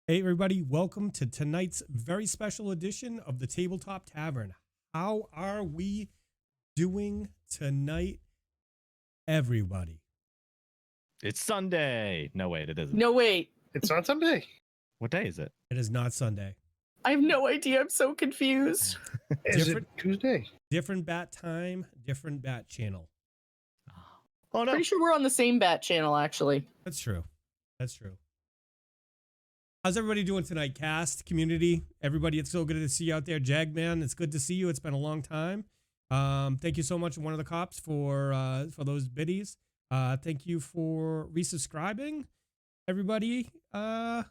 Hey everybody, welcome to tonight's very special edition of the Tabletop Tavern. How are we doing tonight, everybody? It's Sunday. No, wait, it isn't. No, wait. It's not Sunday. What day is it? It is not Sunday. I have no idea. I'm so confused. Is Different- it Tuesday? Different bat time, different bat channel. Oh, no. Pretty sure we're on the same bat channel, actually. That's true. That's true. How's everybody doing tonight, cast, community, everybody? It's so good to see you out there. Jagman, it's good to see you. It's been a long time. Thank you so much, one of the cops, for those biddies. Thank you for resubscribing, everybody. I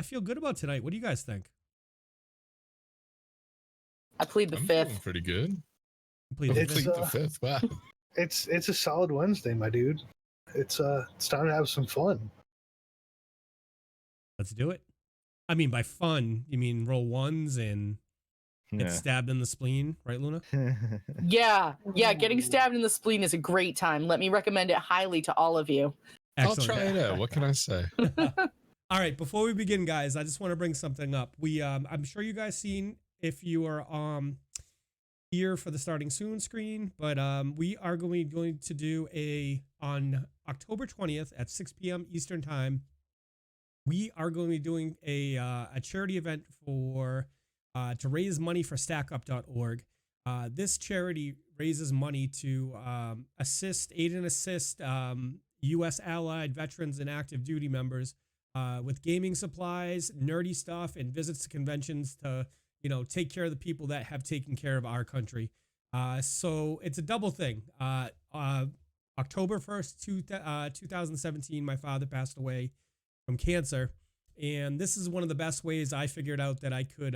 feel good about tonight. What do you guys think? I plead the I'm fifth. feeling pretty good. Please, It's, Plead the fifth. Wow. It's a solid Wednesday, my dude. It's time to have some fun. let's do it. I mean, by fun, you mean roll ones and get stabbed in the spleen, right, Luna? Yeah, getting stabbed in the spleen is a great time. Let me recommend it highly to all of you. Excellent. I'll try it out. What can I say? All right, before we begin, guys, I just want to bring something up. I'm sure you guys seen if you are here for the starting soon screen, but we are going to do on October 20th at 6 p.m. Eastern time. We are going to be doing a charity event for to raise money for StackUp.org. This charity raises money to aid and assist U.S. allied veterans and active duty members with gaming supplies, nerdy stuff, and visits to conventions to, take care of the people that have taken care of our country. So it's a double thing. October 1st, 2017, my father passed away from cancer. And this is one of the best ways I figured out that I could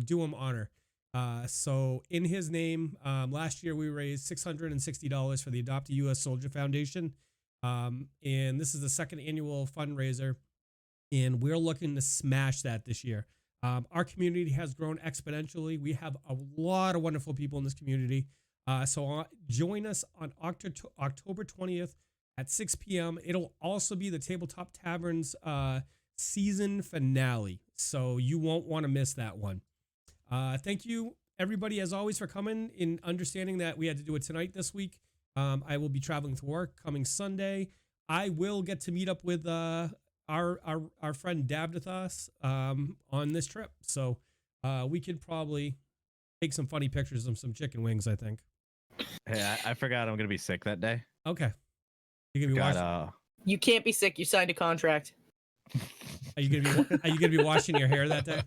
do him honor. So in his name, last year we raised $660 for the Adopt a U.S. Soldier Foundation. And this is the second annual fundraiser, and we're looking to smash that this year. Our community has grown exponentially. We have a lot of wonderful people in this community. So join us on October 20th at 6 p.m. It'll also be the Tabletop Tavern's season finale, so you won't want to miss that one. Thank you, everybody, as always, for coming and understanding that we had to do it tonight this week. I will be traveling to work coming Sunday. I will get to meet up with our friend Davdithas on this trip, so we could probably take some funny pictures of some chicken wings, I think. Hey, I forgot I'm gonna be sick that day. Okay. You're gonna be watching. You can't be sick. You signed a contract. Are you gonna be washing your hair that day?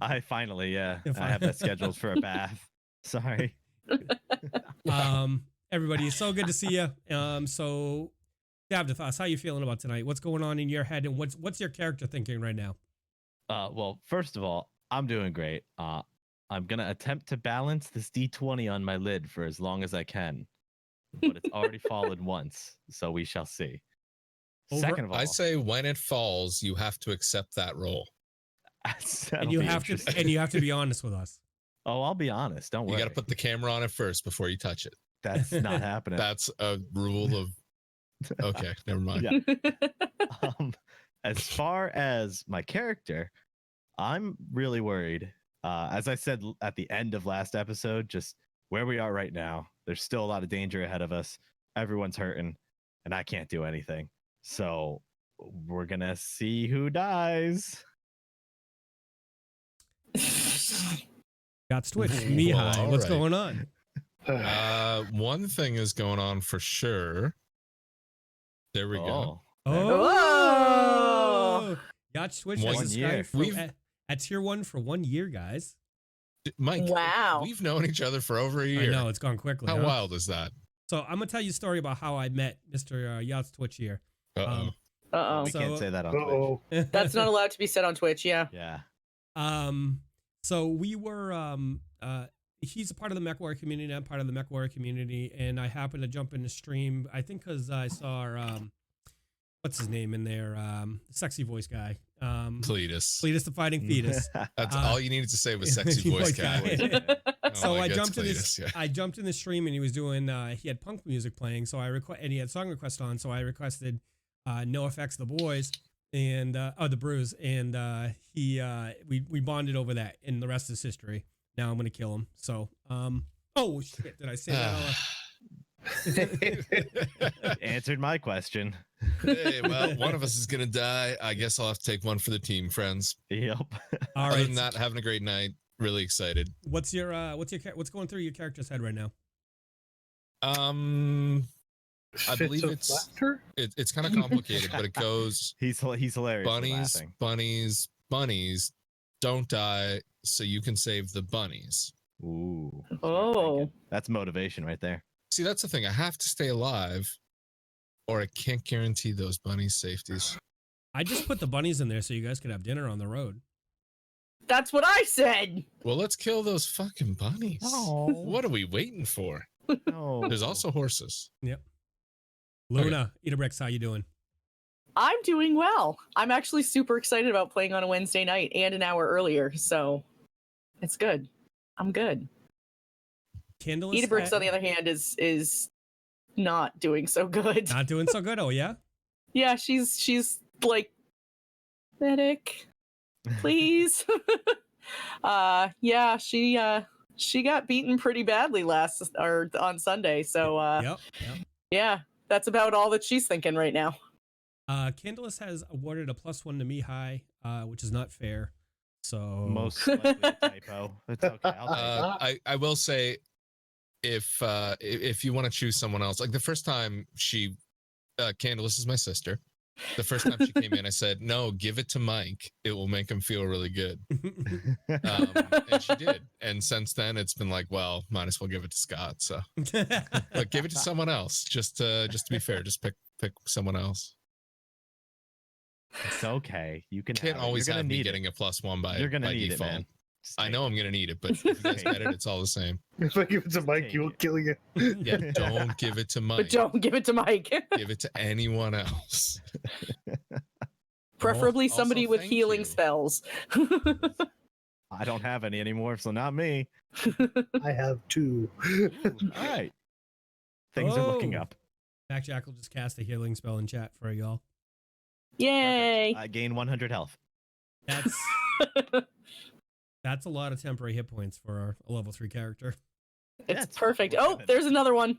I finally, yeah. I have that scheduled for a bath. Sorry. Everybody, it's so good to see you. So, Davdithas, how you feeling about tonight? What's going on in your head, and what's your character thinking right now? Well, first of all, I'm doing great. I'm gonna attempt to balance this D20 on my lid for as long as I can, but it's already fallen once, so we shall see. Second of all, I say when it falls, you have to accept that roll. And you have to be honest with us. Oh, I'll be honest. Don't worry. You got to put the camera on it first before you touch it. That's not happening. That's a rule of. Okay, never mind. Yeah. As far as my character, I'm really worried. As I said at the end of last episode, just where we are right now, there's still a lot of danger ahead of us. Everyone's hurting, and I can't do anything. So we're gonna see who dies. YottsTwitch, Mihaly, what's going on? One thing is going on for sure. There we go. Oh! YottsTwitch has year. this guy at tier 1 for 1 year, guys. Mike, Wow. we've known each other for over a year. I know, it's gone quickly. How huh? wild is that? So I'm gonna tell you a story about how I met Mr. YottsTwitch here. Uh-oh. Uh-oh. We can't say that on Uh-oh. Twitch. That's not allowed to be said on Twitch, yeah. Yeah. So we were he's a part of the MechWarrior community, I'm part of the MechWarrior community, and I happened to jump in the stream, I think because I saw what's his name in there? Sexy voice guy. Cletus. Cletus the Fighting Fetus. That's all you needed to say was sexy voice guy. So Oh, I get jumped in Cletus, this. yeah. I jumped in the stream and he was doing. He had punk music playing, so and he had song request on. So I requested "No Effects, the Boys," and the bruise, and we bonded over that, and the rest is history. Now I'm gonna kill him. So oh shit, did I say that? Answered my question. Hey, well, one of us is gonna die. I guess I'll have to take one for the team, friends. Yep. All Other right. than that, having a great night. Really excited. What's going through your character's head right now? I believe it's kind of complicated, but it goes He's hilarious. bunnies don't die, so you can save the bunnies. Ooh. Oh. That's motivation right there. See, that's the thing. I have to stay alive, or I can't guarantee those bunnies' safeties. I just put the bunnies in there so you guys could have dinner on the road. That's what I said. Well, let's kill those fucking bunnies. Oh. What are we waiting for? No. There's also horses. Yep. Luna, Idabrix, how you doing? I'm doing well. I'm actually super excited about playing on a Wednesday night and an hour earlier, so it's good. I'm good. Idabrix, on the other hand, is not doing so good. Not doing so good. Oh yeah. Yeah, she's like, medic, please. Yeah, she got beaten pretty badly on Sunday. So Yep. yeah, that's about all that she's thinking right now. Candleless has awarded a +1 to Mihaly, which is not fair. So Most likely a typo. It's okay. I'll take it. I will say, if you want to choose someone else, like the first time Candleless is my sister. The first time she came in, I said, "No, give it to Mike. It will make him feel really good." And she did. And since then, it's been like, well, might as well give it to Scott. So, but give it to someone else. Just to be fair, just pick someone else. It's okay. You can Can't have always it. You're have gonna me need getting it. a +1 by You're gonna by need default. it, man. I know I'm gonna need it, but if you guys get it, it's all the same. If I give it to Mike, Take you will it. kill you. Yeah, don't give it to Mike. But don't give it to Mike. Give it to anyone else. Preferably Also, somebody with thank healing you. spells. I don't have any anymore, so not me. I have 2. All right. Things are looking Oh. up. Jack will just cast a healing spell in chat for y'all. Yay. I gain 100 health. That's a lot of temporary hit points for a level 3 character. It's it's perfect. fucking Oh, good. there's another one.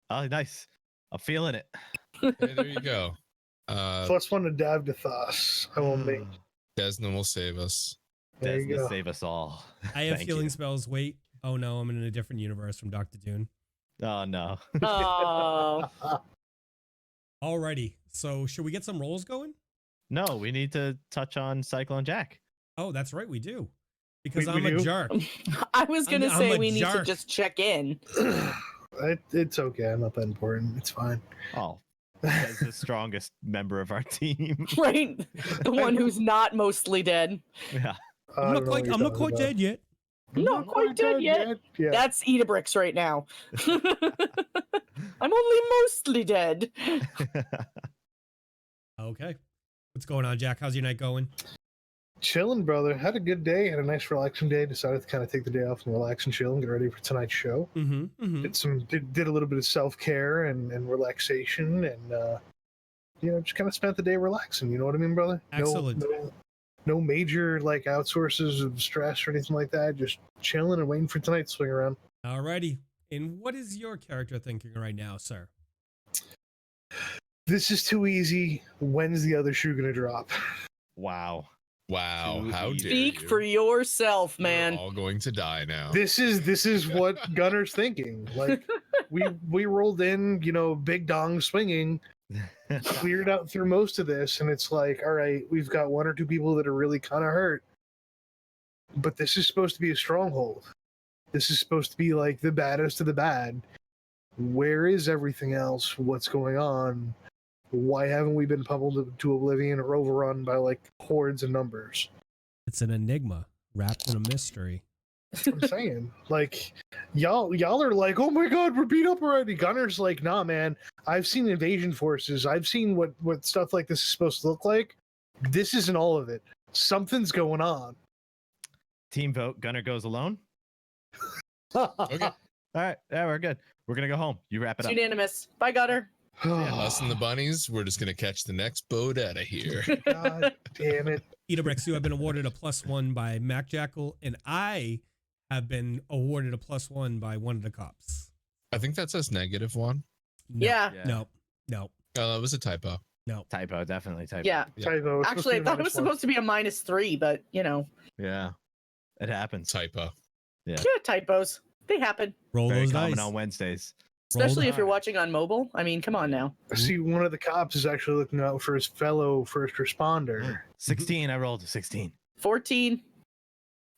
Oh, nice. I'm feeling it. Hey, there you go. +1 to Davdithas. I will make. Desmond will save us. There you Desmond go. save us all. I have Thank healing you. spells. Wait. Oh no, I'm in a different universe from Dr. Dune. Oh no. Oh. Alrighty. So should we get some rolls going? No, we need to touch on Cyclone Jack. Oh, that's right, we do. Because We I'm a do? jerk. I was going to I'm say a we need to jerk. just check in. It's okay. I'm not that important. It's fine. Oh, as the strongest member of our team. Right? The one who's not mostly dead. Yeah. I'm not quite dead yet. Not quite dead yet. Yeah. That's Idabrix right now. I'm only mostly dead. Okay. What's going on, Jack? How's your night going? Chilling, brother. Had a good day. Had a nice relaxing day. Decided to kind of take the day off and relax and chill and get ready for tonight's show. Mm-hmm. Did a little bit of self-care and relaxation, and just kind of spent the day relaxing. You know what I mean, brother? Excellent. No major like outsources of stress or anything like that. Just chilling and waiting for tonight to swing around. Alrighty. And what is your character thinking right now, sir? This is too easy. When's the other shoe gonna drop? Wow. Wow, Too how easy. dare Speak you. for yourself, man. We're all going to die now. This is what Gunnar's thinking. Like we rolled in, big dong swinging, cleared out through most of this, and it's like, all right, we've got 1 or 2 people that are really kind of hurt, but this is supposed to be a stronghold. This is supposed to be like the baddest of the bad. Where is everything else? What's going on? Why haven't we been pummeled to oblivion or overrun by like hordes and numbers? It's an enigma wrapped in a mystery. That's what I'm saying. Like, y'all are like, oh my god, we're beat up already. Gunnar's like, nah, man. I've seen invasion forces. I've seen what stuff like this is supposed to look like. This isn't all of it. Something's going on. Team vote. Gunnar goes alone. Okay. All right. Yeah, we're good. We're gonna go home. You wrap it It's up. unanimous. Bye, Gunnar. Us and the bunnies, we're just gonna catch the next boat out of here. God damn it. Idabrix, you have been awarded a +1 by Mac Jackal, and I have been awarded a +1 by one of the cops. I think that says -1. No, Yeah. No. Oh, that was a typo. No. Typo, definitely typo. Yeah. Typo. It's supposed Actually, to I be thought it was -1. supposed to be a -3, but you know, Yeah. It happens. Typo. yeah, typos. They happen. Roll Very those common dice. on Wednesdays. Especially Roll if you're die. watching on mobile. I mean, come on now. I see one of the cops is actually looking out for his fellow first responder. 16. I rolled a 16. 14.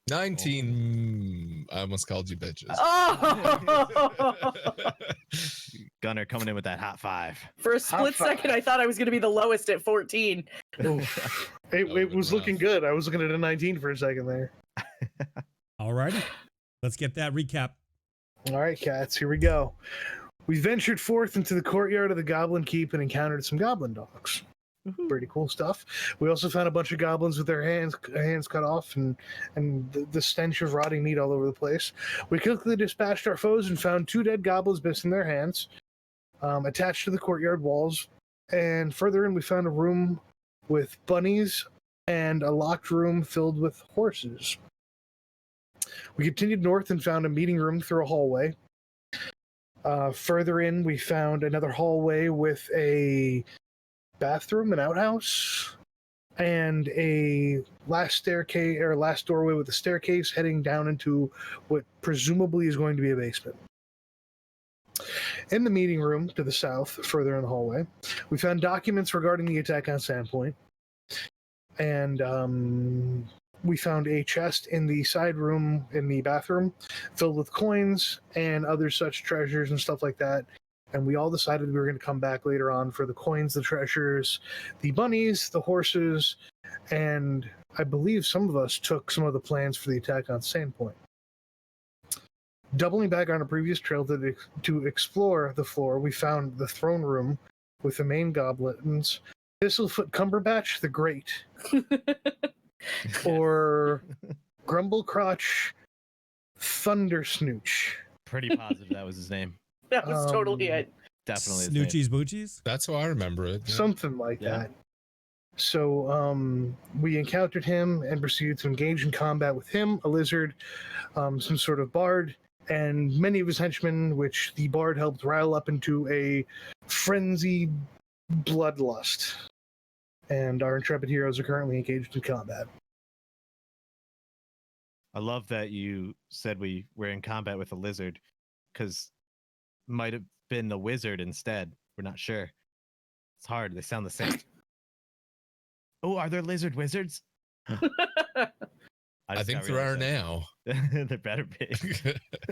19. I almost called you bitches. Oh! Gunnar coming in with that hot 5. For a split five. second, I thought I was going to be the lowest at 14. Oof. It would've was been looking rough. good. I was looking at a 19 for a second there. Alrighty. Let's get that recap. All right, cats, here we go. We ventured forth into the courtyard of the Goblin Keep and encountered some goblin dogs. Pretty cool stuff. We also found a bunch of goblins with their hands cut off and the stench of rotting meat all over the place. We quickly dispatched our foes and found 2 dead goblins missing their hands, attached to the courtyard walls. And further in, we found a room with bunnies and a locked room filled with horses. We continued north and found a meeting room through a hallway. Further in, we found another hallway with a bathroom, an outhouse, and a last doorway with a staircase heading down into what presumably is going to be a basement. In the meeting room to the south, further in the hallway, we found documents regarding the attack on Sandpoint, and we found a chest in the side room in the bathroom filled with coins and other such treasures and stuff like that. And we all decided we were going to come back later on for the coins, the treasures, the bunnies, the horses, and I believe some of us took some of the plans for the attack on Sandpoint. Doubling back on a previous trail to explore the floor, we found the throne room with the main goblins, Thistlefoot Cumberbatch the Great, or Grumblecrotch Thundersnooch. Pretty positive that was his name. That was totally it. Definitely his name. Snoochies Boochies. That's how I remember it. Yeah. Something like Yeah. that. So we encountered him and proceeded to engage in combat with him, a lizard, some sort of bard, and many of his henchmen, which the bard helped rile up into a frenzied bloodlust. And our intrepid heroes are currently engaged in combat. I love that you said we were in combat with a lizard, because might have been the wizard instead. We're not sure. It's hard. They sound the same. Oh, are there lizard wizards? I think there are now. There better be.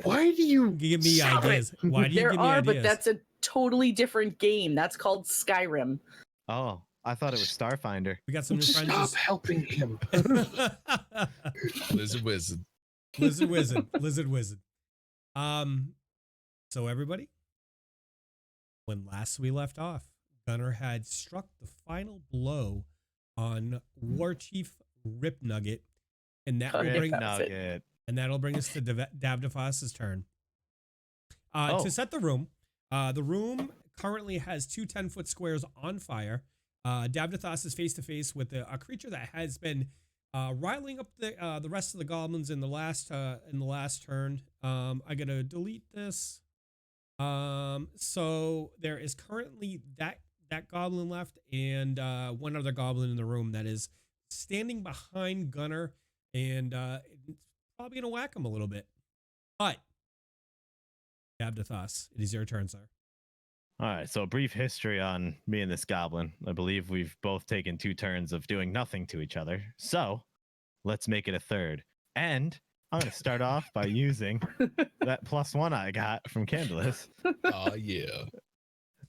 Why do you Give me Stop it. ideas. Why do you There give me are, ideas? but that's a totally different game. That's called Skyrim. Oh, I thought it was Starfinder. We got some new stop friends. helping him? Lizard wizard. Lizard wizard. So everybody, when last we left off, Gunnar had struck the final blow on War Chief Ripnugget, and that will bring Nugget. and that'll bring us to Davdithas' turn. Oh. To set the room currently has 2 10-foot squares on fire. Davdithas is face to face with a creature that has been riling up the rest of the goblins in the last turn. I gotta delete this. So there is currently that goblin left, and one other goblin in the room that is standing behind Gunnar, and probably gonna whack him a little bit. But Davdithas, it is your turn, sir. All right, so a brief history on me and this goblin. I believe we've both taken 2 turns of doing nothing to each other. So let's make it a third. And I'm going to start off by using that +1 I got from Candelus. Oh, yeah.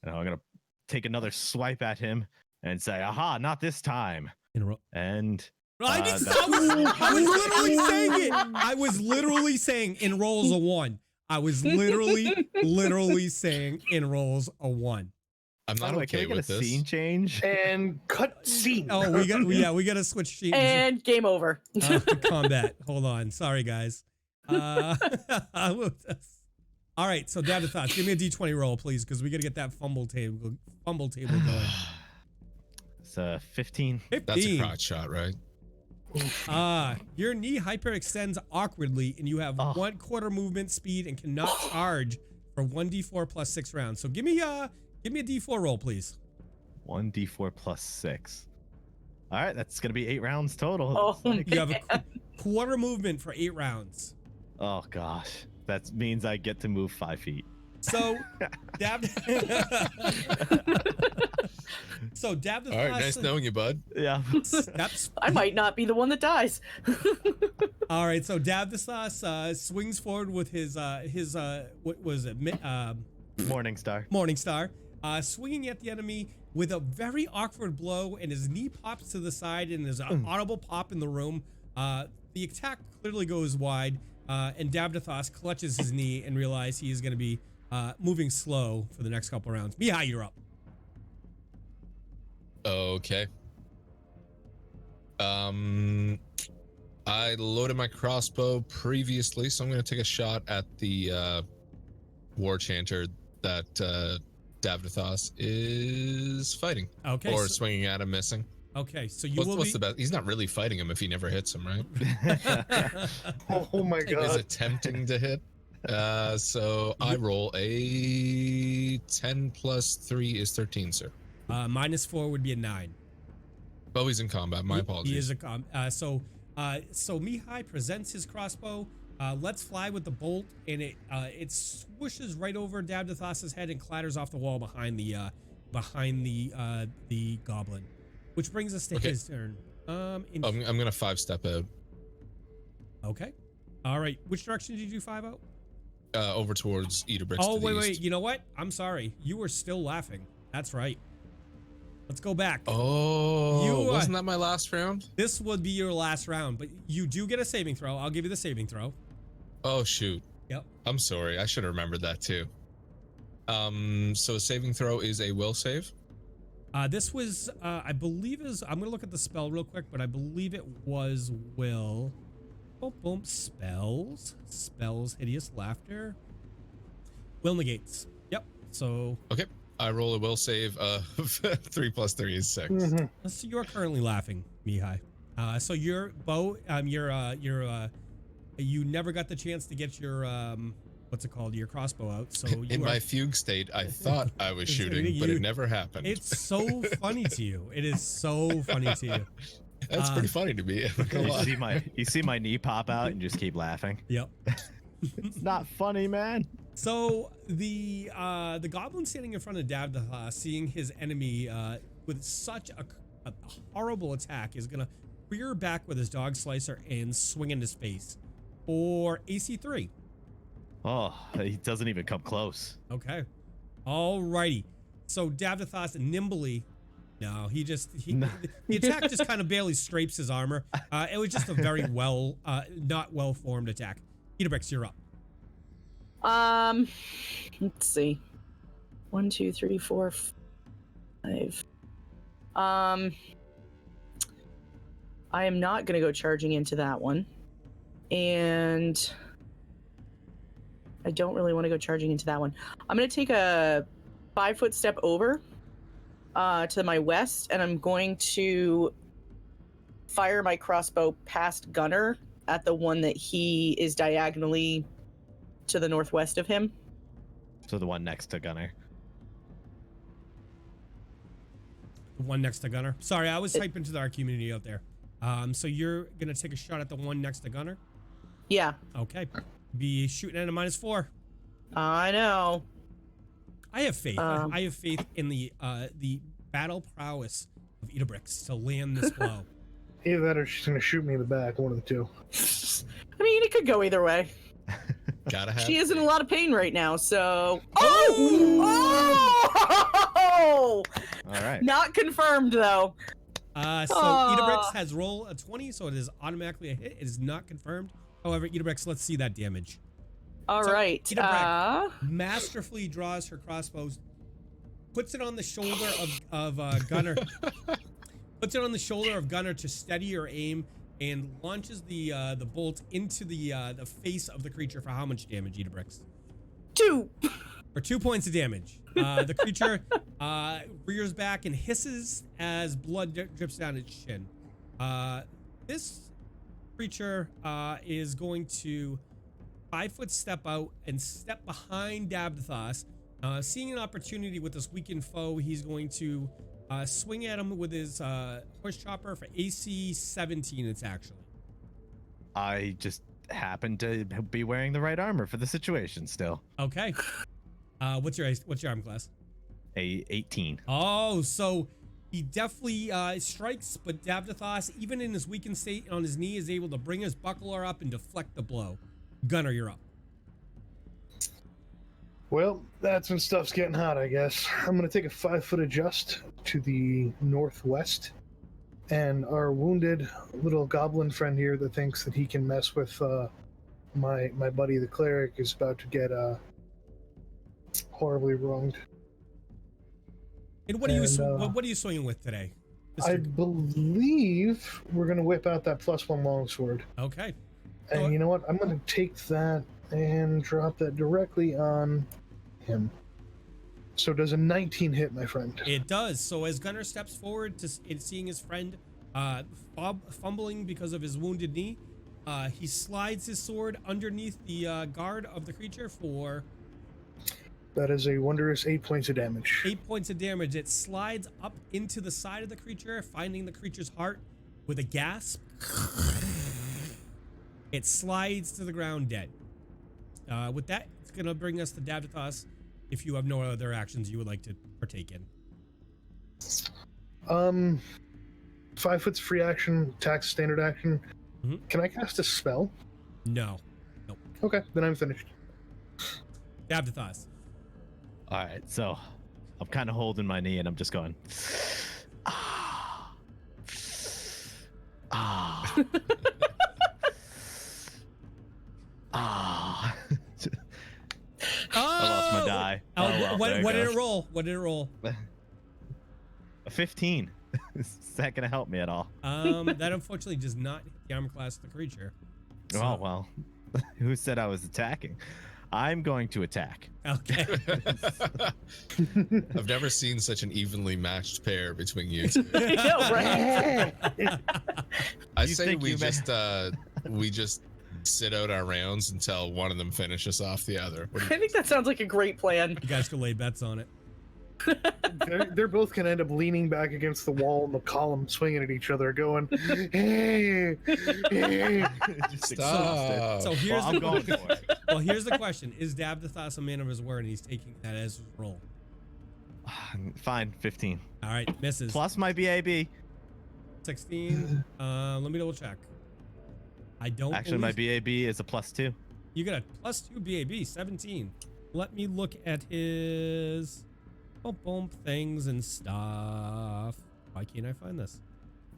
And I'm going to take another swipe at him and say, aha, not this time. In a row. And I was literally saying it. I was literally saying in rolls a 1. I was literally saying in rolls a 1. I'm by not the way, okay can we with get a this. scene change? And cut scene. Oh, we got to switch sheets. And game over. Combat. Hold on. Sorry, guys. All All right, so Davdithas, give me a d20 roll, please, because we got to get that fumble table going. It's 15. 15. That's a crotch shot, right? Your knee hyperextends awkwardly, and you have 1/4 movement speed and cannot charge for 1d4 plus 6 rounds. So give me a d4 roll, please. 1d4 plus 6. All right, that's gonna be 8 rounds total. Oh, You have a 1/4 movement for 8 rounds. Oh gosh, that means I get to move 5 feet. So, Davdithas. All right, nice knowing you, bud. Yeah. I might not be the one that dies. All right, so Davdithas swings forward with his what was it? Morningstar. Swinging at the enemy with a very awkward blow, and his knee pops to the side, and there's an audible pop in the room. The attack clearly goes wide, and Davdithas clutches his knee and realizes he is going to be moving slow for the next couple rounds. Mihaly, you're up. Okay. I loaded my crossbow previously, so I'm going to take a shot at the war chanter that Davdithas is fighting. Okay. Or swinging at him, missing. Okay, so you What's the best? He's not really fighting him if he never hits him, right? Oh my He's god. attempting to hit. So I roll a 10 plus 3 is 13, sir. -4 would be a 9. Oh, he's in combat. My apologies. He is so Mihaly presents his crossbow, lets fly with the bolt, and it swooshes right over Davdithas's head and clatters off the wall behind the goblin, which brings us to his turn. I'm gonna 5-step out. Okay. All right. Which direction did you 5 out? Over towards Idabrix. Oh, wait. You know what? I'm sorry. You were still laughing. That's right. Let's go back. Oh, wasn't that my last round? This would be your last round, but you do get a saving throw. I'll give you the saving throw. Oh, shoot. Yep. I'm sorry. I should have remembered that too. So a saving throw is a will save? This was, I believe I'm going to look at the spell real quick, but I believe it was will. Boom, boom. Spells, hideous laughter. Will negates. Yep. So. Okay. I roll a will save of 3 plus 3 is 6. Mm-hmm. So you're currently laughing, Mihaly. So your bow, you never got the chance to get your, what's it called? Your crossbow out. So in my fugue state, I thought I was shooting, but it never happened. It's so funny to you. It is so funny to you. That's pretty funny to me. You see my knee pop out and just keep laughing. Yep. It's not funny, man. So the goblin standing in front of Davdithas, seeing his enemy with such a horrible attack, is gonna rear back with his dog slicer and swing in his face for AC 3. Oh, he doesn't even come close. Okay. Alrighty. So Davdithas nimbly. No, the attack just kind of barely scrapes his armor. It was just a very not well formed attack. Idabrix, you're up. Let's see. 1, 2, 3, 4, 5. I am not gonna go charging into that one. And I don't really want to go charging into that one. I'm gonna take a 5-foot step over to my west, and I'm going to fire my crossbow past Gunnar at the one that he is diagonally to the northwest of him. So the one next to Gunnar. The one next to Gunnar. Sorry, I was typing to our community out there. So you're gonna take a shot at the one next to Gunnar? Yeah. Okay. Be shooting at a -4. I know. I have faith. I have faith in the battle prowess of Idabrix to land this blow. Either that or she's gonna shoot me in the back, one of the two. I mean, it could go either way. Gotta have. She is in a lot of pain right now, so. Oh! All right. Not confirmed though. Idabrix has rolled a 20, so it is automatically a hit. It is not confirmed. However, Idabrix, let's see that damage. All right. Idabrix masterfully draws her crossbows, puts it on the shoulder of Gunnar, puts it on the shoulder of Gunnar to steady her aim, and launches the bolt into the face of the creature for how much damage, Idabrix? 2. For 2 points of damage. The creature rears back and hisses as blood drips down its chin. This creature is going to 5-foot step out and step behind Davdithas. Seeing an opportunity with this weakened foe, he's going to swing at him with his horse chopper for AC 17. It's actually. I just happen to be wearing the right armor for the situation still. Okay. What's your arm class? A 18. Oh, so he definitely strikes, but Davdithas, even in his weakened state on his knee, is able to bring his buckler up and deflect the blow. Gunnar, you're up. Well, that's when stuff's getting hot, I guess. I'm going to take a 5-foot adjust to the northwest. And our wounded little goblin friend here that thinks that he can mess with my buddy the cleric is about to get horribly wronged. And what are you swinging with today, I believe we're going to whip out that +1 longsword. Okay. And you know what? I'm going to take that and drop that directly on him. So does a 19 hit, my friend? It does. So as Gunnar steps forward to seeing his friend fumbling because of his wounded knee, he slides his sword underneath the guard of the creature for... That is a wondrous 8 points of damage. 8 points of damage. It slides up into the side of the creature, finding the creature's heart with a gasp. It slides to the ground dead. With that, it's going to bring us to Davdithas. If you have no other actions you would like to partake in. 5 foot's free action, attack standard action. Mm-hmm. Can I cast a spell? No. Nope. Okay, then I'm finished. Davdithas. All right, so I'm kind of holding my knee and I'm just going, ah. I lost my die. What did it roll? What did it roll? A 15. Is that going to help me at all? That unfortunately does not hit the armor class of the creature. So. Oh, well. Who said I was attacking? I'm going to attack. Okay. I've never seen such an evenly matched pair between you two. I know, right? I say we just sit out our rounds until one of them finishes off the other. I think that sounds like a great plan. You guys can lay bets on it. They're both gonna end up leaning back against the wall in the column, swinging at each other, going, "Hey, hey!" Just Stop. So here's I'm going for it. well, here's the question: is Davdithas a man of his word, and he's taking that as his role? Fine, 15. All right, misses. Plus my BAB. 16. Let me double check. I don't. Actually, my BAB is a +2. You got a +2 BAB, 17. Let me look at his boom things and stuff. Why can't I find this?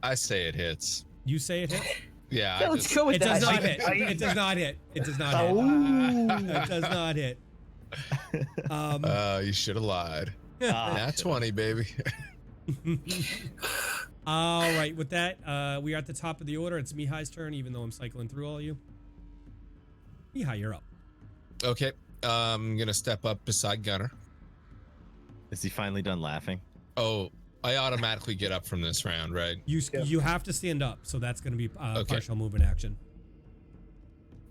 I say it hits. You say it hit? Yeah, Yeah, let's go with It that. does not hit. It does not hit. It does not hit. It does not hit. You should have lied. Nat 20, baby. All right, with that, we are at the top of the order. It's Mihaly's turn, even though I'm cycling through all of you. Mihaly, you're up. Okay, I'm gonna step up beside Gunnar. Is he finally done laughing? Oh, I automatically get up from this round, right? You have to stand up, so that's going to be Okay. partial movement action.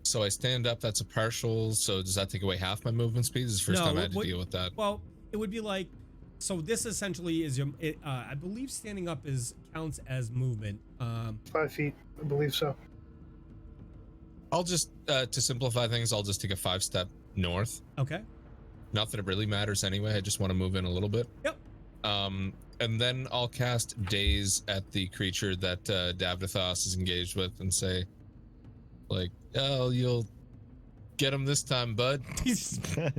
So I stand up. That's a partial. So does that take away half my movement speed? This is the first time I had to deal with that. Well, it would be like, so this essentially is your. I believe standing up counts as movement. 5 feet, I believe so. I'll just to simplify things, I'll just take a 5-step north. Okay. Not that it really matters anyway. I just want to move in a little bit. Yep. And then I'll cast Daze at the creature that Davdithas is engaged with and say, like, "Oh, you'll get him this time, bud." Standing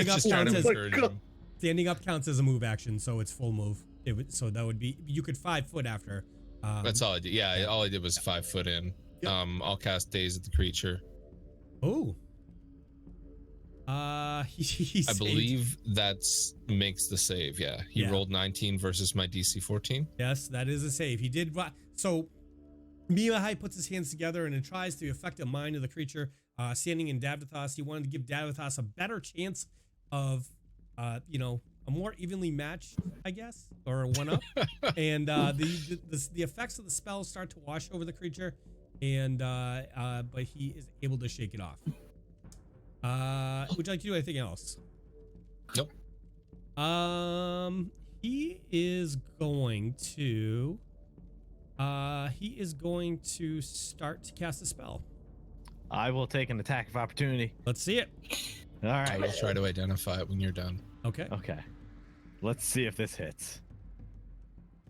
up Just trying counts to as encourage him. standing up counts as a move action, so it's full move. So that would be, you could 5 foot after. That's all I did. Yeah, all I did was 5 foot in. Yep. I'll cast Daze at the creature. Oh. He I believe that's makes the save. Yeah, he Yeah. rolled 19 versus my DC 14. Yes, that is a save. He did. So Mihaly puts his hands together and it tries to affect the mind of the creature standing in Davdithas. He wanted to give Davdithas a better chance of, you know, a more evenly matched, I guess, or a one-up. And the effects of the spell start to wash over the creature, and but he is able to shake it off. Would you like to do anything else? Nope. He is going to start to cast a spell. I will take an attack of opportunity. Let's see it. All I right. will try to identify it when you're done. Okay. Okay. Let's see if this hits.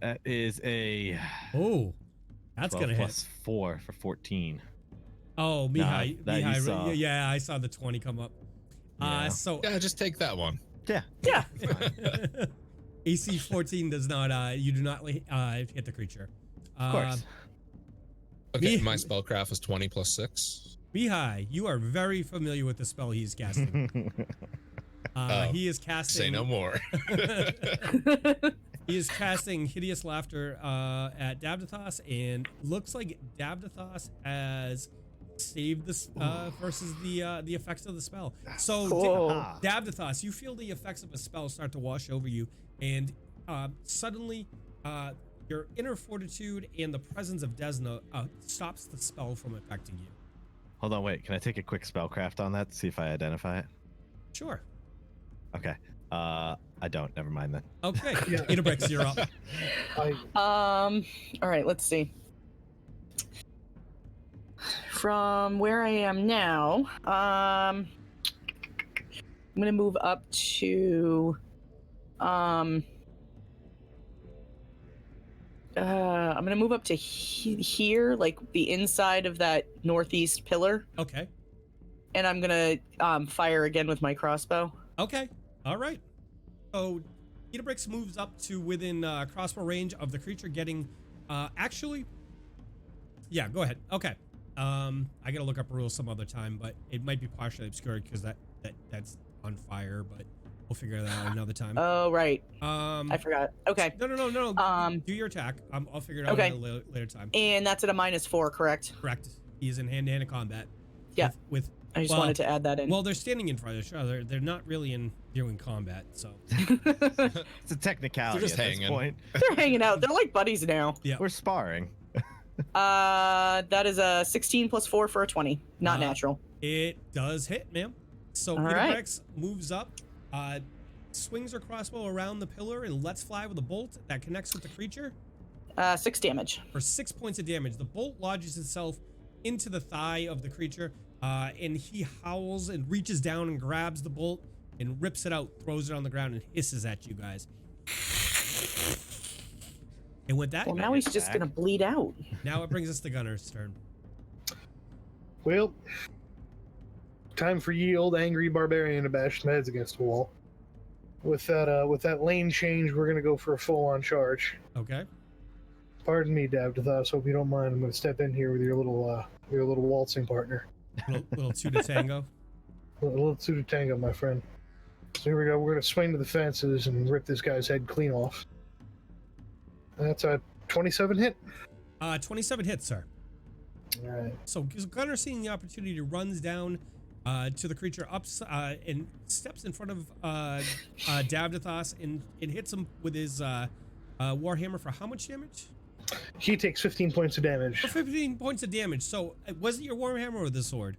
That is a Oh, that's 12 gonna hit. plus 4 for 14. Oh, Mihaly, that you saw. yeah, I saw the 20 come up. Yeah. So Yeah, just take that one. Yeah. Yeah. AC 14 does not. You do not hit the creature. Of course. Okay, Me- my spellcraft is 20 plus 6. Mihaly, you are very familiar with the spell he's casting. He is casting. Say no more. He is casting Hideous Laughter at Davdithas, and looks like Davdithas has saved this versus the effects of the spell. So Cool. Davdithas, you feel the effects of a spell start to wash over you, and suddenly your inner fortitude and the presence of Desna stops the spell from affecting you. Hold on, wait. Can I take a quick spellcraft on that to see if I identify it? Sure. Okay. I don't. Never mind then. Okay. Yeah. Idabrix, you're up. All right, let's see. From where I am now, I'm gonna move up to I'm gonna move up to here, like the inside of that northeast pillar, Okay. and I'm gonna fire again with my crossbow. Okay. All right. So Idabrix moves up to within crossbow range of the creature, getting actually. Yeah, go ahead. Okay. I gotta look up rules some other time, but it might be partially obscured because that's on fire, but we'll figure that out another time. Oh right, I I forgot. Okay, No. Do your attack. I'll figure it out Okay. at a later time. and that's at a -4, correct? Correct. He is in hand-to-hand combat. Yeah. With I just well, wanted to add that in. well, they're standing in front of each other. They're not really doing combat, so It's a technicality They're just at this hanging. point. They're hanging out. They're like buddies now. yeah. We're sparring. That is a 16 plus 4 for a 20. Not natural. It does hit, ma'am. So All right. Idabrix moves up, swings her crossbow around the pillar, and lets fly with a bolt that connects with the creature 6 damage. for 6 points of damage. The bolt lodges itself into the thigh of the creature, and he howls and reaches down and grabs the bolt and rips it out, throws it on the ground, and hisses at you guys. And with that, Well, now he's just gonna bleed out. now it brings us to Gunnar's turn. Well, time for ye old angry barbarian to bash some heads against the wall. With that lane change, we're gonna go for a full-on charge. Okay. Pardon me, Davdithas. Hope you don't mind. I'm gonna step in here with your little waltzing partner. Little two to tango. A little two to tango, my friend. So here we go. We're gonna swing to the fences and rip this guy's head clean off. That's a 27 hit. 27 hits, sir. All right. So Gunnar, seeing the opportunity, runs down to the creature, and steps in front of Davdithas and hits him with his warhammer for how much damage? He takes 15 points of damage. For 15 points of damage. So was it your warhammer or the sword?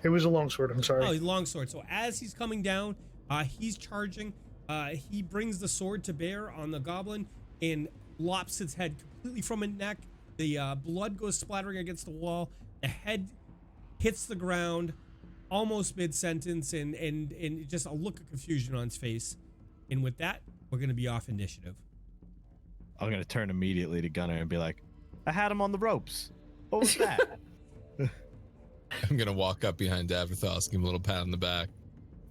It was a longsword. I'm sorry. Oh, longsword. So as he's coming down, he's charging. He brings the sword to bear on the goblin and lops its head completely from its neck. The blood goes splattering against the wall. The head hits the ground almost mid-sentence, and just a look of confusion on his face. And with that, we're going to be off initiative. I'm gonna turn immediately to Gunnar and be like, "I had him on the ropes. What was that?" I'm gonna walk up behind Davdithas, give him a little pat on the back.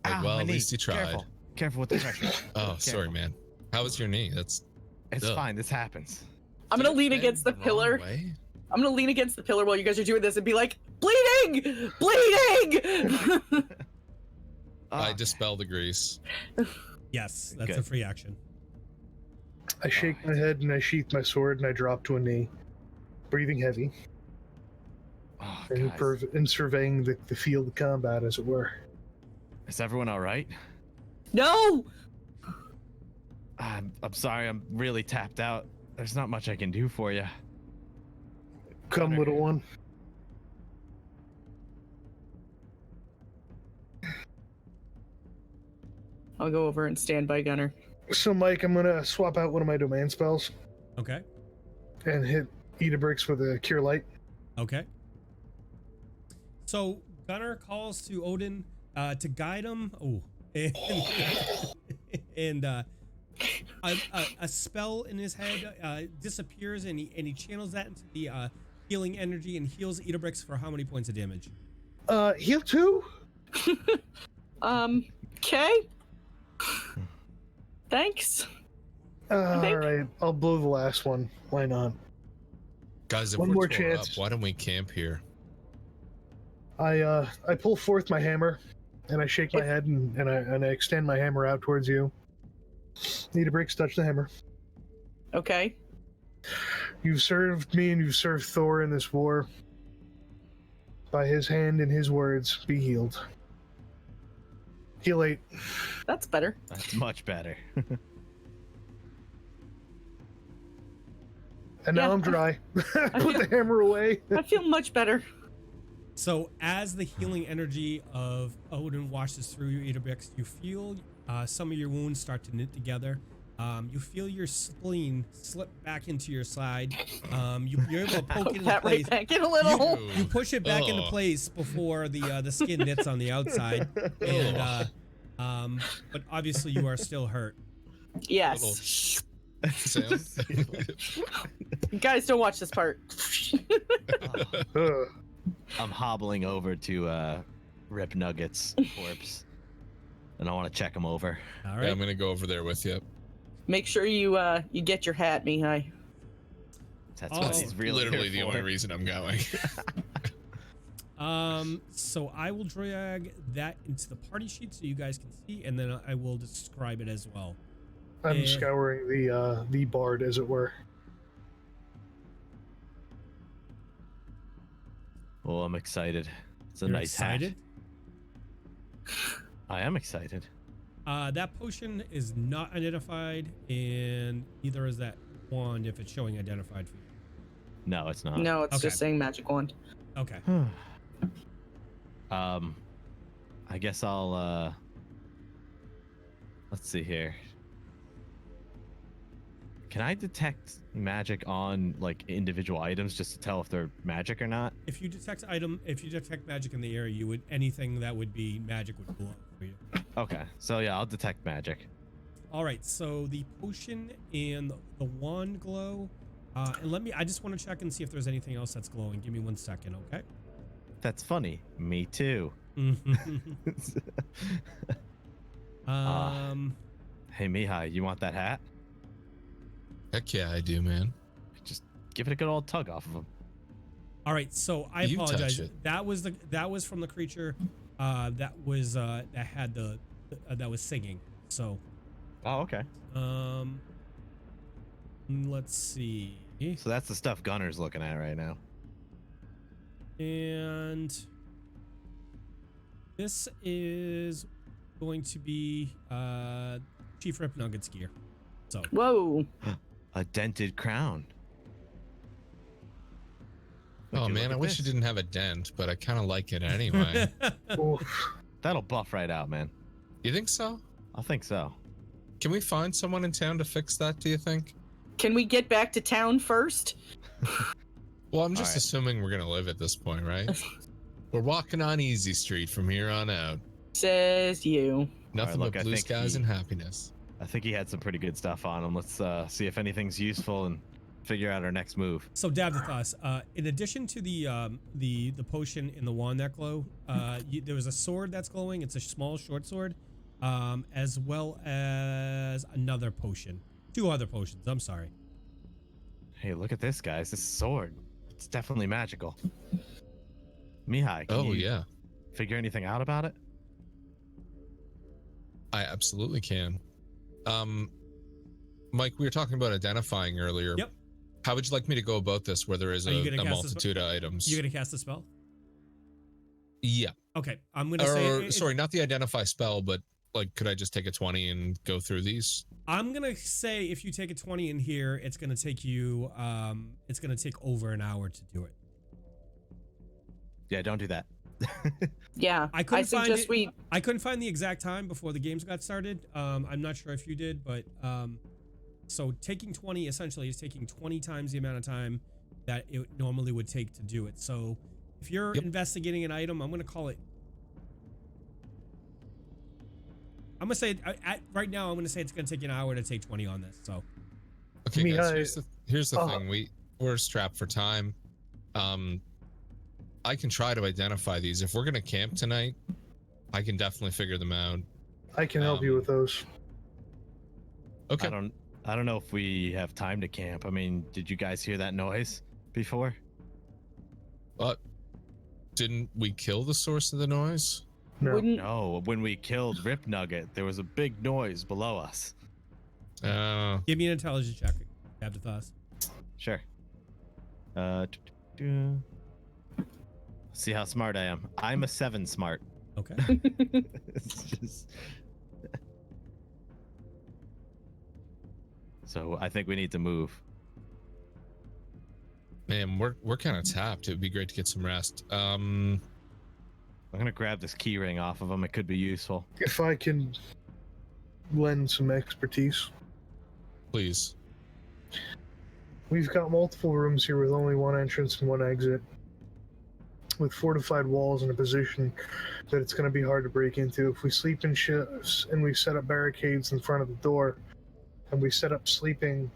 Like, Ow, well, my at knee. least you tried. Careful with the pressure. Oh, sorry, man. How was your knee? That's It's Ugh. fine. This happens. I'm gonna lean bend against the wrong pillar. way? I'm gonna lean against the pillar while you guys are doing this and be like, bleeding! Bleeding! I Ah, dispel the grease. Yes, that's a Good. free action. I shake my head and I sheath my sword and I drop to a knee. breathing heavy, Oh, and, guys. and surveying the field of combat, as it were. Is everyone all right? No! I'm sorry. I'm really tapped out. There's not much I can do for you. Come, Gunnar. little one. I'll go over and stand by Gunnar. So, Mike, I'm gonna swap out one of my domain spells Okay. and hit Idabrix with a Cure Light. Okay. So Gunnar calls to Odin to guide him. Oh, and a spell in his head disappears, and he channels that into the healing energy and heals Idabrix for how many points of damage? Heal 2? Okay. Thanks. All right, I'll blow the last one. Why not? Guys, if One we're more tore chance. up, why don't we camp here? I pull forth my hammer, and I shake my head, and I extend my hammer out towards you. Idabrix, touch the hammer. Okay. You've served me and you've served Thor in this war. By his hand and his words, be healed. Heal 8. That's better. That's much better. And now Yeah, I'm dry. Put feel- the hammer away. I feel much better. So as the healing energy of Odin washes through you, Idabrix, you feel some of your wounds start to knit together. You feel your spleen slip back into your side. You're able to poke it into That place. right back in a little. You push it back into Oh. place before the skin knits on the outside, and but obviously you are still hurt. Yes. Sound? You guys don't watch this part. Ugh. I'm hobbling over to Ripnugget's corpse, and I want to check him over. All Yeah, right. I'm gonna go over there with you. Make sure you get your hat, Mihaly. That's Oh. what That's he's really literally here the for. only reason I'm going. So I will drag that into the party sheet so you guys can see, and then I will describe it as well. I'm Yeah. scouring the bard, as it were. Oh, I'm excited. It's a You're nice excited? hat. I am excited. That potion is not identified, and neither is that wand if it's showing identified for you. No, it's not. No, it's Okay. just saying magic wand. Okay. I guess I'll let's see here. Can I detect magic on like individual items just to tell if they're magic or not? If you detect magic in the area, you would anything that would be magic would glow for you. Okay, so yeah, I'll detect magic. All right. So the potion and the wand glow. And I just want to check and see if there's anything else that's glowing. Give me 1 second, okay? That's funny. Me too. Hey Mihaly, you want that hat? Heck yeah, I do, man. Just give it a good old tug off of him. All right, so I You touch apologize. it. That was from the creature that was singing. So Oh, okay. let's see. So that's the stuff Gunnar's looking at right now. And this is going to be Chief Ripnugget's gear. So Whoa. A dented crown. Oh Would you man, look I at wish it this? didn't have a dent, but I kind of like it anyway. Oof. That'll buff right out, man. You think so? I think so. Can we find someone in town to fix that, do you think? Can we get back to town first? Well, I'm just Alright. assuming we're gonna live at this point, right? We're walking on Easy Street from here on out. Says you. Nothing look, but I blue think skies he- and happiness. I think he had some pretty good stuff on him. Let's see if anything's useful and figure out our next move. So Davdithas, in addition to the potion and the wand that glow, there was a sword that's glowing. It's a small short sword, as well as another potion. 2 other potions. I'm sorry. Hey, look at this, guys. This sword. It's definitely magical. Mihaly, can Oh you yeah, figure anything out about it? I absolutely can. Mike, we were talking about identifying earlier. Yep. How would you like me to go about this where there is Are you a gonna cast a multitude of items? You gonna cast a spell? Yeah. Okay, I'm gonna say. Sorry, not the identify spell, but like, could I just take a 20 and go through these? I'm gonna say if you take a 20 in here, it's gonna take you. It's gonna take over an hour to do it. Yeah, don't do that. Yeah, I couldn't find suggest it. I couldn't find the exact time before the games got started. I'm not sure if you did, but so taking 20 essentially is taking 20 times the amount of time that it normally would take to do it. So if you're investigating an item, I'm gonna call it. I'm gonna say right now. I'm gonna say it's gonna take an hour to take 20 on this. So okay, guys. Here's the thing. We're strapped for time. I can try to identify these. If we're gonna camp tonight, I can definitely figure them out. I can help you with those. Okay. I don't know if we have time to camp. I mean, did you guys hear that noise before? Didn't we kill the source of the noise? No. No, when we killed Ripnugget, there was a big noise below us. give me an intelligence check, Davdithas. Sure. See how smart I am. I'm a 7 smart. Okay. It's just... So I think we need to move. Man, we're kind of tapped. It would be great to get some rest. I'm gonna grab this key ring off of him. It could be useful. If I can lend some expertise. Please. We've got multiple rooms here with only one entrance and one exit, with fortified walls in a position that it's going to be hard to break into. If we sleep in shifts and we set up barricades in front of the door, and we set up sleeping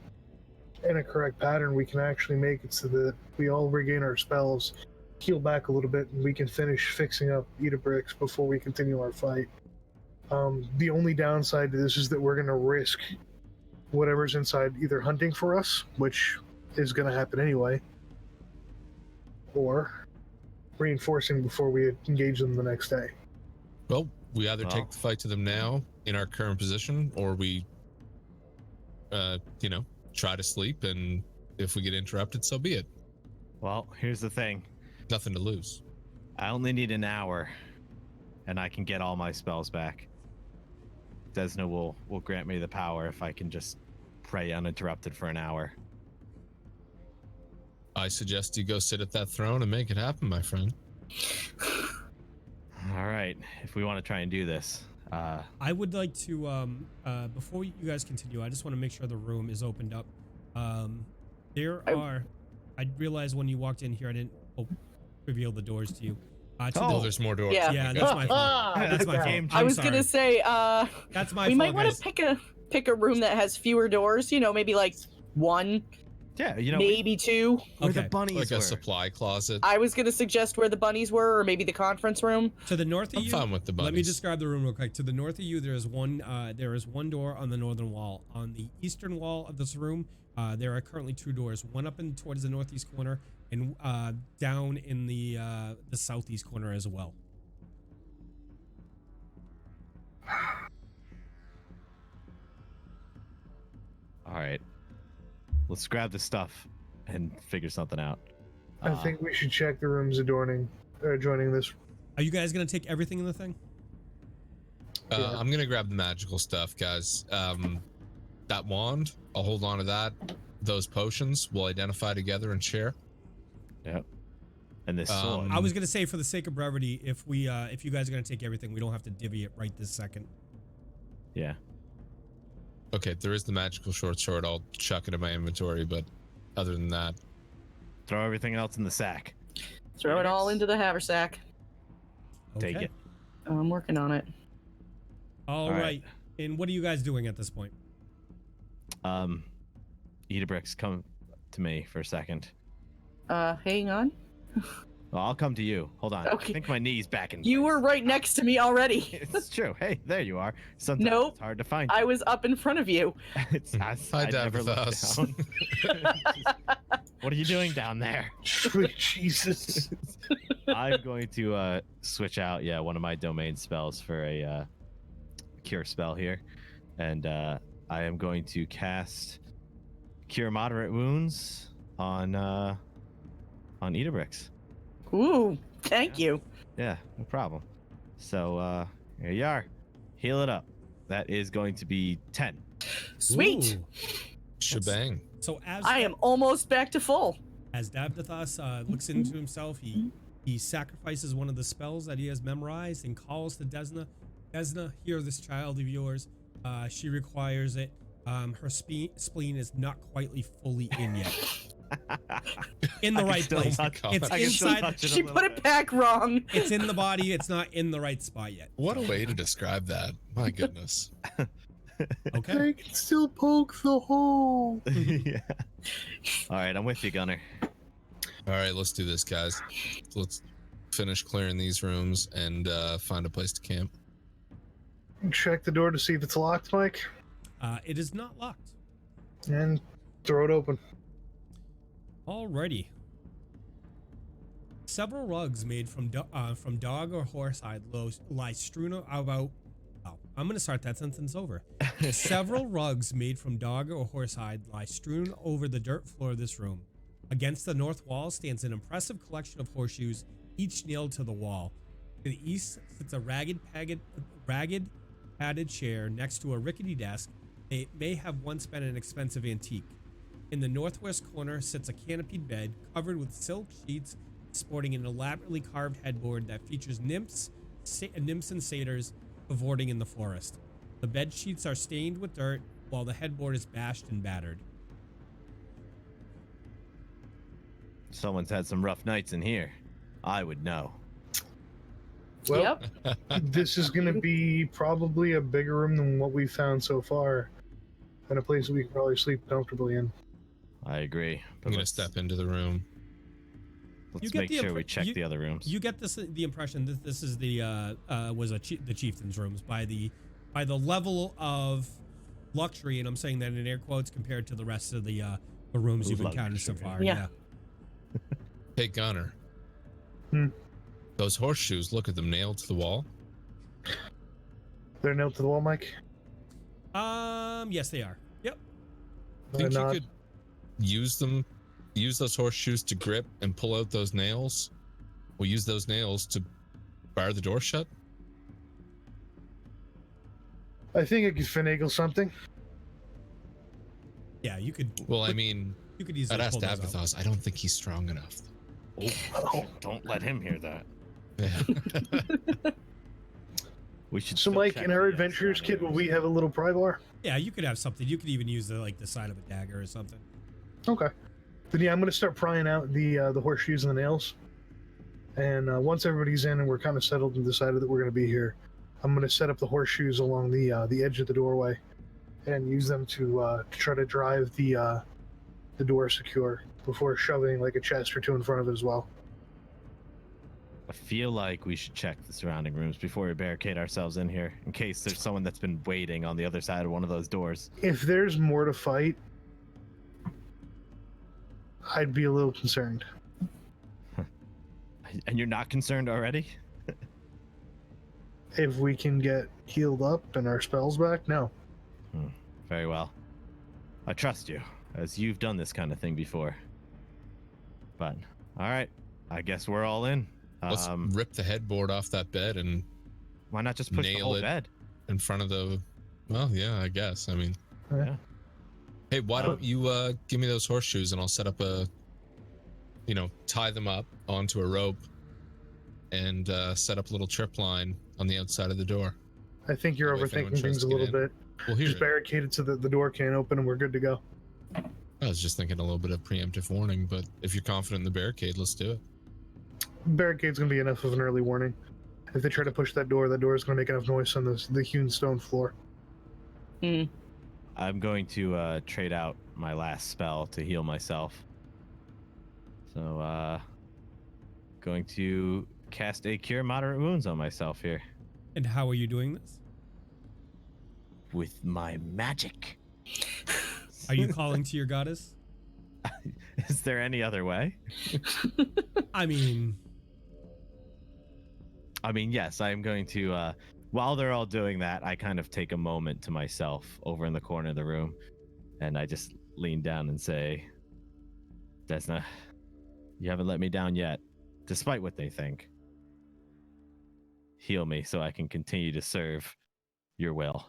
in a correct pattern, we can actually make it so that we all regain our spells, heal back a little bit, and we can finish fixing up Idabrix before we continue our fight. The only downside to this is that we're going to risk whatever's inside either hunting for us, which is going to happen anyway, or reinforcing before we engage them the next day. Well, we either take the fight to them now in our current position, or we try to sleep, and if we get interrupted, so be it. Well, here's the thing. Nothing to lose. I only need an hour, and I can get all my spells back. Desna will grant me the power if I can just pray uninterrupted for an hour. I suggest you go sit at that throne and make it happen, my friend. All right, if we want to try and do this. I would like to, before you guys continue, I just want to make sure the room is opened up. I realized when you walked in here, I didn't reveal the doors to you. There's more doors. Yeah. That's my fault. That's my fault. I was gonna say, that's my fault. We might want guys. to pick a room that has fewer doors. Maybe like one. Yeah, maybe two. Where the bunnies like were. a supply closet. I was gonna suggest where the bunnies were, or maybe the conference room. To the north of I'm you. fine with the bunnies. Let me describe the room real quick. To the north of you, there is one door on the northern wall. On the eastern wall of this room, there are currently 2 doors. One up in towards the northeast corner, and down in the southeast corner as well. All right, let's grab the stuff and figure something out. I think we should check the rooms adjoining this. Are you guys gonna take everything in the thing? I'm gonna grab the magical stuff, guys. That wand, I'll hold on to that. Those potions we'll identify together and share. Yep. And this sword. I was gonna say, for the sake of brevity, if you guys are gonna take everything, we don't have to divvy it right this second. Yeah. Okay, there is the magical short sword. I'll chuck it in my inventory, but other than that, Throw everything else in the sack. Throw it all into the haversack. Take it. Oh, I'm working on it. All right. And what are you guys doing at this point? Idabrix, come to me for a second. Hang on. Well, I'll come to you. Hold on. Okay. I think my knee's back in You place. were right next to me already. It's true. Hey, there you are. Sometimes Nope. it's hard to find. I was up in front of you. I never look Davdithas. down. What are you doing down there? Sweet Jesus. I'm going to switch out, one of my domain spells for a cure spell here. And I am going to cast Cure Moderate Wounds on Idabrix. Ooh, thank you. Yeah, no problem. So here you are. Heal it up. That is going to be 10. Sweet. Ooh. Shebang. So as I am almost back to full. As Davdithas looks into himself, he sacrifices one of the spells that he has memorized and calls to Desna. Desna, hear this child of yours. She requires it. Her spleen is not quite fully in yet. In the right place. It's inside. She put it back wrong. It's in the body. It's not in the right spot yet. What a way to describe that. My goodness. Okay. I can still poke the hole. Yeah. All right, I'm with you, Gunnar. All right, let's do this, guys. Let's finish clearing these rooms and find a place to camp. Check the door to see if it's locked, Mike. It is not locked. And throw it open. Alrighty. Several rugs made from dog or horse hide lie strewn about. Oh, I'm going to start that sentence over. Several rugs made from dog or horse hide lie strewn over the dirt floor of this room. Against the north wall stands an impressive collection of horseshoes, each nailed to the wall. To the east sits a ragged padded chair next to a rickety desk. It may have once been an expensive antique. In the northwest corner sits a canopied bed covered with silk sheets, sporting an elaborately carved headboard that features nymphs and satyrs cavorting in the forest. The bed sheets are stained with dirt, while the headboard is bashed and battered. Someone's had some rough nights in here. I would know. Well, Yep. this is going to be probably a bigger room than what we've found so far, and a place that we can probably sleep comfortably in. I agree. I'm But gonna let's step into the room. Let's make sure we check the other rooms. You get the impression that this is the chieftain's rooms by the level of luxury, and I'm saying that in air quotes, compared to the rest of the rooms you've encountered so far. Yeah. Hey, Gunnar. Hmm. Those horseshoes, look at them nailed to the wall. They're nailed to the wall, Mike? Yes, they are. Yep. Think you Not. could use those horseshoes to grip and pull out those nails? We'll use those nails to bar the door shut? I think I could finagle something. Yeah, you could. Well, I mean, You could I'd easily ask pull those out. Davdithas. I don't think he's strong enough. Oh, don't let him hear that. Yeah. We should. So, still Mike, check in our the adventures kit, will surrounding we have a little pry bar? Yeah, you could have something. You could even use the side of a dagger or something. Okay. Then yeah, I'm going to start prying out the horseshoes and the nails. And once everybody's in and we're kind of settled and decided that we're going to be here, I'm going to set up the horseshoes along the edge of the doorway and use them to try to drive the door secure before shoving like a chest or two in front of it as well. I feel like we should check the surrounding rooms before we barricade ourselves in here, in case there's someone that's been waiting on the other side of one of those doors. If there's more to fight, I'd be a little concerned. And you're not concerned already? If we can get healed up and our spells back, no. Very well. I trust you, as you've done this kind of thing before. But, all right. I guess we're all in. Let's rip the headboard off that bed and Why not just push the nail whole it. bed? in front of the. Well, yeah, I guess. I mean, Yeah. hey, why don't you give me those horseshoes and I'll set up tie them up onto a rope and set up a little trip line on the outside of the door. I think you're That way if anyone overthinking tries things to a get little in. bit. Well, here. Just barricade it so that the door can't open and we're good to go. I was just thinking a little bit of preemptive warning, but if you're confident in the barricade, let's do it. Barricade's going to be enough of an early warning. If they try to push that door is going to make enough noise on the hewn stone floor. I'm going to trade out my last spell to heal myself. So, going to cast a Cure Moderate Wounds on myself here. And how are you doing this? With my magic. Are you calling to your goddess? Is there any other way? I mean, Yes, I'm going to, while they're all doing that, I kind of take a moment to myself over in the corner of the room, and I just lean down and say, Desna, you haven't let me down yet, despite what they think. Heal me so I can continue to serve your will.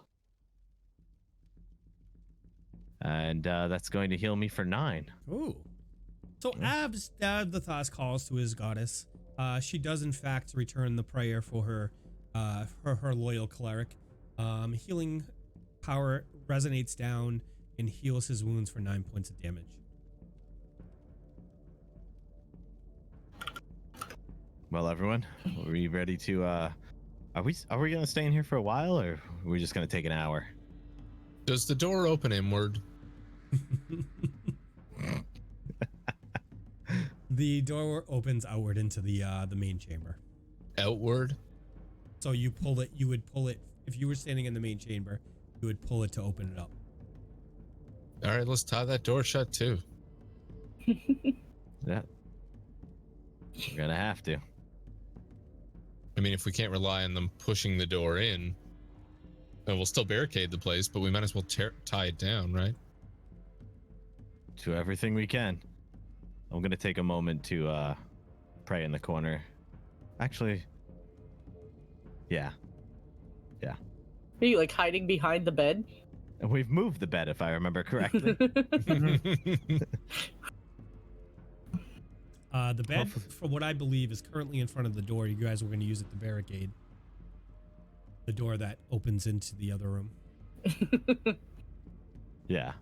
And that's going to heal me for 9. Ooh. So as Davdithas calls to his goddess, she does in fact return the prayer for her loyal cleric. Healing power resonates down and heals his wounds for 9 points of damage. Well, everyone, are we ready to? Are we gonna stay in here for a while, or are we just gonna take an hour? Does the door open inward? The door opens outward into the main chamber. Outward? So you pull it. You would pull it if you were standing in the main chamber. You would pull it to open it up. All right, let's tie that door shut too. Yeah, we're gonna have to. I mean, if we can't rely on them pushing the door in, then we'll still barricade the place, but we might as well tie it down, right? Do everything we can. I'm gonna take a moment to pray in the corner. Actually, yeah. Are you like hiding behind the bed? And we've moved the bed, if I remember correctly. The bed, from what I believe, is currently in front of the door. You guys were going to use it to barricade the door that opens into the other room. Yeah.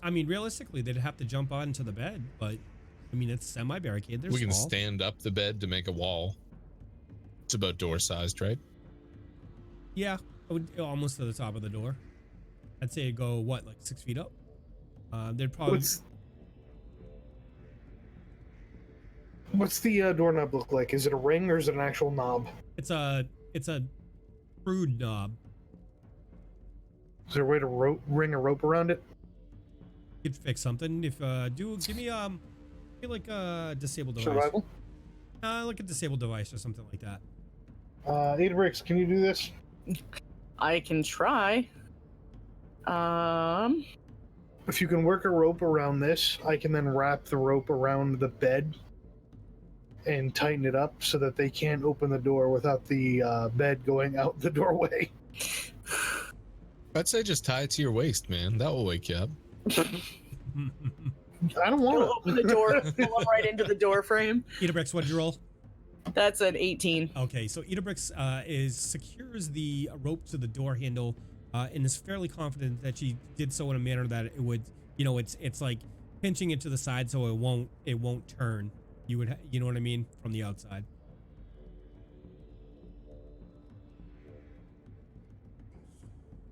I mean, realistically, they'd have to jump onto the bed, but I mean, it's semi-barricade. There's We can small. stand up the bed to make a wall. It's about door sized, right? Yeah, I would, almost to the top of the door. I'd say it'd go what, like 6 feet up. They'd probably. What's the doorknob look like? Is it a ring or is it an actual knob? It's a crude knob. Is there a way to ring a rope around it? You could fix something if give me like a disabled device. Survival? Like a disabled device or something like that. Idabrix, can you do this? I can try. If you can work a rope around this, I can then wrap the rope around the bed and tighten it up so that they can't open the door without the bed going out the doorway. I'd say just tie it to your waist, man. That will wake you up. I don't want It'll to open the door, pull them right into the door frame. Idabrix, what'd you roll? That's an 18. Okay, so Idabrix secures the rope to the door handle and is fairly confident that she did so in a manner that it would, it's like pinching it to the side so it won't turn. You would, you know what I mean, from the outside.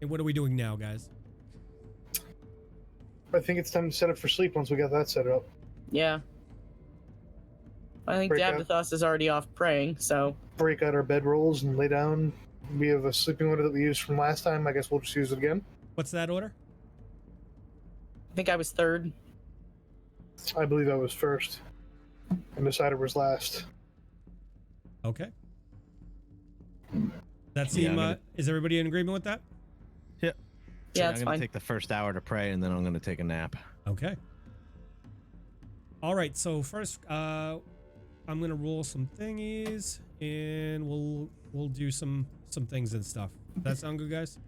And what are we doing now, guys? I think it's time to set up for sleep once we get that set up. Yeah. I think Break out. Davdithas is already off praying, so. Break out our bedrolls and lay down. We have a sleeping order that we used from last time. I guess we'll just use it again. What's that order? I think I was third. I believe I was first. And Decider was last. Okay. That seem, is everybody in agreement with that? Yep. Yeah, I'm that's gonna fine. take the first hour to pray, and then I'm gonna take a nap. Okay. All right. So first, I'm gonna roll some thingies, and we'll do some things and stuff. Does that sound good, guys?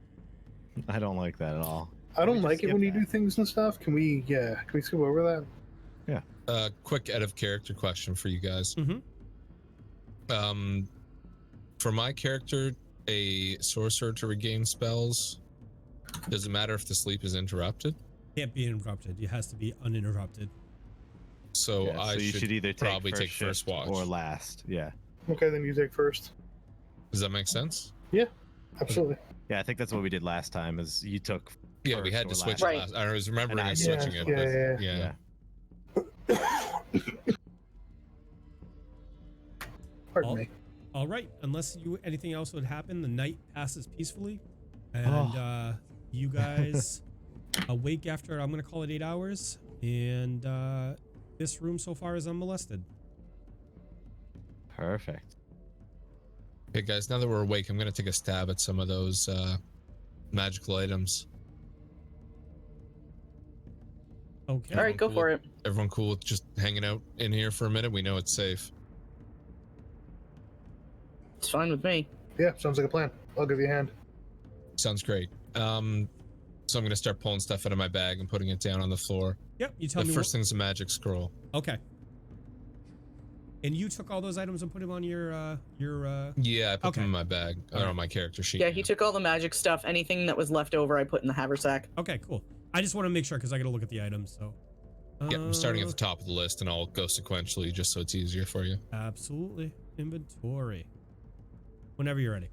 I don't like that at all. I don't just like it skip when you that? do things and stuff. Can we skip over that? Quick out of character question for you guys. Mm-hmm. For my character, a sorcerer to regain spells, does it matter if the sleep is interrupted? Can't be interrupted. It has to be uninterrupted. So Yeah, I so you should either probably take shift first watch. or last. Yeah. Okay, then you take first. Does that make sense? Absolutely. Yeah, I think that's what we did last time. Is you took. Yeah, we first had or to switch last. Right. last. I was remembering And I us did. switching it. Yeah, but yeah. Pardon me. All right. Unless anything else would happen, the night passes peacefully, and you guys awake after, I'm gonna call it 8 hours, and this room so far is unmolested. Perfect. Okay, guys, now that we're awake, I'm going to take a stab at some of those magical items. Okay. All right, go cool for with- it. Everyone cool with just hanging out in here for a minute? We know it's safe. It's fine with me. Yeah, sounds like a plan. I'll give you a hand. Sounds great. So I'm gonna start pulling stuff out of my bag and putting it down on the floor. Yep. You tell The me. first thing's a magic scroll. Okay. And you took all those items and put them on your Yeah, I put Okay. them in my bag or Alright. on my character sheet. Yeah, he took all the magic stuff. Anything that was left over, I put in the haversack. Okay, cool. I just want to make sure because I got to look at the items. So. Yeah, I'm starting at the top of the list, and I'll go sequentially just so it's easier for you. Absolutely. Inventory. Whenever you're ready.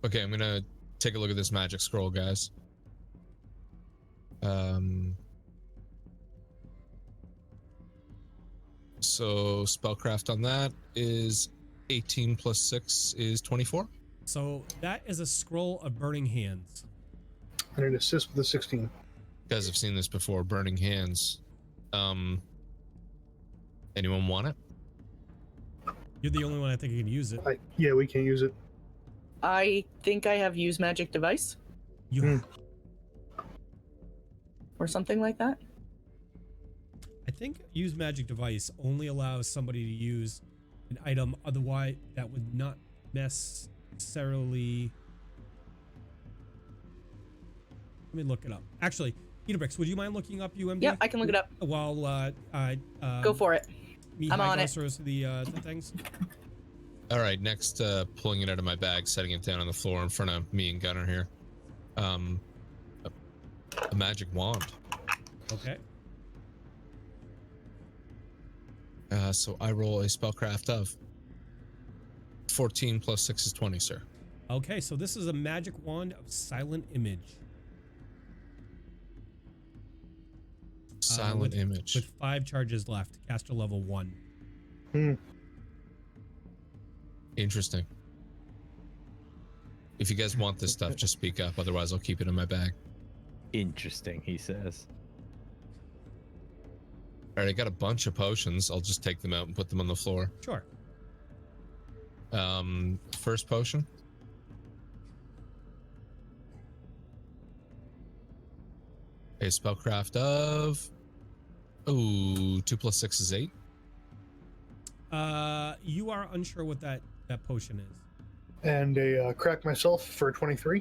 Okay, I'm gonna take a look at this magic scroll, guys. So spellcraft on that is 18 plus 6 is 24. So that is a scroll of burning hands. And an assist with a 16. You guys have seen this before, burning hands. Anyone want it? You're the only one I think who can use it. Yeah, we can't use it. I think I have used magic device You. or something like that. I think use magic device only allows somebody to use an item otherwise that would not necessarily. Let me look it up. Actually, Idabrix, would you mind looking up UMD? Yep, I can look it up. While Go for it. Mihaly I'm on it. goes through the things. All right, next, pulling it out of my bag, setting it down on the floor in front of me and Gunnar here. A magic wand. Okay. So I roll a spellcraft of 14 plus 6 is 20, sir. Okay, so this is a magic wand of silent image. Silent image. With 5 charges left. Caster level 1. Interesting. If you guys want this stuff, just speak up. Otherwise, I'll keep it in my bag. Interesting, he says. All right, I got a bunch of potions. I'll just take them out and put them on the floor. Sure. First potion. A spellcraft of 2 plus 6 is 8. You are unsure what that potion is. And a crack myself for 23.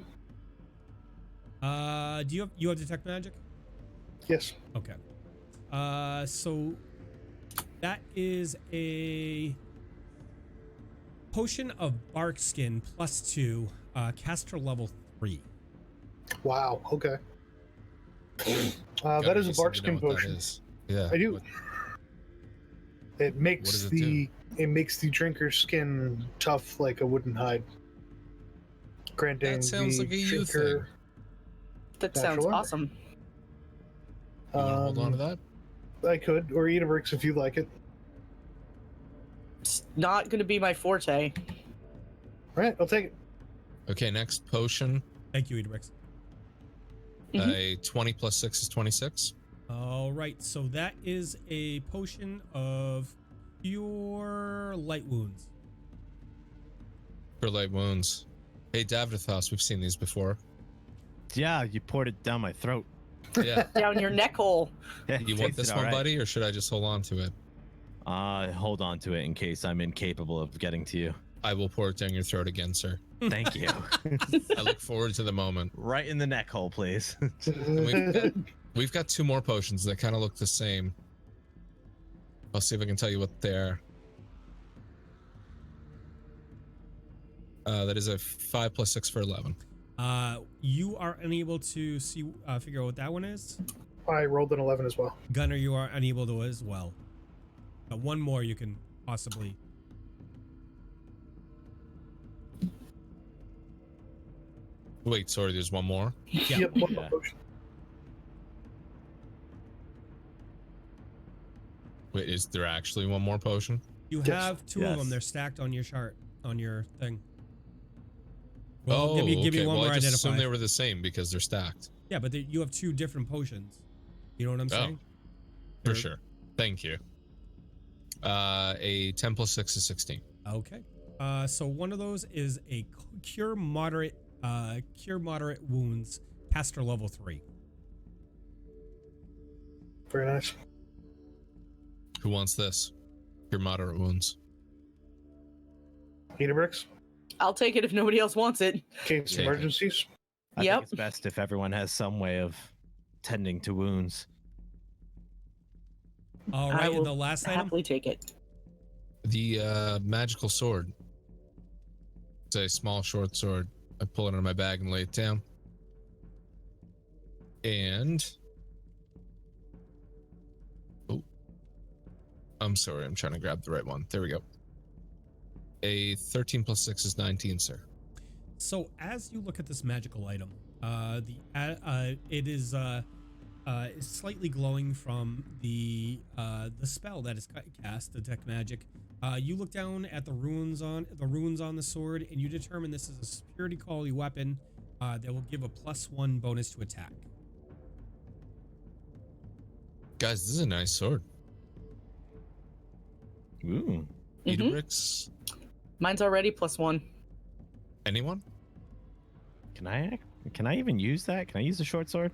Do you have detect magic? Yes. Okay. So that is a potion of bark skin +2, caster level 3. Wow. Okay. Gunnar, That is you a seem bark to know skin what that potion. is. Yeah. I do. What- It makes does it the drinker's skin tough like a wooden hide, granting That sounds the like a you drinker. That Natural sounds armor. awesome. You want to hold on to that? I could, or Idabrix if you'd like it. It's not going to be my forte. All right, I'll take it. Okay, next potion. Thank you, Idabrix. Mhm. A 20 plus 6 is 26. All right, so that is a potion of pure light wounds. For light wounds. Hey, Davdithas, we've seen these before. Yeah, you poured it down my throat. Yeah. Down your neck hole. You want this one, buddy, or should I just hold on to it? Hold on to it in case I'm incapable of getting to you. I will pour it down your throat again, sir. Thank you. I look forward to the moment. Right in the neck hole, please. We've got 2 more potions that kind of look the same. I'll see if I can tell you what they're. That is a 5 plus 6 for 11. You are unable to figure out what that one is. I rolled an 11 as well. Gunnar, you are unable to as well. One more you can possibly. Wait, sorry, there's one more. Yeah. Yep, one Yeah. more potion. Wait, is there actually one more potion? You Yes. have 2 of them. Yes. They're stacked on your chart, on your thing. Oh, give me okay. one Well, more I just identifier. assumed they were the same because they're stacked. Yeah, but you have 2 different potions. You know what I'm saying? For Or- sure. Thank you. A 10 plus 6 is 16. Okay. So one of those is a cure moderate wounds, caster level 3. Very nice. Who wants this? Your moderate wounds. Idabrix, I'll take it if nobody else wants it. in case Take it. emergencies. I Yep. think it's best if everyone has some way of tending to wounds. All I right, will and the last item. happily take it. The magical sword. It's a small short sword. I pull it out of my bag and lay it down. And oh, I'm sorry, I'm trying to grab the right one. There we go. A 13 plus 6 is 19, sir. So as you look at this magical item, it is slightly glowing from the spell that is cast, detect magic. You look down at the runes on the sword, and you determine this is a security quality weapon that will give a +1 bonus to attack. Guys, this is a nice sword. Ooh. Idabrix. Mine's already +1. Anyone? Can I even use that? Can I use the short sword?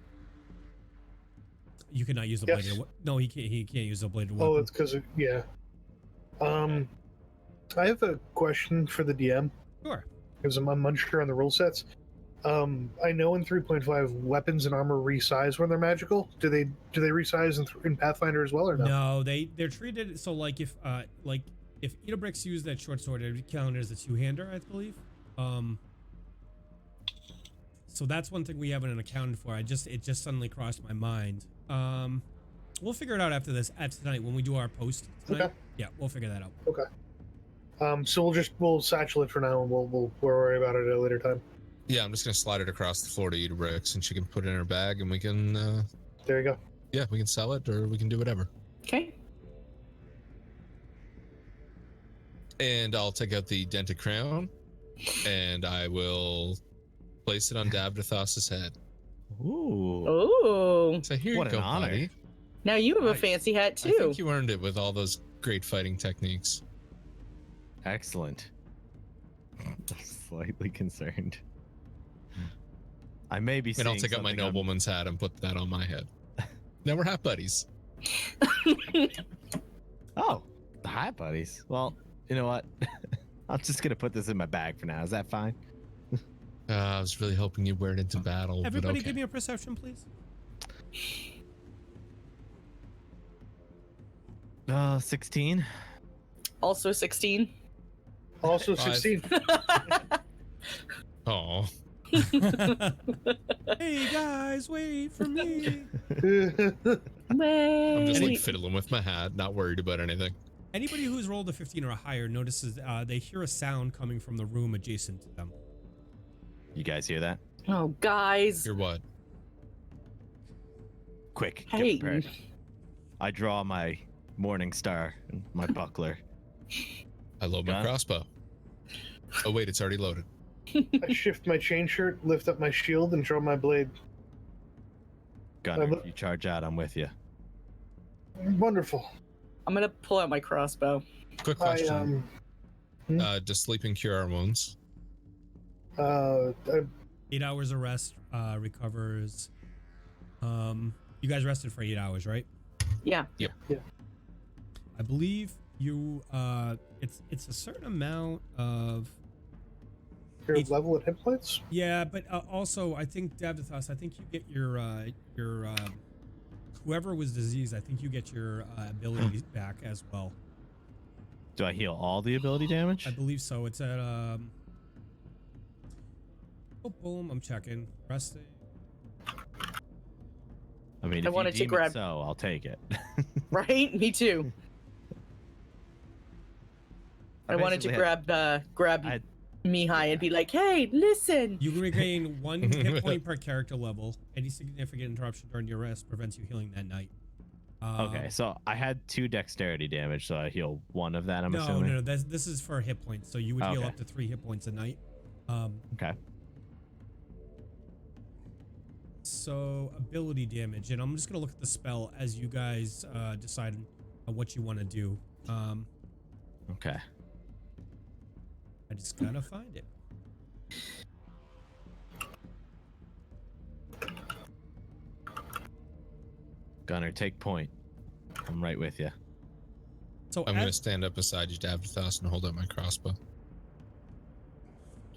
You cannot use the Yes. bladed. No, he can't. He can't use the bladed Oh, weapon. it's because yeah. I have a question for the DM Sure. because I'm unsure on the rule sets. I know in 3.5 weapons and armor resize when they're magical. Do they resize in Pathfinder as well or no? No, they're treated so like if Idabrix used that short sword, it would count as a two-hander, I believe. So that's one thing we haven't accounted for. It just suddenly crossed my mind. We'll figure it out after tonight when we do our post tonight. Okay. Yeah, we'll figure that out. Okay. So we'll satchel it for now, and we'll worry about it at a later time. Yeah, I'm just gonna slide it across the floor to Idabrix, and she can put it in her bag, and we can. There you go. Yeah, we can sell it, or we can do whatever. Okay. And I'll take out the dented crown, and I will place it on Davdithas's head. Ooh. Oh, So here What you an go, honor. buddy. now you have a Nice. fancy hat I too. think you earned it with all those great fighting techniques. Excellent. Slightly concerned. I may be. And I'll seeing take out my something I'm- nobleman's hat and put that on my head. Now we're hat buddies. Oh, hi, buddies. Well, you know what? I'm just gonna put this in my bag for now. Is that fine? I was really hoping you'd wear it into battle. Everybody, but okay. give me a perception, please. 16. Also 16. Also, Five. 16. Oh, Hey guys, wait for me. I'm just like Wait. fiddling with my hat, not worried about anything. Anybody who's rolled a 15 or higher notices they hear a sound coming from the room adjacent to them. You guys hear that? Oh, guys. You're what? Quick, Hey. get prepared. I draw my morning star and my buckler. I load my Gun? crossbow. Oh wait, it's already loaded. I shift my chain shirt, lift up my shield, and draw my blade. Gunnar, if you charge out, I'm with you. Wonderful. I'm gonna pull out my crossbow. Quick I question. Does sleeping cure our wounds? I 8 hours of rest recovers. You guys rested for 8 hours, right? Yeah. I believe you. It's a certain amount of. your Each- level at hit points. Yeah, but also I think Davdithas, I think you get your whoever was diseased, I think you get your abilities back as well. Do I heal all the ability damage? I believe so. It's at oh, boom. I'm checking. Resting. I mean, I if wanted you to deem grab- it so, I'll take it. Right? Me too. I wanted to basically grab I- Mihaly and be like, "Hey, listen." You regain 1 hit point per character level. Any significant interruption during your rest prevents you healing that night. Okay, so I had 2 dexterity damage, so I heal 1 of that, I'm no, assuming. no, this is for hit points. So you would heal Okay. up to 3 hit points a night. Okay. So ability damage, and I'm just gonna look at the spell as you guys decide on what you want to do. Okay. I just gotta find it. Gunnar, take point. I'm right with you. So I'm gonna stand up beside you, Davdithas, and hold up my crossbow. I'm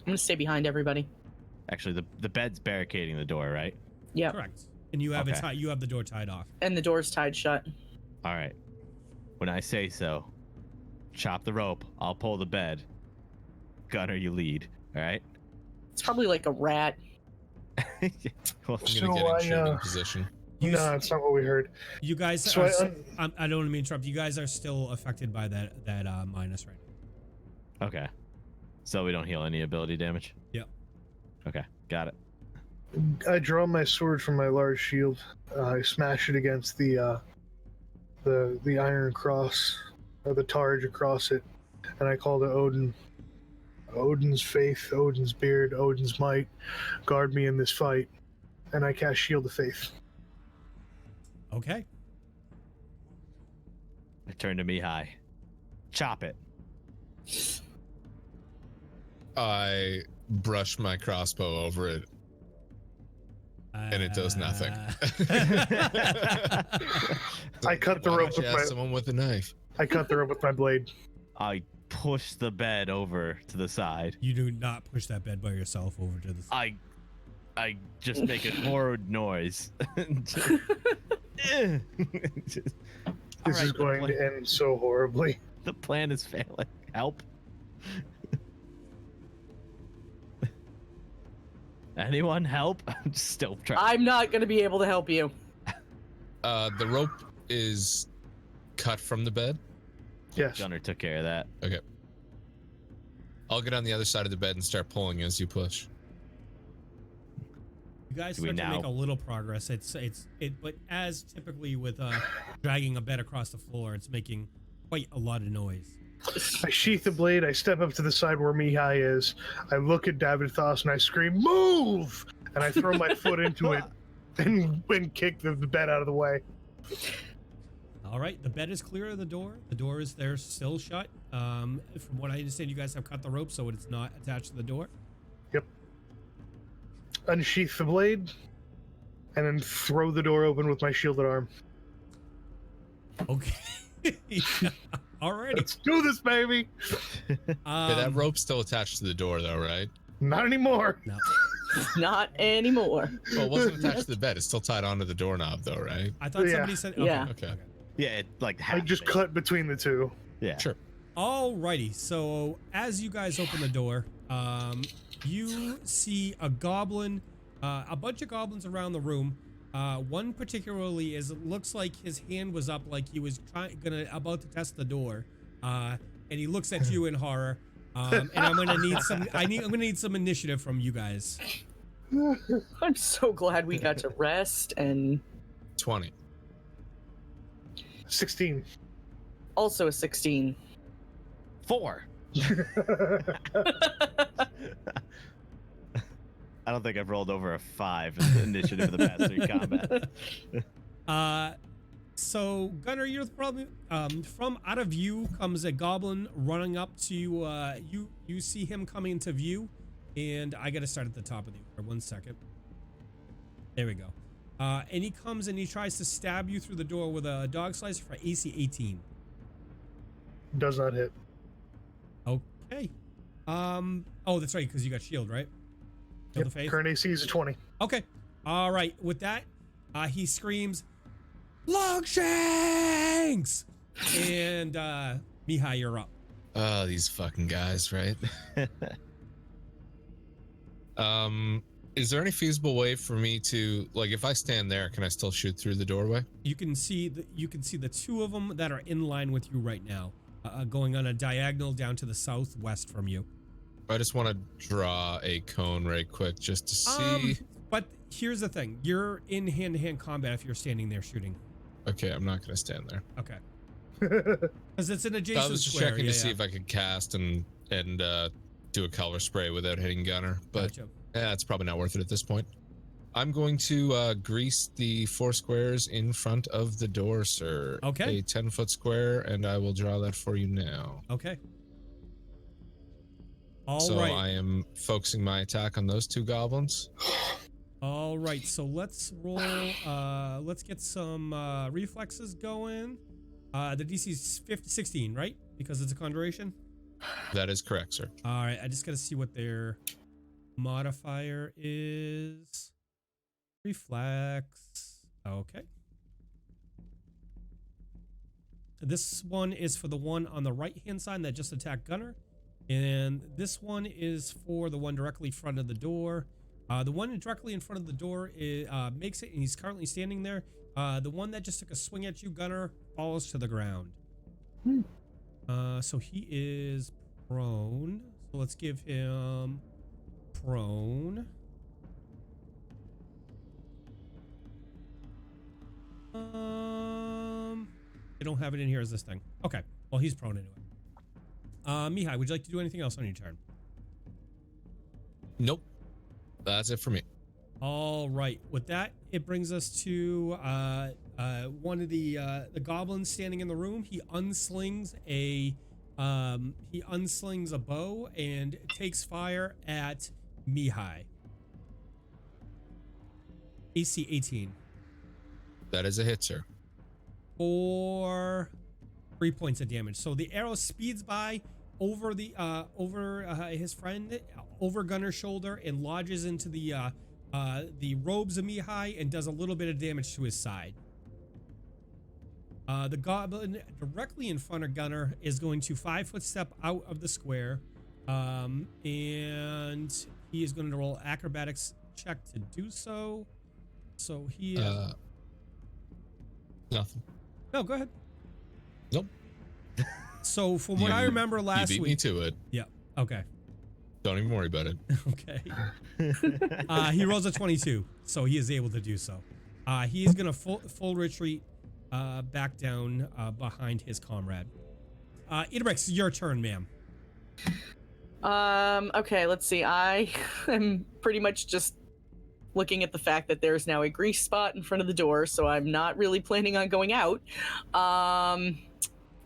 gonna stay behind everybody. Actually, the bed's barricading the door, right? Yeah. Correct. And you have you have the door tied off. And the door's tied shut. All right. When I say so, chop the rope. I'll pull the bed. Gunnar, you lead. All right. It's probably like a rat. Well, I'm gonna So get in shooting position. No, that's not what we heard. You guys So are. I don't want to interrupt. You guys are still affected by that minus right now. okay. So we don't heal any ability damage. Yep. Okay, got it. I draw my sword from my large shield. I smash it against the iron cross, or the targe across it, and I call to Odin. Odin's faith, Odin's beard, Odin's might, guard me in this fight. And I cast Shield of Faith. Okay. I turn to Mihaly. Chop it. I brush my crossbow over it, and it does nothing. I cut the Why rope don't with you ask someone with a knife? I cut the rope with my blade. I push the bed over to the side. You do not push that bed by yourself over to the side. I just make a horrid noise. This is going to end so horribly. The plan is failing. Help. Anyone help? I'm still trying. I'm not gonna be able to help you. The rope is cut from the bed. Yes. Gunnar took care of that. Okay. I'll get on the other side of the bed and start pulling as you push. You guys Do we start to now- make a little progress. But as typically with dragging a bed across the floor, it's making quite a lot of noise. I sheath the blade. I step up to the side where Mihaly is. I look at Davdithas and I scream, "Move!" And I throw my foot into it and kick the bed out of the way. All right, the bed is clear of the door. The door is there, still shut. From what I understand, you guys have cut the rope, so it's not attached to the door. Yep. Unsheath the blade, and then throw the door open with my shielded arm. Okay. Alrighty. Let's do this, baby! Okay, that rope's still attached to the door, though, right? Not anymore. No. Not anymore. Well, it wasn't attached to the bed. It's still tied onto the doorknob, though, right? I thought Yeah. somebody said. Okay, Yeah. Okay. Yeah, it like I half just it. cut between the two. Yeah. Sure. Alrighty, so as you guys open the door, you see a goblin, a bunch of goblins around the room. One particularly looks like his hand was up, like he was about to test the door, and he looks at you in horror. And I'm gonna need some initiative from you guys. I'm so glad we got to rest, and 20. 16. also a 16. 4. I don't think I've rolled over a 5 in the initiative of the past 3 combat. So Gunnar, you're probably from out of view comes a goblin running up to you. You see him coming into view, and I gotta start at the top of the order. 1 second. There we go. And he comes and he tries to stab you through the door with a dog slicer for AC 18. Does not hit. Okay. Oh, that's right, because you got shield, right? Shield of faith. Current AC is a 20. Okay. All right. With that, he screams, "Longshanks!" And Mihaly, you're up. Oh, these fucking guys, right? Is there any feasible way for me to, like, if I stand there, can I still shoot through the doorway? You can see the two of them that are in line with you right now, going on a diagonal down to the southwest from you. I just want to draw a cone right quick just to see. But here's the thing: you're in hand-to-hand combat if you're standing there shooting. Okay, I'm not gonna stand there. Okay. Because it's an adjacent I was just square. checking to see if I could cast and do a color spray without hitting Gunnar, but Gotcha. it's probably not worth it at this point. I'm going to grease the 4 squares in front of the door, sir. Okay. A 10-foot square, and I will draw that for you now. Okay. All So right. I am focusing my attack on those 2 goblins. All right, so let's roll. Let's get some reflexes going. The DC is 16, right? Because it's a conjuration. That is correct, sir. All right, I just gotta see what their modifier is. Reflex. Okay. This one is for the one on the right-hand side that just attacked Gunnar, and this one is for the one directly in front of the door. The one directly in front of the door makes it, and he's currently standing there. The one that just took a swing at you, Gunnar, falls to the ground. So he is prone. So let's give him prone. I don't have it in here as this thing. Okay. Well, he's prone anyway. Mihaly, would you like to do anything else on your turn? Nope. That's it for me. All right. With that, it brings us to one of the goblins standing in the room. He unslings a bow and takes fire at Mihaly. AC 18. That is a hit, sir. For 3 points of damage. So the arrow speeds by over his friend, over Gunnar's shoulder, and lodges into the robes of Mihaly and does a little bit of damage to his side. The goblin directly in front of Gunnar is going to 5-foot step out of the square, and he is going to roll acrobatics check to do so. So he nothing. No, go ahead. Nope. So from what I remember last you beat week, me to it. Yeah. Okay. Don't even worry about it. Okay. He rolls a 22, so he is able to do so. He is gonna full retreat back down behind his comrade. Idabrix, your turn, ma'am. Okay, let's see. I am pretty much just looking at the fact that there's now a grease spot in front of the door, so I'm not really planning on going out.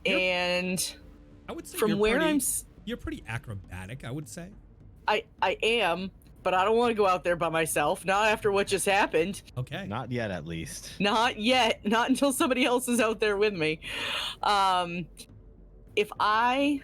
And I would say from where you're pretty acrobatic, I would say. I am, but I don't want to go out there by myself. Not after what just happened. Okay. Not yet, at least. Not yet. Not until somebody else is out there with me. If I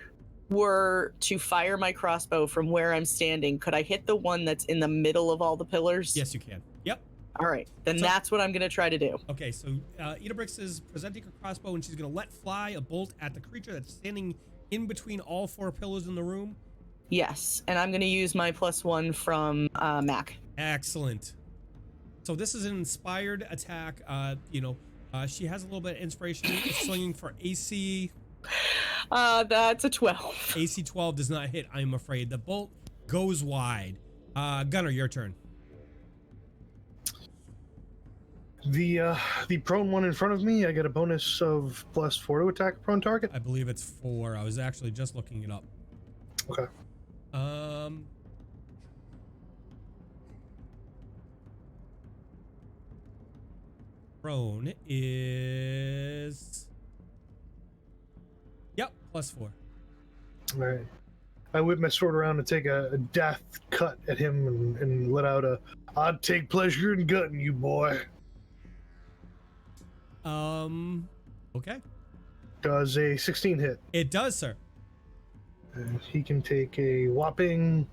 were to fire my crossbow from where I'm standing, could I hit the one that's in the middle of all the pillars? Yes, you can. Yep. All right, then that's what I'm going to try to do. Okay, so Idabrix is presenting her crossbow, and she's going to let fly a bolt at the creature that's standing in between all 4 pillars in the room. Yes, and I'm going to use my +1 from Mac. Excellent. So this is an inspired attack. She has a little bit of inspiration. Swinging for AC. That's a 12. AC 12 does not hit, I'm afraid. The bolt goes wide. Gunnar, your turn. The prone one in front of me, I get a bonus of +4 to attack a prone target. I believe it's 4. I was actually just looking it up. Okay. Prone is... Yep, +4. All right. I whip my sword around and take a death cut at him and let out a, "I'd take pleasure in gutting you, boy." Okay. Does a 16 hit? It does, sir. And he can take a whopping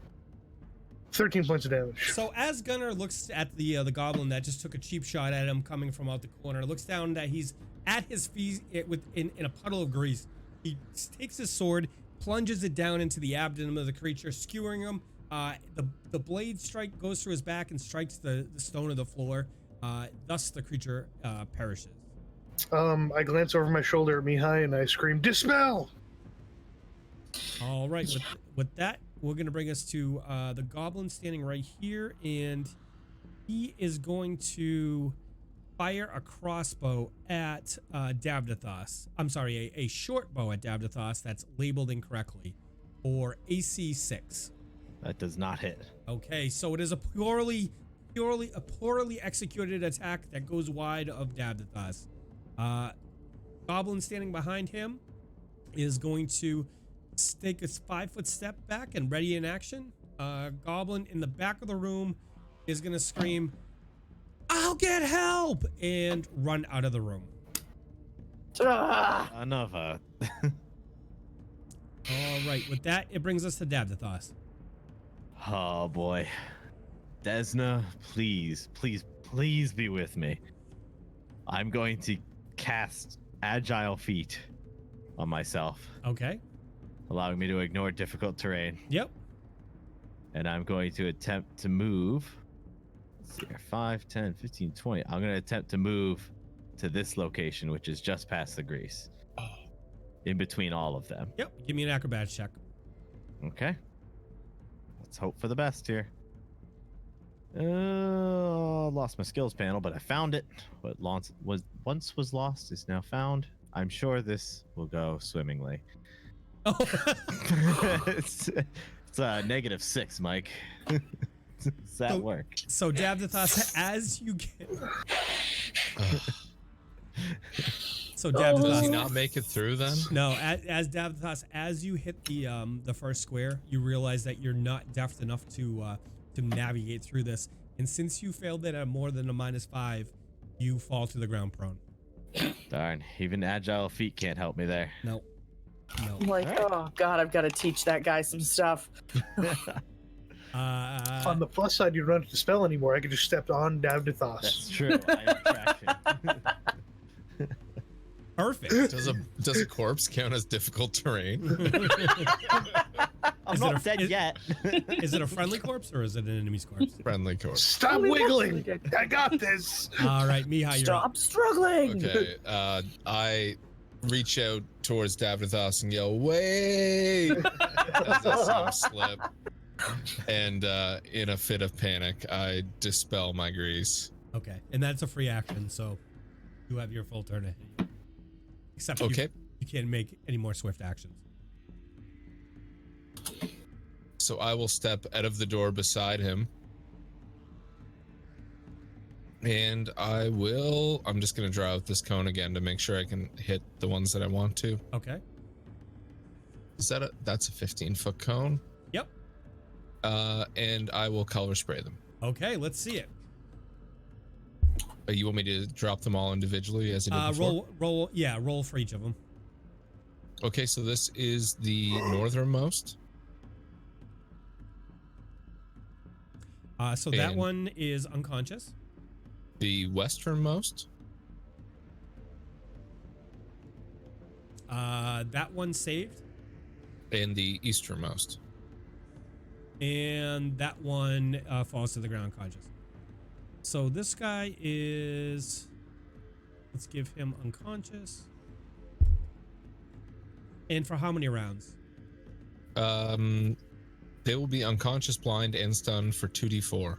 13 points of damage. So as Gunnar looks at the goblin that just took a cheap shot at him coming from out the corner, looks down that he's at his feet in a puddle of grease. He takes his sword, plunges it down into the abdomen of the creature, skewering him. The blade strike goes through his back and strikes the stone of the floor. Thus, the creature perishes. I glance over my shoulder at Mihaly and I scream, "Dispel!" All right. With that, we're going to bring us to the goblin standing right here, and he is going to fire a crossbow at Davdithas. I'm sorry, a short bow at Davdithas that's labeled incorrectly for AC 6. That does not hit. Okay, so it is a poorly executed attack that goes wide of Davdithas. Goblin standing behind him is going to take a 5-foot step back and ready in action. Goblin in the back of the room is going to scream, I'll get help, and run out of the room. Enough. All right, with that, it brings us to Davdithas. Oh boy. Desna, please be with me. I'm going to cast Agile Feet on myself, Okay. allowing me to ignore difficult terrain. Yep. And I'm going to attempt to move. Let's see here, 5, 10, 15, 20. I'm going to attempt to move to this location, which is just past the grease. In between all of them. Yep. Give me an acrobatics check. Okay. Let's hope for the best here. Lost my skills panel, but I found it. What once was lost is now found. I'm sure this will go swimmingly. Oh. it's a -6, Mike. Does that work? So Davdithas, as you get... So Does he Davdithas... not make it through then? No, as Davdithas, as you hit the first square, you realize that you're not deft enough to navigate through this. And since you failed it at more than a -5, you fall to the ground prone. Darn, even Agile Feet can't help me there. No. I'm like, oh god, I've got to teach that guy some stuff. On the plus side, you don't have to spell anymore. I could just step on Davdithas. That's true. I have traction. Perfect. Does a corpse count as difficult terrain? I'm not dead yet. Is it a friendly corpse or is it an enemy's corpse? Friendly corpse. Stop wiggling! I got this! All right, Mihaly, you're Stop up. struggling! Okay, I reach out towards Davdithas and yell, "Wait!" as I see him slip. And in a fit of panic, I dispel my grease. Okay, and that's a free action, so you have your full turn ahead of you. Except Okay. you can't make any more swift actions. So I will step out of the door beside him. And I'm just going to draw out this cone again to make sure I can hit the ones that I want to. Okay. That's a 15-foot cone? Yep. And I will color spray them. Okay, let's see it. You want me to drop them all individually as I did before? Roll for each of them. Okay, so this is the northernmost. So that one is unconscious. The westernmost. That one saved. And the easternmost. And that one falls to the ground unconscious. So this guy is... Let's give him unconscious. And for how many rounds? They will be unconscious, blind, and stunned for 2d4.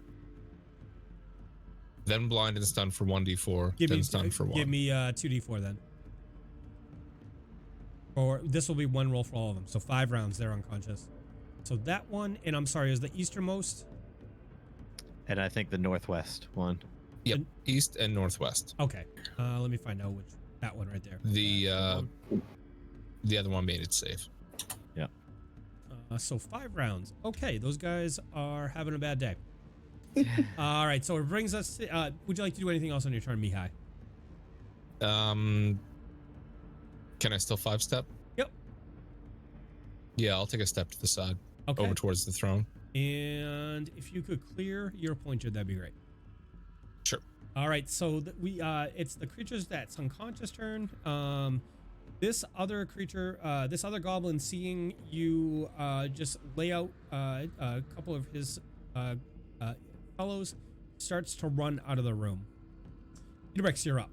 Then blind and stunned for 1d4. Then stunned for 1. Give me 2d4 then. Or this will be one roll for all of them. So 5 rounds, they're unconscious. So that one, and I'm sorry, is the easternmost? And I think the northwest one. Yep, east and northwest. Okay. Let me find out which. That one right there. The other one made it safe. Yeah. So 5 rounds. Okay, those guys are having a bad day. All right, so it brings us to, would you like to do anything else on your turn, Mihaly? Can I still 5-step? Yep. Yeah, I'll take a step to the side. Okay. Over towards the throne. And if you could clear your pointer, that'd be great. Sure. All right, so it's the creature's that's unconscious turn. This other creature, this other goblin, seeing you just lay out a couple of his fellows, starts to run out of the room. Idabrix, you're up.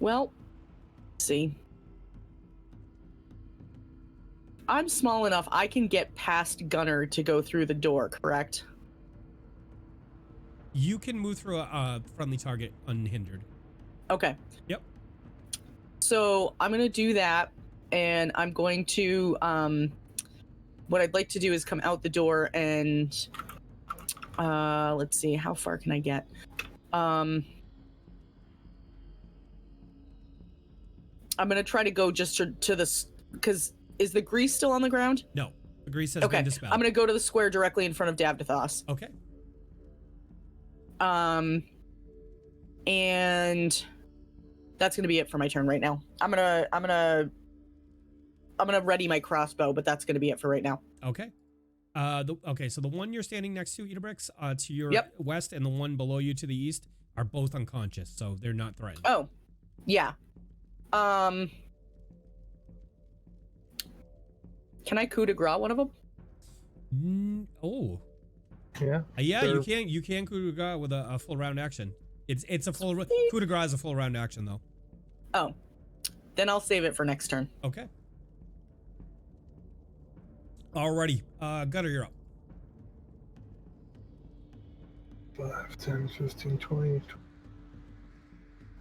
Well, let's see. I'm small enough I can get past Gunnar to go through the door, correct? You can move through a friendly target unhindered. Okay. Yep. So I'm going to do that, and I'm going to, what I'd like to do is come out the door and, let's see, how far can I get? I'm going to try to go just to this, because is the grease still on the ground? No. The grease has Okay, been dispelled. I'm gonna go to the square directly in front of Davdithas. Okay. And that's gonna be it for my turn right now. I'm gonna ready my crossbow, but that's gonna be it for right now. Okay. So the one you're standing next to, Idabrix, to your Yep. west, and the one below you to the east are both unconscious, so they're not threatened. Oh, yeah. Can I coup de grace one of them? Oh. Yeah. Yeah, you Sure. can coup de grace with a full round action. It's a full Sweet. coup de grace is a full round action though. Oh, then I'll save it for next turn. Okay. Alrighty, Gunnar, you're up. 5, 10, 15, 20,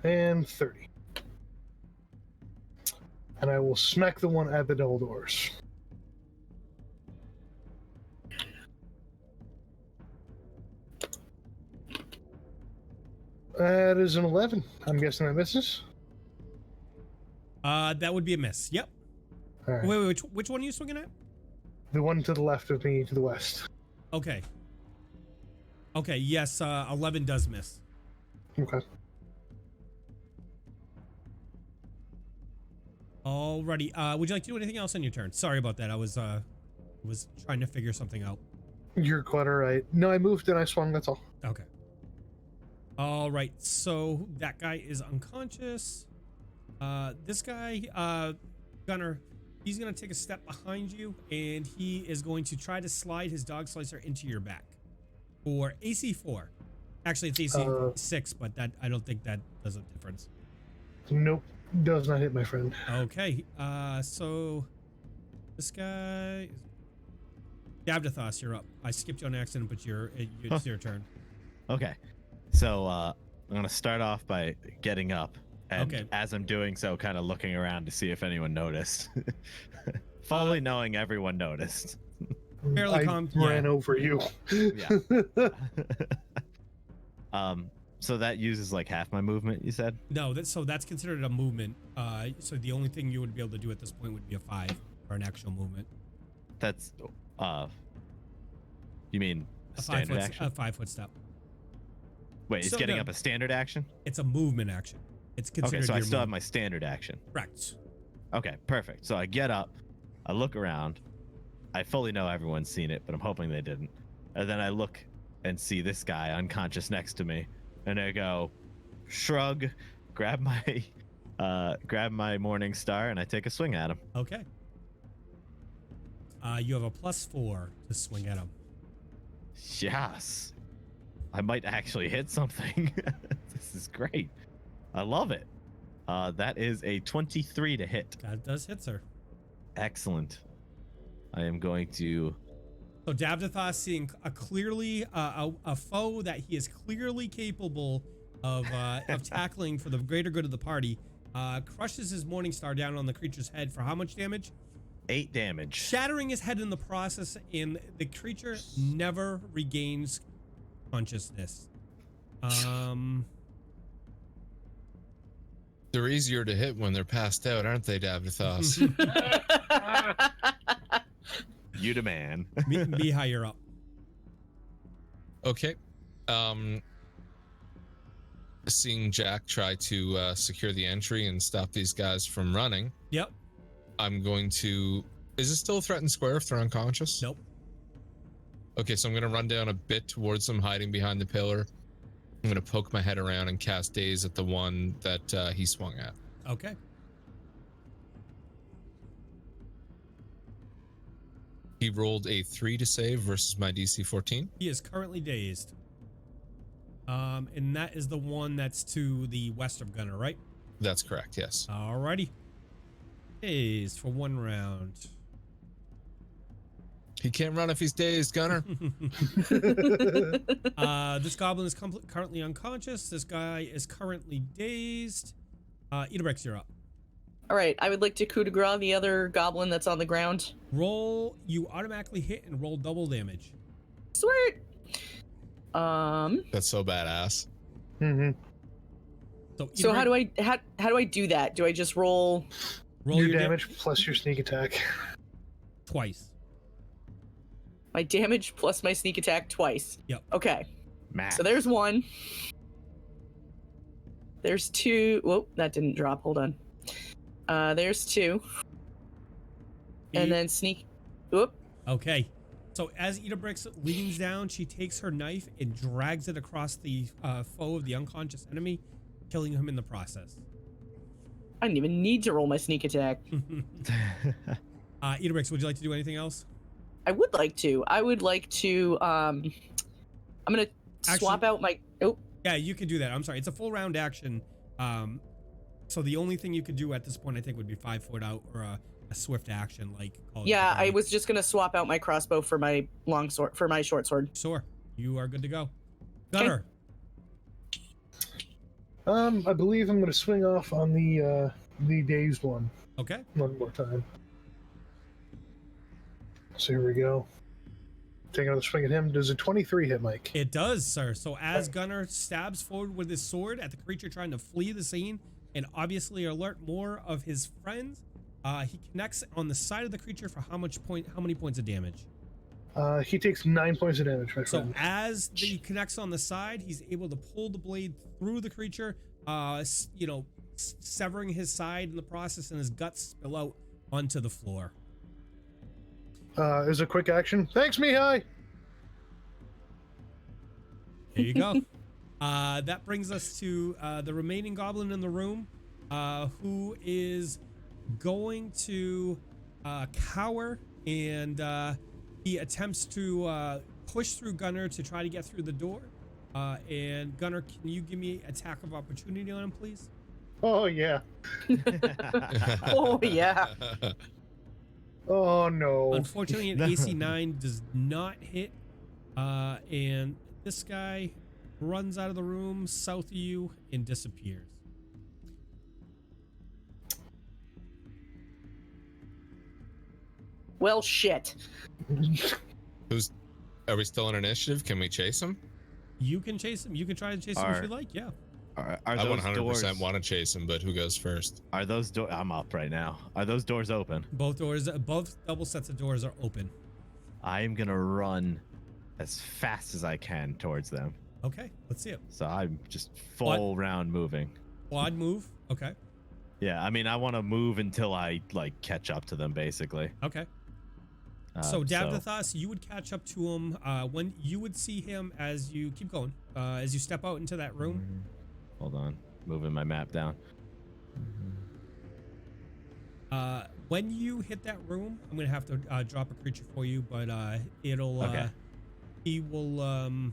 and 30. And I will smack the one at the double doors. That is an 11. I'm guessing that misses. That would be a miss. Yep. All right. Wait, which one are you swinging at? The one to the left of me, to the west. Okay. Okay, yes, 11 does miss. Okay. Alrighty, would you like to do anything else on your turn? Sorry about that, I was trying to figure something out. You're quite all right. No, I moved and I swung, that's all. Okay. Alright, so that guy is unconscious. This guy, Gunnar, he's gonna take a step behind you, and he is going to try to slide his dog slicer into your back. For AC 4. Actually, it's AC 6, but that I don't think that does a difference. Nope. Does not hit my friend. Okay, so this guy, Davdithas, you're up. I skipped you on accident, but it's your turn. Okay. So I'm gonna start off by getting up, and Okay. as I'm doing so, kind of looking around to see if anyone noticed. Fully knowing everyone noticed. Fairly I calm, ran yeah. over you. Yeah. So that uses like half my movement, you said? No, that's considered a movement. So the only thing you would be able to do at this point would be a 5 or an actual movement. That's you mean A standard 5 action? a 5 foot step. Wait, it's so getting no. up a standard action? It's a movement action. It's considered Okay, so I your still have movement. my standard action. Correct. Okay, perfect. So I get up, I look around. I fully know everyone's seen it, but I'm hoping they didn't. And then I look and see this guy unconscious next to me, and I go, shrug, grab my morning star, and I take a swing at him. Okay. You have a +4 to swing at him. Yes, I might actually hit something. This is great. I love it. That is a 23 to hit. That does hit, sir. Excellent. I am going to. So Davdithas, seeing a foe that he is clearly capable of tackling for the greater good of the party, crushes his morning star down on the creature's head for how much damage? 8 damage. Shattering his head in the process, and the creature never regains consciousness. They're easier to hit when they're passed out, aren't they, Davdithas? You demand. Mihaly, you're up. Okay. Seeing Jack try to secure the entry and stop these guys from running, Yep. I'm going to. Is it still a threatened square if they're unconscious? Nope. Okay, so I'm going to run down a bit towards them, hiding behind the pillar. I'm going to poke my head around and cast Daze at the one that he swung at. Okay. He rolled a 3 to save versus my DC 14. He is currently dazed. And that is the one that's to the west of Gunnar, right? That's correct, yes. Alrighty. Dazed for 1 round. He can't run if he's dazed, Gunnar. This goblin is currently unconscious. This guy is currently dazed. Idabrix, you're up. All right, I would like to coup de grace the other goblin that's on the ground. Roll. You automatically hit and roll double damage. Sweet. That's so badass. Mm-hmm. So how do I do that? Do I just roll? roll Your your damage plus your sneak attack. twice? My damage plus my sneak attack twice. Yep. Okay. Max. So there's 1. There's 2. Whoa, that didn't drop. Hold on. There's 2. And then sneak. Whoop. Okay. So as Idabrix leans down, she takes her knife and drags it across the foe of the unconscious enemy, killing him in the process. I didn't even need to roll my sneak attack. Idabrix, would you like to do anything else? I would like to. I'm gonna swap out my. Oh. Yeah, you could do that. I'm sorry. It's a full round action. So the only thing you could do at this point, I think, would be 5 foot out or a swift action, like. Yeah, I was just gonna swap out my crossbow for my long sword, for my short sword. Sure, you are good to go. Gunnar. I believe I'm going to swing off on the dazed one. Okay. One more time. So here we go. Take another swing at him. Does a 23 hit, Mike? It does, sir. So as Gunnar stabs forward with his sword at the creature trying to flee the scene and obviously alert more of his friends, he connects on the side of the creature for how many points of damage? He takes 9 points of damage, my So friend. as he connects on the side, he's able to pull the blade through the creature, severing his side in the process, and his guts spill out onto the floor. Is a quick action. Thanks, Mihaly! There you go. That brings us to the remaining goblin in the room, who is going to cower, and he attempts to push through Gunnar to try to get through the door. And Gunnar, can you give me attack of opportunity on him, please? Oh, yeah. Oh yeah. Oh, no. Unfortunately, an AC 9 does not hit. And this guy runs out of the room south of you and disappears. Well, shit. Are we still on initiative? Can we chase him? You can chase him. You can try to chase him if you like. Yeah. Are I those 100% doors? want to chase him, but who goes first? Are those doors? I'm up right now. Are those doors open? Both double sets of doors are open. I am gonna run as fast as I can towards them. Okay, let's see it. So I'm just full round moving. Quad move. Okay. Yeah, I mean, I want to move until I like catch up to them, basically. Okay. So Davdithas, you would catch up to him when you would see him as you keep going, as you step out into that room. Hold on, moving my map down. When you hit that room, I'm gonna have to drop a creature for you, but it'll Okay. he will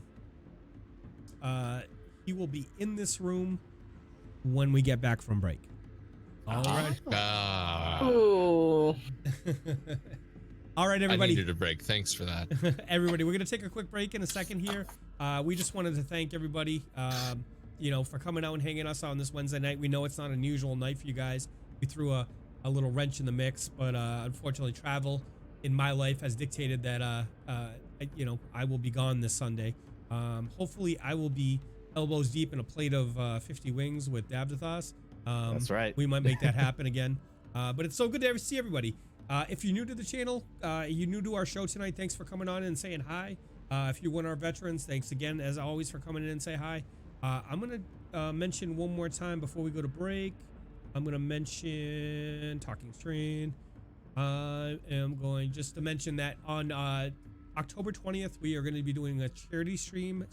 be in this room when we get back from break. All right. Ooh. All right, I everybody. needed a break. Thanks for that. Everybody, we're going to take a quick break in a second here. We just wanted to thank everybody, for coming out and hanging us out on this Wednesday night. We know it's not an unusual night for you guys. We threw a little wrench in the mix, but unfortunately, travel in my life has dictated that, I will be gone this Sunday. Hopefully, I will be elbows deep in a plate of 50 wings with Davdithas. That's right. We might make that happen again. But it's so good to see everybody. If you're new to the channel, you're new to our show tonight, thanks for coming on and saying hi. If you're one of our veterans, thanks again, as always, for coming in and say hi. I'm going to mention one more time before we go to break. I'm going to mention Talking Stream. I am going just to mention that on October 20th, we are going to be doing a charity stream /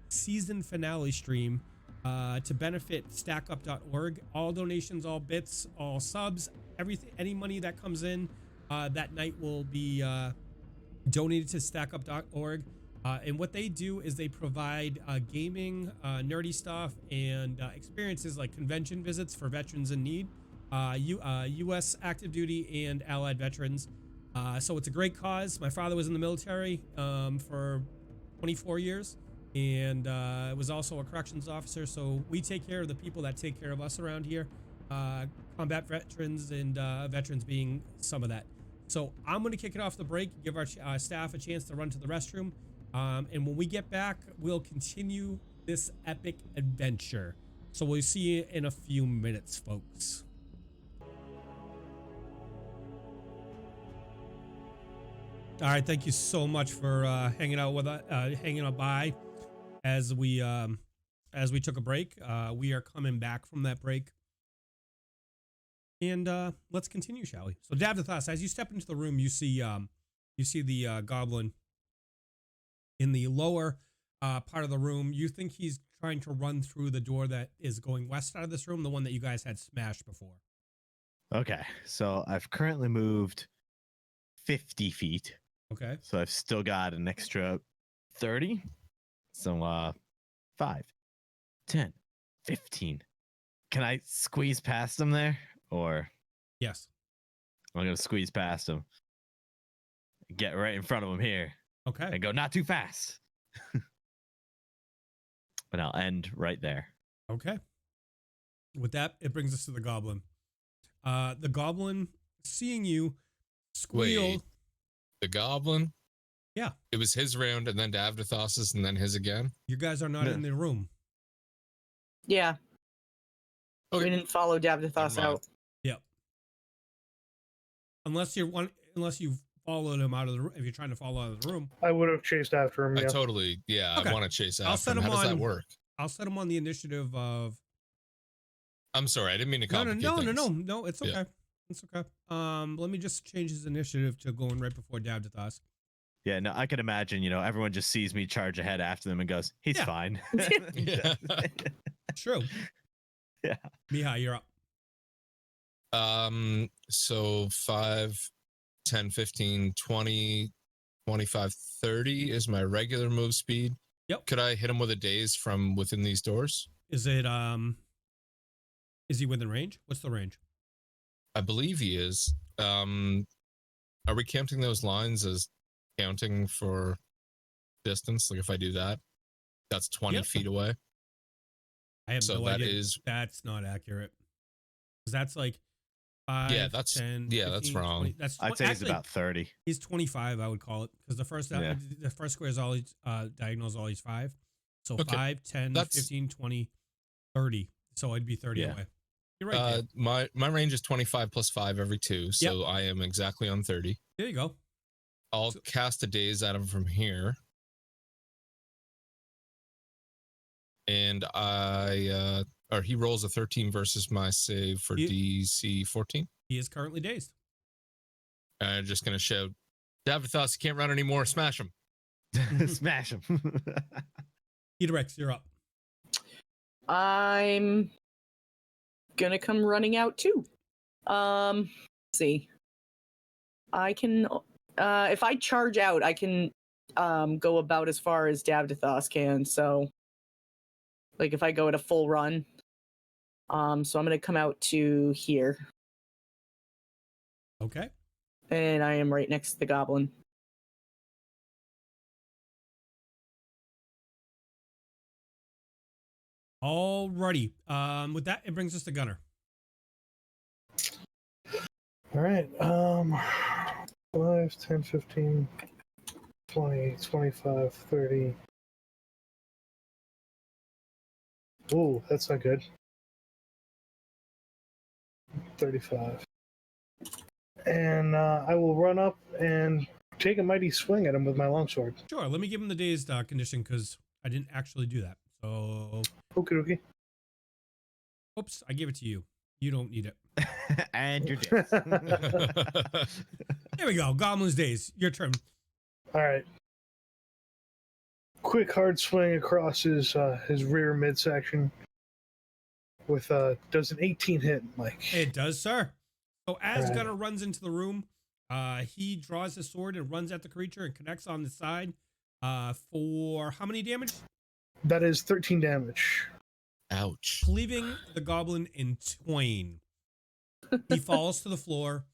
season finale stream to benefit stackup.org. All donations, all bits, all subs, everything, any money that comes in that night will be donated to stackup.org. And what they do is they provide gaming, nerdy stuff, and experiences like convention visits for veterans in need, U.S. active duty and allied veterans. So it's a great cause. My father was in the military for 24 years and was also a corrections officer. So we take care of the people that take care of us around here. Combat veterans and veterans being some of that. So I'm going to kick it off the break, give our staff a chance to run to the restroom. And when we get back, we'll continue this epic adventure. So we'll see you in a few minutes, folks. All right, thank you so much for hanging out with us, hanging out by as we took a break. We are coming back from that break, and let's continue, shall we? So, Davdithas, as you step into the room, you see the goblin in the lower part of the room. You think he's trying to run through the door that is going west out of this room, the one that you guys had smashed before. Okay, so I've currently moved 50 feet. Okay. So I've still got an extra 30. So 5, 10, 15. Can I squeeze past him there? Or Yes. I'm going to squeeze past him. Get right in front of him here. Okay. And go not too fast. But I'll end right there. Okay. With that, it brings us to the goblin. The goblin, seeing you, squeal. Wait, the goblin? Yeah. It was his round, and then Davdithas's, and then his again? You guys are not in the room. Yeah. Okay. We didn't follow Davdithas Never mind. out. Yep. Unless you've followed him out of the room. If you're trying to follow out of the room, I would have chased after him. I Yeah. totally, Okay. I want to chase I'll after set him. him How does that on- work? I'll set him on the initiative of. I'm sorry, I didn't mean to No, complicate things. It's okay. Yeah. It's okay. Let me just change his initiative to going right before Davdithas. Yeah, no, I can imagine, everyone just sees me charge ahead after them and goes, he's Yeah. fine. Yeah. True. Yeah. Mihaly, you're up. So 5, 10, 15, 20, 25, 30 is my regular move speed. Yep. Could I hit him with a daze from within these doors? Is he within range? What's the range? I believe he is. Are we counting those lines as counting for distance? Like if I do that, that's 20 Yep. feet away. I have So no that idea. is, That's not accurate. Because that's like 5, Yeah, that's- 10, yeah, that's 15, wrong. 20. That's I'd say he's actually, about 30. He's 25, I would call it. Because the first square is always diagonal is always 5. So Okay. 5, 10, That's- 15, 20, 30. So I'd be 30 Yeah. away. You're right. my range is 25 plus 5 every 2. So I am exactly on 30. There you go. I'll cast a daze at him from here. And he rolls a 13 versus my save for DC 14. He is currently dazed. I'm just going to shout, Davdithas, you can't run anymore. Smash him. Smash him. Idabrix, you're up. I'm gonna come running out too. Let's see. I can if I charge out, I can go about as far as Davdithas can. So like if I go at a full run. So I'm gonna come out to here. Okay. And I am right next to the goblin. Alrighty. With that, it brings us to Gunnar. All right. 5, 10, 15, 20, 25, 30. Ooh, that's not good. 35. And I will run up and take a mighty swing at him with my longsword. Sure. Let me give him the dazed condition because I didn't actually do that. So, Okie dokie. oops, I gave it to you. You don't need it. And you're dead. There we go. Goblin's days. Your turn. All right. Quick hard swing across his rear midsection with does an 18 hit, Mike? It does, sir. So as Alright. Gunnar runs into the room, he draws his sword and runs at the creature and connects on the side for how many damage? That is 13 damage. Ouch. Cleaving the goblin in twain. He falls to the floor.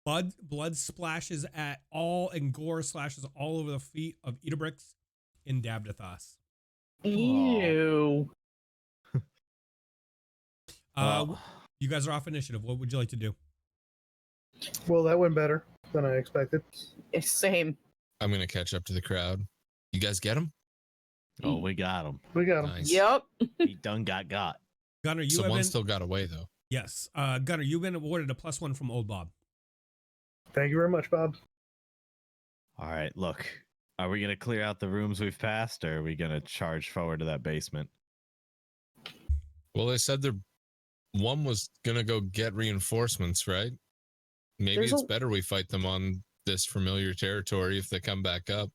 Blood splashes at all, and gore slashes all over the feet of Idabrix and Davdithas. Ew. You guys are off initiative. What would you like to do? Well, that went better than I expected. Same. I'm going to catch up to the crowd. You guys get him? Oh, we got him. We got him. Nice. Yep. He done got. Gunnar, you So have one been still got away, though. yes. Gunnar, you've been awarded a +1 from Old Bob. Thank you very much, Bob. All right, look. Are we going to clear out the rooms we've passed, or are we going to charge forward to that basement? Well, they said one was going to go get reinforcements, right? Maybe it's better we fight them on this familiar territory if they come back up.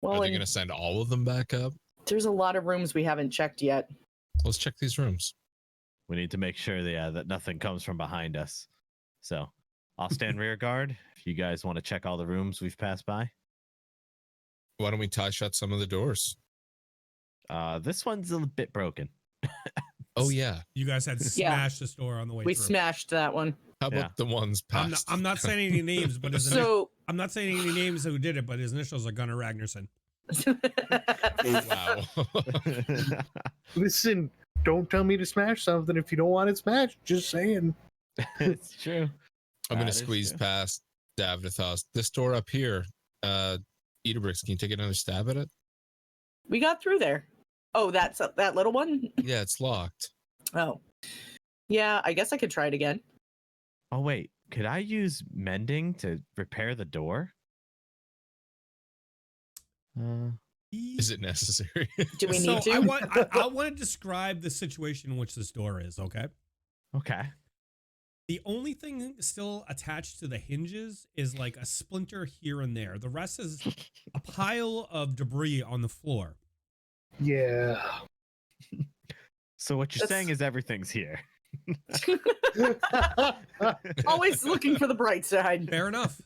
Well, are they going to send all of them back up? There's a lot of rooms we haven't checked yet. Let's check these rooms. We need to make sure that nothing comes from behind us. So I'll stand rear guard if you guys want to check all the rooms we've passed by. Why don't we tie shut some of the doors? This one's a bit broken. Oh, yeah. You guys had smashed this door on the way We through. smashed that one. How about the ones past? I'm not saying any names, but I'm not saying any names who did it, but his initials are Gunnar Ragnarson. Wow. Listen, don't tell me to smash something if you don't want it smashed. Just saying. It's true. I'm going to squeeze past Davdithas. This door up here, Idabrix, can you take another stab at it? We got through there. Oh, that's that little one? Yeah, it's locked. Oh. Yeah, I guess I could try it again. Oh, wait. Could I use mending to repair the door? Is it necessary? Do we need to? I want to describe the situation in which this door is, okay? Okay. The only thing still attached to the hinges is like a splinter here and there. The rest is a pile of debris on the floor. Yeah. So what you're saying is everything's here. Always looking for the bright side. Fair enough.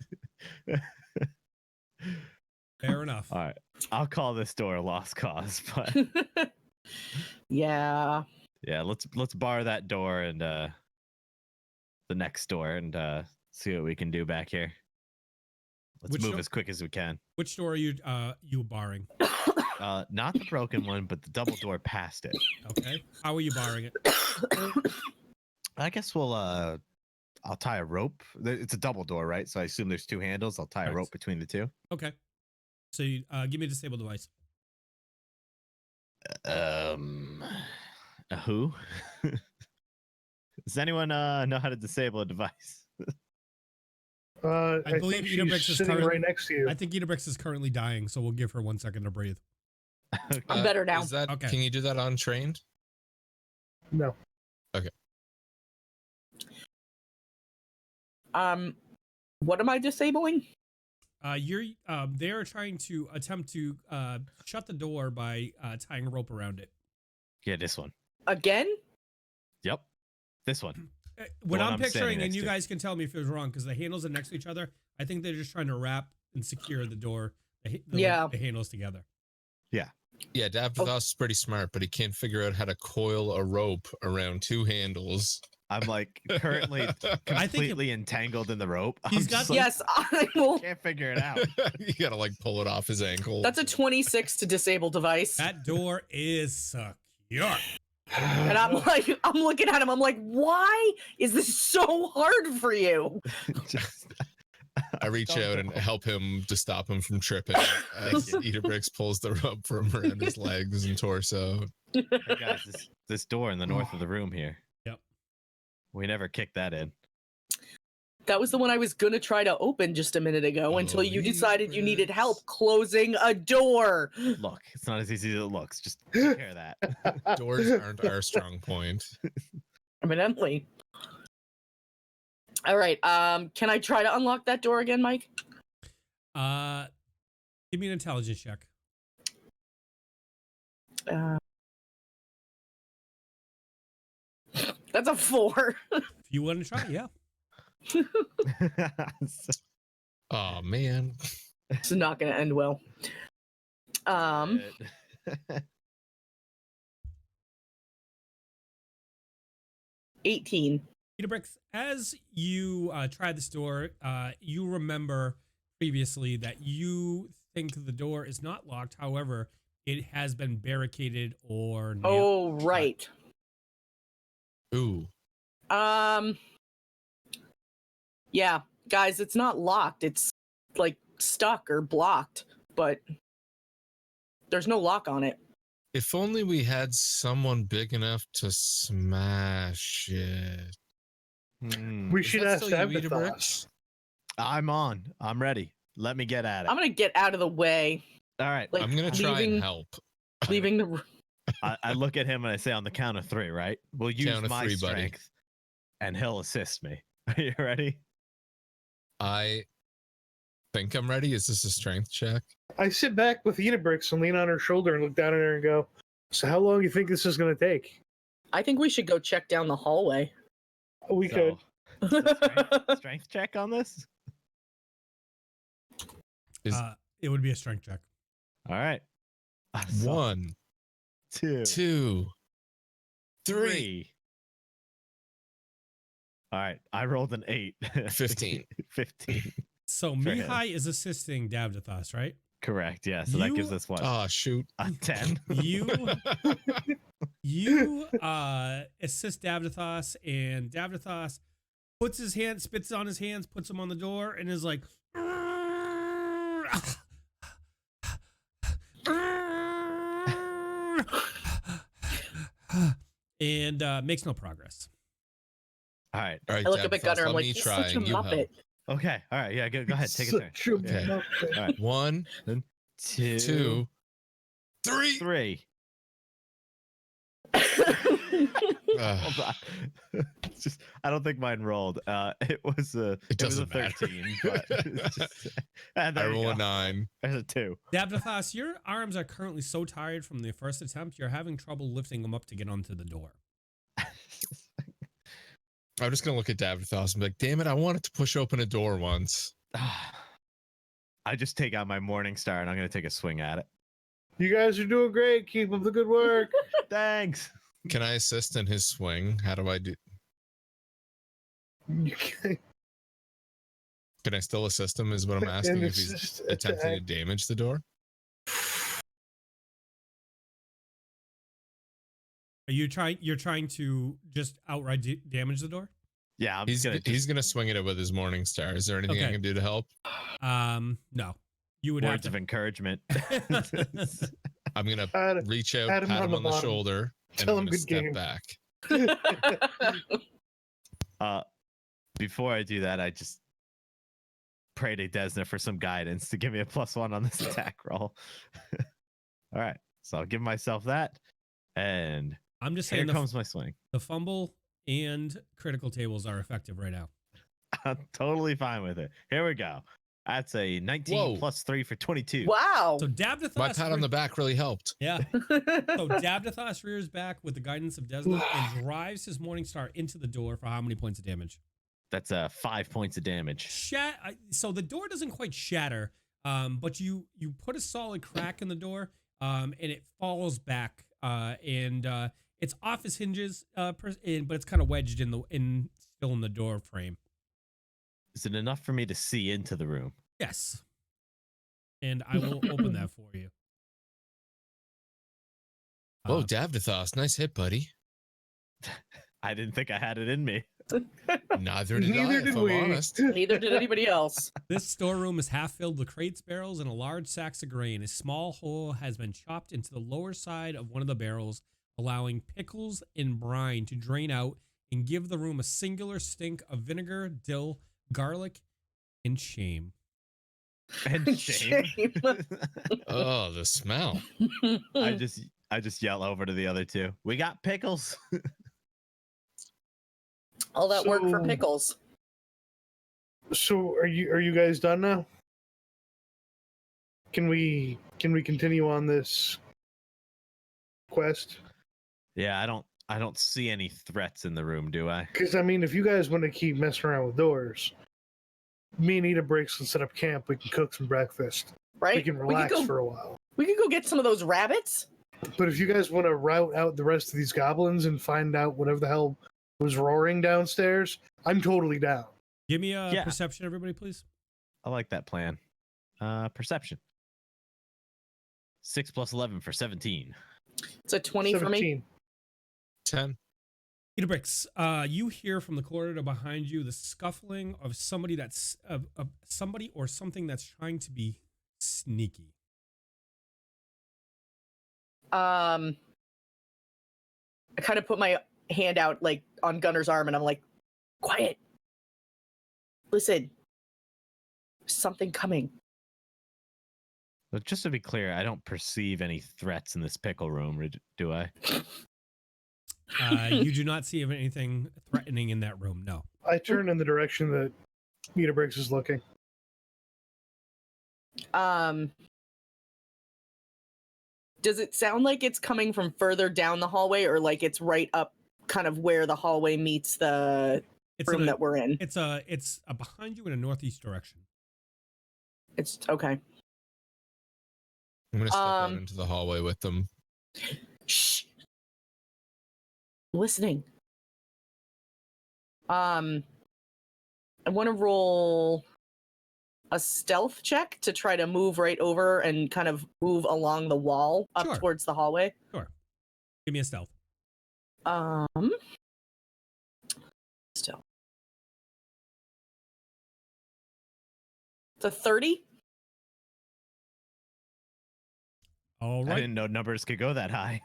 Fair enough. All right. I'll call this door a lost cause, but yeah. Yeah, let's bar that door and the next door and see what we can do back here. Let's move as quick as we can. Which door are you barring? Not the broken one, but the double door past it. Okay. How are you barring it? I guess I'll tie a rope. It's a double door, right? So I assume there's two handles. I'll tie a rope between the two. Okay. So you, give me a disable device. Who? Does anyone know how to disable a device? I believe think she's Idabrix is sitting currently right next to you. I think Idabrix is currently dying, so we'll give her 1 second to breathe. Okay. I'm better now. Okay. Can you do that untrained? No. Okay. What am I disabling? They're trying to attempt to shut the door by tying a rope around it. Yeah, this one. Again? Yep. This one. What I'm I'm standing picturing, and next you to. guys can tell me if it was wrong, because the handles are next to each other. I think they're just trying to wrap and secure the door, the handles together. Yeah. Yeah, Davdithas is pretty smart, but he can't figure out how to coil a rope around two handles. I'm like currently completely entangled in the rope. He's got Yes, I will. Can't figure it out. You gotta like pull it off his ankle. That's a 26 to disable device. That door is secure. And I'm looking at him. I'm like, why is this so hard for you? I reach out and help him to stop him from tripping as Idabrix pulls the rope from around his legs and torso. Hey guys, this door in the north of the room here. Yep. We never kicked that in. That was the one I was going to try to open just a minute ago until you decided you needed help closing a door. Look, it's not as easy as it looks. Just take care of that. Doors aren't our strong point. Evidently. All right. Can I try to unlock that door again, Mike? Give me an intelligence check. That's a 4. If you want to try, yeah. Oh man. It's not going to end well. 18. Idabrix, as you try this door, you remember previously that you think the door is not locked. However, it has been barricaded or nailed. Oh, right. Ooh. Yeah, guys, it's not locked. It's like stuck or blocked, but there's no lock on it. If only we had someone big enough to smash it. We should ask Davdithas. Davdithas. I'm on. I'm ready. Let me get at it. I'm gonna get out of the way. All right. Like, I'm gonna try leaving- and help. Leaving the. I look at him and I say on the count of 3, right? We'll use Count of my 3, buddy. strength, and he'll assist me. Are you ready? I think I'm ready. Is this a strength check? I sit back with Idabrix and lean on her shoulder and look down at her and go, "So how long do you think this is going to take?" I think we should go check down the hallway. We could. Strength check on this? It would be a strength check. All right. So, 1, 2, 2, 3. All right. I rolled an 8. 15. 15. So For him. Mihaly is assisting Davdithas, right? Correct. Yeah. So that gives You- us what? Oh, shoot. A 10. You assist Davdithas, and Davdithas puts his hand, spits on his hands, puts them on the door, and is like, and makes no progress. All right. All right, I look up at Davdithas, Gunnar. I'm let like, me he's try such a and you help. muppet. Okay. All right. Yeah. Go ahead. Take a turn. Such a Okay. muppet. All right. 1, 2, 2, 3. 3. Ugh. Hold on. It's just, I don't think mine rolled. It was a doesn't matter. 13, but it's just, and I there you roll a go. 9. There's a 2. Davdithas, your arms are currently so tired from the first attempt, you're having trouble lifting them up to get onto the door. I'm just gonna look at Davdithas and be like, damn it, I wanted to push open a door once. I just take out my Morning Star and I'm gonna take a swing at it. You guys are doing great. Keep up the good work. Thanks. Can I assist in his swing? How do I do? You can't- Can I still assist him? Is what I'm asking. and If it's he's just attempting to attack. damage the door. Are you trying? You're trying to just outright damage the door? Yeah, I'm He's gonna. he's gonna swing it with his Morning Star. Is there anything I Okay. can do to help? No. You would have Words to. of encouragement. I'm gonna Pat- reach out, pat him pat on him the on the bottom. shoulder, and Tell I'm him gonna good step game. back. Before I do that, I just pray to Desna for some guidance to give me a +1 on this attack roll. All right, so I'll give myself that, and I'm just here saying comes my swing. the fumble and critical tables are effective right now. I'm totally fine with it. Here we go. That's a 19 Whoa. plus 3 for 22. Wow. So Davdithas. My pat on the back really helped. Yeah. So Davdithas rears back with the guidance of Desna and drives his Morning Star into the door for how many points of damage? That's 5 points of damage. So the door doesn't quite shatter, but you put a solid crack in the door, and it falls back, and it's off its hinges, but it's kind of wedged still in the door frame. Is it enough for me to see into the room? Yes. And I will open that for you. Whoa, Davdithas, nice hit, buddy. I didn't think I had it in me. Neither did Neither I, did if I'm we. honest. Neither did anybody else. This storeroom is half filled with crates, barrels, and a large sacks of grain. A small hole has been chopped into the lower side of one of the barrels, allowing pickles and brine to drain out and give the room a singular stink of vinegar, dill, garlic, and shame. And shame. Oh, the smell. I just yell over to the other two. We got pickles. All that work for So- pickles. So are you guys done now? Can we continue on this quest? Yeah, I don't see any threats in the room, do I? Because I mean, if you guys want to keep messing around with doors, me and Idabrix can set up camp. We can cook some breakfast. Right? We can could relax go, for a while. we could go get some of those rabbits. But if you guys want to route out the rest of these goblins and find out whatever the hell was roaring downstairs, I'm totally down. Give me a Yeah. perception, everybody, please. I like that plan. Perception. 6 plus 11 for 17. It's a 20 for me. 17. 10. Idabrix, you hear from the corridor behind you the scuffling of somebody somebody or something that's trying to be sneaky. I kind of put my hand out like on Gunnar's arm and I'm like, quiet. Listen. Something coming. But just to be clear, I don't perceive any threats in this pickle room, do I? You do not see anything threatening in that room. No. I turn in the direction that Idabrix is looking. Does it sound like it's coming from further down the hallway, or like it's right up kind of where the hallway meets the room that we're in? It's behind you in a northeast direction. It's okay. I'm gonna step out into the hallway with them. Shh. Listening. I want to roll a stealth check to try to move right over and kind of move along the wall up towards the hallway. Sure. Give me a stealth. Stealth. It's a 30. All right. I didn't know numbers could go that high.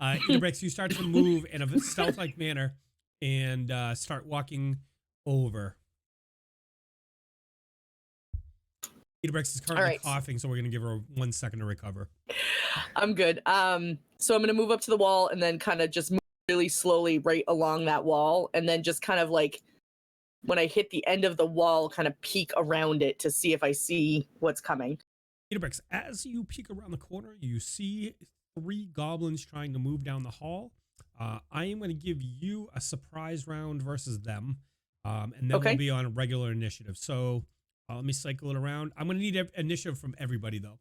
Idabrix, you start to move in a stealth-like manner and start walking over. Idabrix is currently coughing, so we're going to give her 1 second to recover. I'm good. So I'm going to move up to the wall and then kind of just move really slowly right along that wall, and then just kind of like when I hit the end of the wall, kind of peek around it to see if I see what's coming. Idabrix, as you peek around the corner, you see 3 goblins trying to move down the hall. I am going to give you a surprise round versus them, and then we'll be on a regular initiative. So let me cycle it around. I'm going to need initiative from everybody, though.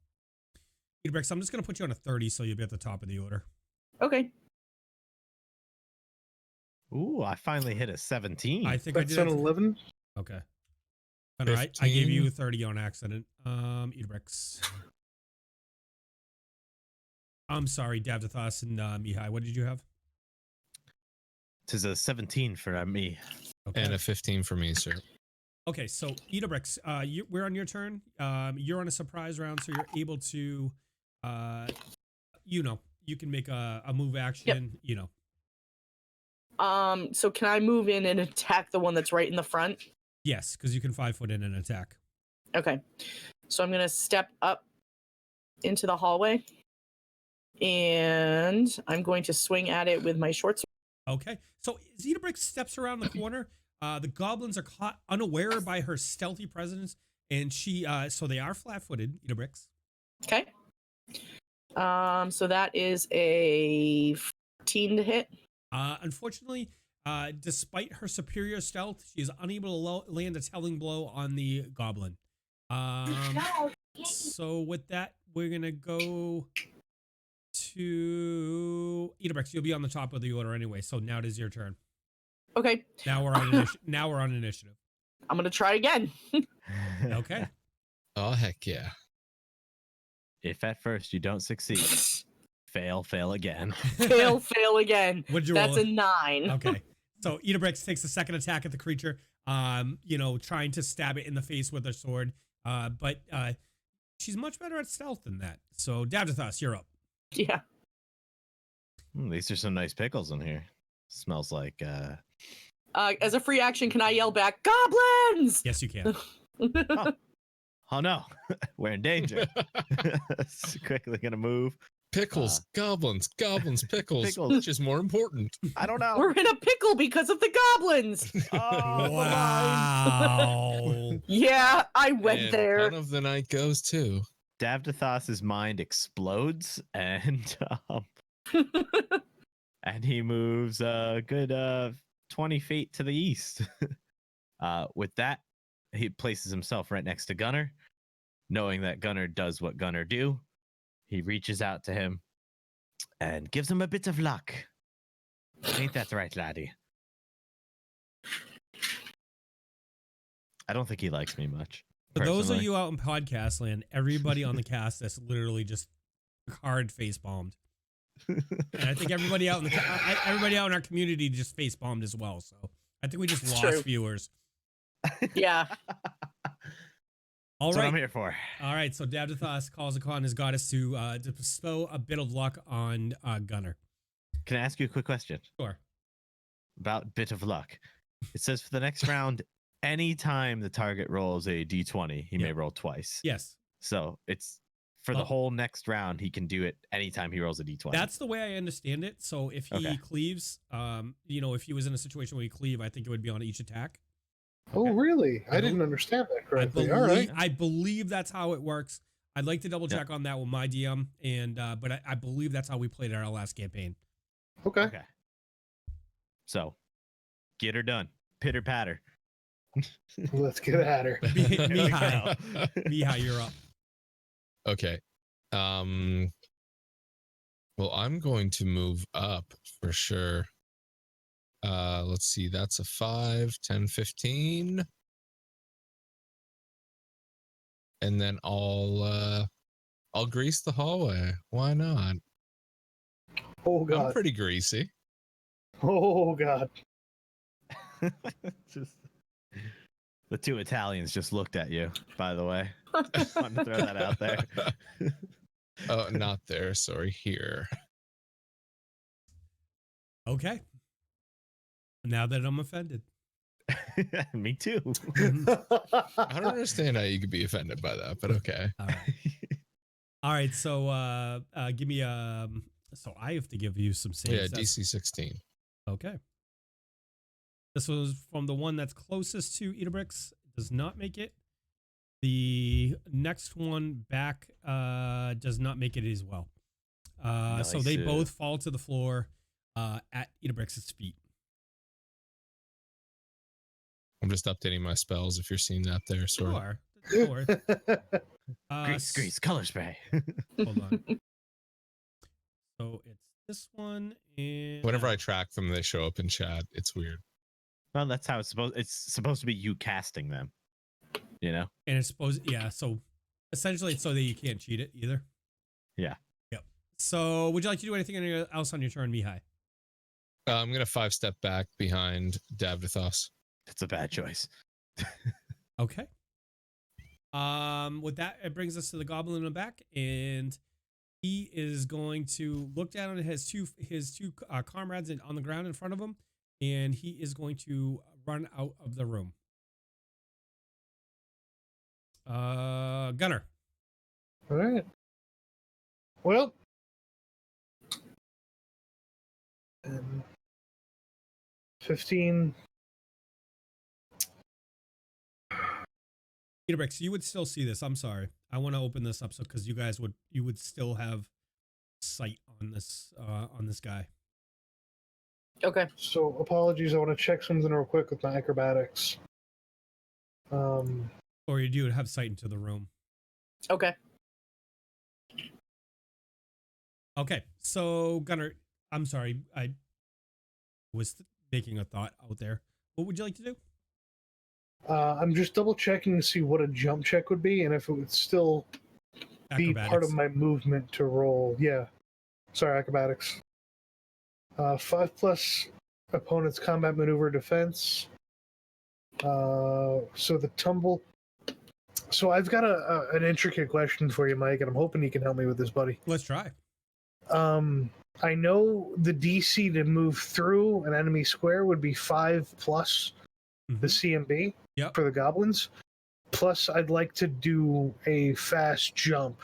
Idabrix, I'm just going to put you on a 30, so you'll be at the top of the order. Okay. Ooh, I finally hit a 17. I think That's I did an 11. Okay. All right, I gave you 30 on accident. Idabrix. I'm sorry, Davdithas and Mihaly. What did you have? 'Tis a 17 for me. Okay. And a 15 for me, sir. Okay, so Idabrix, we're on your turn. You're on a surprise round, so you're able to, you can make a move action. Yep. So can I move in and attack the one that's right in the front? Yes, because you can 5 foot in and attack. Okay. So I'm gonna step up into the hallway, and I'm going to swing at it with my short sword. Okay. So as Idabrix steps around the corner, the goblins are caught unaware by her stealthy presence, and so they are flat-footed, Idabrix. Okay. So that is a 14 to hit. Unfortunately, despite her superior stealth, she is unable to land a telling blow on the goblin. So with that, we're gonna go to Idabrix. You'll be on the top of the order anyway. So now it is your turn. Okay. Now we're on initiative. I'm gonna try again. Okay. Oh heck yeah! If at first you don't succeed, fail again. fail again. What'd you That's roll? a 9. Okay. So Idabrix takes a second attack at the creature, trying to stab it in the face with her sword. But she's much better at stealth than that. So Davdithas, you're up. Yeah. These are some nice pickles in here. Smells like As a free action, can I yell back, "Goblins"? Yes, you can. oh no, we're in danger. Quickly gonna move. Pickles, goblins, pickles. Pickles. Which is more important? I don't know. We're in a pickle because of the goblins. Oh, Wow. Yeah, I went And there. One of the night goes too. Davdithas's mind explodes and and he moves a good 20 feet to the east. With that, he places himself right next to Gunnar, knowing that Gunnar does what Gunnar do. He reaches out to him and gives him a bit of luck. Ain't that right, laddie? I don't think he likes me much. For those of personally. you out in podcast land, everybody on the cast is literally just hard face bombed. And I think everybody out in our community just face bombed as well. So I think we just lost true. viewers. Yeah. All That's right. what I'm here for. All right. So Davdithas calls upon his goddess to bestow a bit of luck on Gunnar. Can I ask you a quick question? Sure. About bit of luck. It says for the next round, anytime the target rolls a d20, he may roll twice. Yes. So it's for the whole next round, he can do it anytime he rolls a d20. That's the way I understand it. So if he cleaves, if he was in a situation where he cleave, I think it would be on each attack. Oh, really? I didn't understand that correctly. All right. I believe that's how it works. I'd like to double check on that with my DM, but I believe that's how we played our last campaign. Okay. So, get her done. Pitter patter. Let's get at her. Mihaly, you're up. Okay. Well, I'm going to move up for sure. Let's see. That's a 5, 10, 15. And then I'll grease the hallway. Why not? Oh, God. I'm pretty greasy. Oh, God. The two Italians just looked at you, by the way. Just wanted to throw that out there. Oh, not there. Sorry, here. Okay. Now that I'm offended. Me too. I don't understand how you could be offended by that, but okay. All right. So give me so I have to give you some saves. Yeah, DC 16. Okay. This was from the one that's closest to Idabrix. Does not make it. The next one back does not make it as well. Nice. So they both fall to the floor at Idabrix's feet. I'm just updating my spells if you're seeing that there. Sorry. Sure. Grease, color spray. Hold on. So it's this one, and Whenever I track them, they show up in chat. It's weird. Well, that's how it's supposed to be you casting them. You know? And it's supposed, yeah. So essentially, it's so that you can't cheat it either. Yeah. Yep. So would you like to do anything else on your turn, Mihaly? I'm going to 5-step back behind Davdithas. That's a bad choice. Okay. With that, it brings us to the goblin in the back, and he is going to look down at his two comrades on the ground in front of him, and he is going to run out of the room. Gunnar. All right. Well, 15. Idabrix, you would still see this. I'm sorry. I want to open this up so because you would still have sight on this guy. Okay. So apologies. I want to check something real quick with my acrobatics. Or you do have sight into the room. Okay. Okay. So Gunnar, I'm sorry. I was making a thought out there. What would you like to do? I'm just double checking to see what a jump check would be and if it would still be part of my movement to roll. Yeah. Sorry, acrobatics. 5+ opponent's combat maneuver defense. So the tumble. So I've got an intricate question for you, Mike, and I'm hoping you can help me with this, buddy. Let's try. I know the DC to move through an enemy square would be 5+ the CMB for the goblins. Plus, I'd like to do a fast jump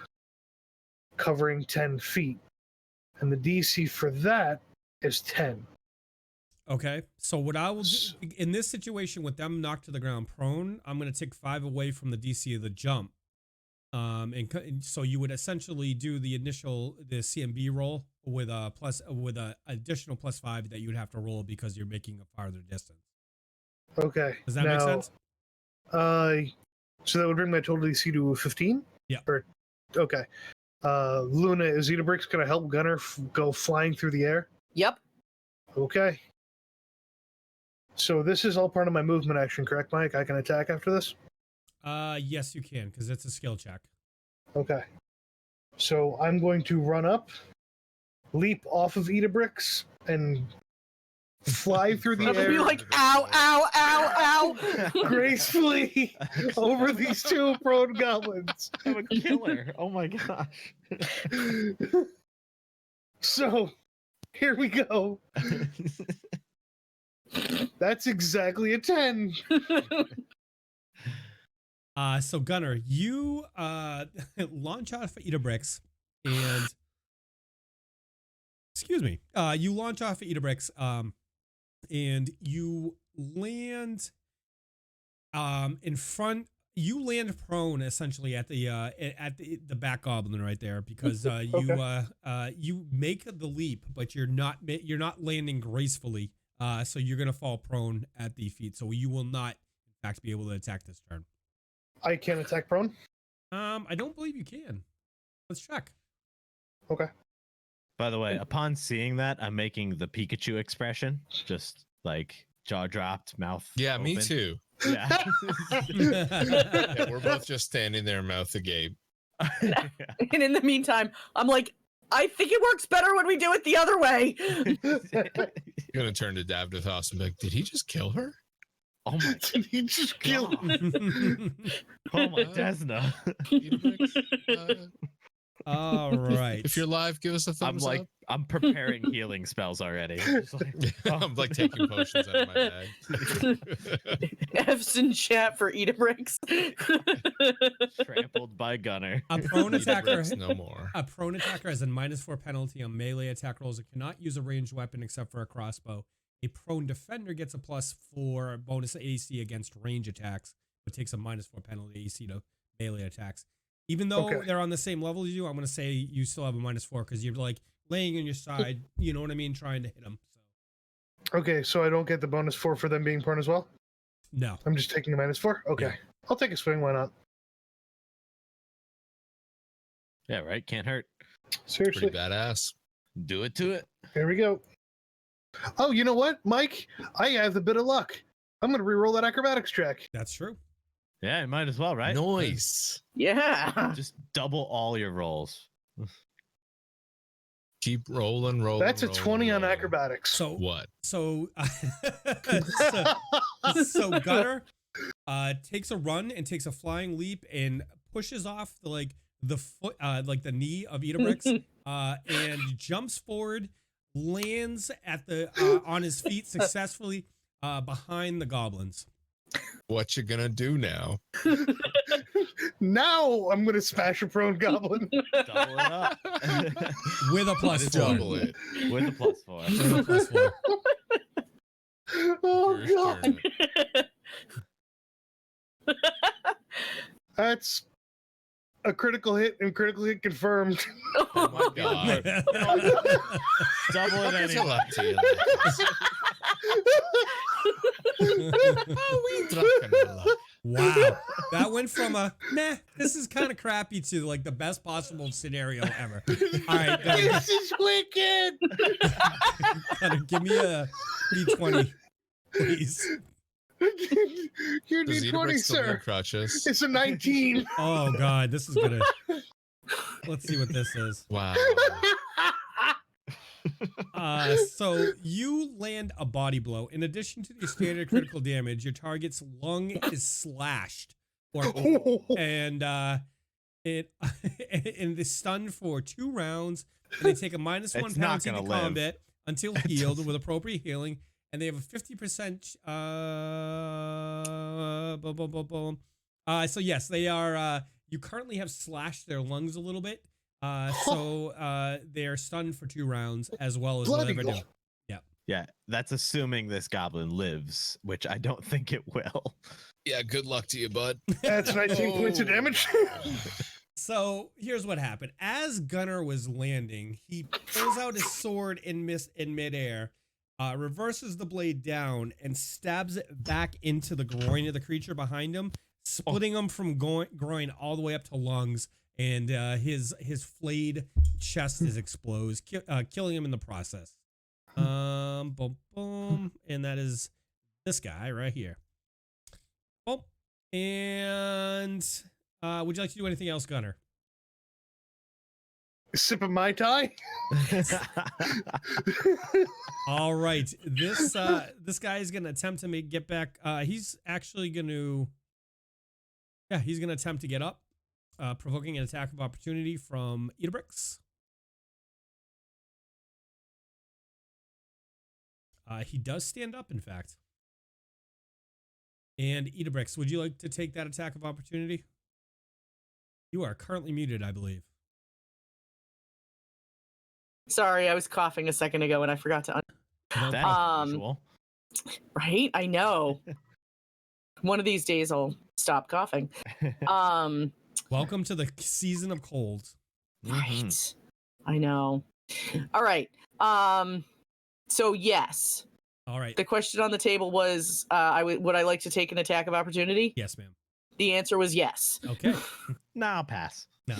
covering 10 feet. And the DC for that is 10. Okay. So what I will do in this situation with them knocked to the ground prone, I'm going to take 5 away from the DC of the jump. And so you would essentially do the CMB roll with a additional +5 that you would have to roll because you're making a farther distance. Okay. Does that make sense? So that would bring my total DC to 15? Yeah. Okay. Luna, is Idabrix going to help Gunnar go flying through the air? Yep. Okay. So this is all part of my movement action, correct, Mike? I can attack after this? Yes, you can, because it's a skill check. Okay. So I'm going to run up, leap off of Idabrix, and fly through the air. Be like, ow, ow, ow, ow. Gracefully over these two prone goblins. I'm a killer. Oh my gosh. So, here we go. That's exactly a 10. So Gunnar, you launch off of Idabrix and excuse me. You launch off of Idabrix and you land in front. You land prone essentially at the back goblin right there because you make the leap, but you're not landing gracefully. So you're gonna fall prone at the feet. So you will not, in fact, be able to attack this turn. I can't attack prone. I don't believe you can. Let's check. Okay. By the way, upon seeing that, I'm making the Pikachu expression, just like jaw dropped, mouth. Yeah, open. me too. Yeah. Yeah, we're both just standing there, mouth agape. And in the meantime, I'm like, I think it works better when we do it the other way. I'm gonna turn to Davdithas and be like, did he just kill her? Oh my Did he just kill him? Oh my Desna. All right. If you're live, give us a thumbs up. I'm preparing healing spells already. Just like, I'm like taking potions out of my bag. F's in chat for Idabrix. trampled by Gunnar. A prone attacker. Idabrix no more. A prone attacker has a -4 penalty on melee attack rolls and cannot use a ranged weapon except for a crossbow. A prone defender gets a +4 bonus AC against range attacks, but takes a -4 penalty AC to melee attacks. Even though they're on the same level as you, I'm going to say you still have a -4 because you're like laying on your side, you know what I mean, trying to hit them. So. Okay, so I don't get the -4 for them being prone as well? No. I'm just taking a -4? Okay. Yeah. I'll take a swing, why not? Yeah, right? Can't hurt. Seriously. Pretty badass. Do it to it. Here we go. Oh, you know what, Mike? I have a bit of luck. I'm going to re-roll that acrobatics check. That's true. Yeah, you might as well, right? Nice. Yeah. Just double all your rolls. Keep rolling. That's a 20 on acrobatics. So what? So so Gunnar takes a run and takes a flying leap and pushes off the foot like the knee of Idabrix and jumps forward, lands at the on his feet successfully behind the goblins. What you gonna do now? Now I'm going to smash a prone goblin. Double it up. With a +4. Double it. With a +4. With a +4. Oh, First God. turn. That's a critical hit and critical hit confirmed. Oh my god. Double it It's a anyway. lot to you, Lucas. Oh, we drunk a lot. Wow. That went from a meh, this is kind of crappy to like the best possible scenario ever. All right, Gunnar, This is wicked. Gunnar, give me a D20, please. Your Does D20, Idabrix still need sir. crutches? It's a 19. Oh God, this is gonna. Let's see what this is. Wow. So you land a body blow. In addition to the standard critical damage, your target's lung is slashed, and it and is stunned for 2 rounds. And they take a -1 It's not penalty to gonna live. combat until healed with appropriate healing, and they have a 50%. So yes, they are. You currently have slashed their lungs a little bit. So they're stunned for 2 rounds as well as Bloody whatever do. hell. Yeah, that's assuming this goblin lives, which I don't think it will. Yeah, good luck to you, bud. That's 19 points of damage. So here's what happened. As Gunnar was landing, he pulls out his sword in midair, reverses the blade down, and stabs it back into the groin of the creature behind him, splitting him from groin all the way up to lungs. And his flayed chest is exposed, killing him in the process. Boom, boom, and that is this guy right here. Oh, and would you like to do anything else, Gunnar? Sip of Mai Tai. All right, this guy is gonna attempt to get back. He's actually gonna, he's gonna attempt to get up. Provoking an attack of opportunity from Idabrix. He does stand up, in fact. And Idabrix, would you like to take that attack of opportunity? You are currently muted, I believe. Sorry, I was coughing a second ago and I forgot to. No, That's unusual. Right? I know. One of these days I'll stop coughing. welcome to the season of colds. Right. I know. All right. So yes. All right. The question on the table was, would I like to take an attack of opportunity? Yes, ma'am. The answer was yes. Okay. No, I'll pass. No.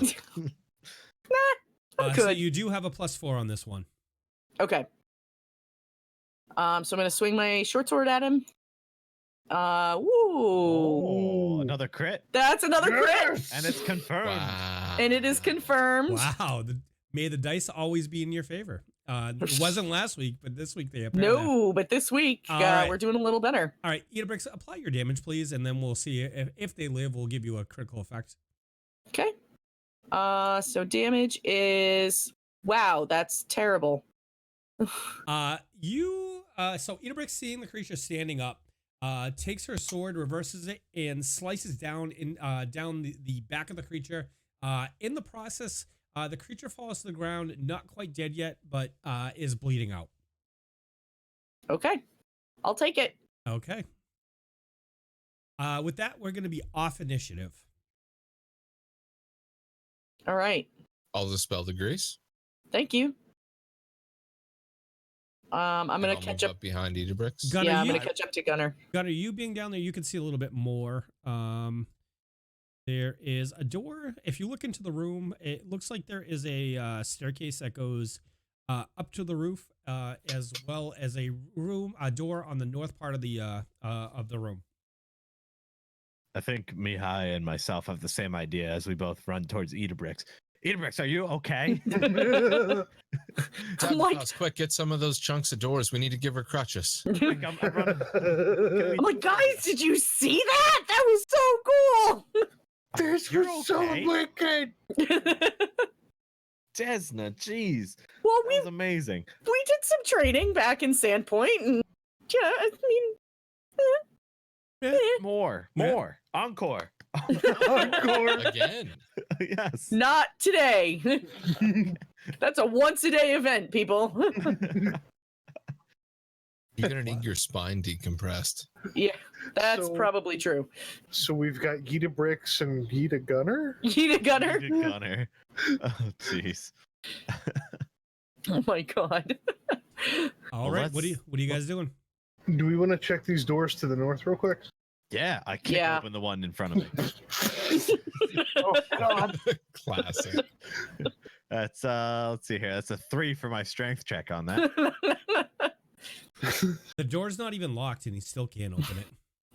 I'm So good. you do have a +4 on this one. Okay. So I'm gonna swing my short sword at him. Woo! Oh, another crit. That's another crit, And it's confirmed. Wow. and it is confirmed. Wow. May the dice always be in your favor. It wasn't last week, but this week they apparently have. No, but this week All right. we're doing a little better. All right, Idabrix, apply your damage, please, and then we'll see if they live. We'll give you a critical effect. Okay. So damage is that's terrible. So Idabrix, seeing the creature standing up, takes her sword, reverses it, and slices down the back of the creature. In the process, the creature falls to the ground, not quite dead yet, but is bleeding out. Okay, I'll take it. Okay. With that, we're going to be off initiative. All right. I'll dispel the grease. Thank you. I'm and gonna I'll catch move up. behind Idabrix. Gunnar, Yeah, I'm you- gonna catch up to Gunnar. Gunnar, you being down there, you can see a little bit more. There is a door. If you look into the room, it looks like there is a staircase that goes up to the roof, as well as a door on the north part of the room. I think Mihaly and myself have the same idea as we both run towards Idabrix. Idabrix, are you okay? I'm like, Davdithas, quick, get some of those chunks of doors. We need to give her crutches. I'm running. I'm like, guys, did you see that? That was so cool. This You're was so okay. wicked. Desna, jeez. Well, That was amazing. we did some training back in Sandpoint, and yeah, I mean, More. Encore. Encore. Again. Yes. not today. That's a once a day event, people. You're going to need your spine decompressed. Yeah, that's So- probably true. So we've got Idabrix and Gunnar. Gunnar. Gunnar. Oh, jeez. Oh my god. All Well, right, what are let's- you guys doing? Do we want to check these doors to the north real quick? Yeah, I kick Yeah. open the one in front of me. Oh God! Classic. That's let's see here. That's a 3 for my strength check on that. The door's not even locked, and he still can't open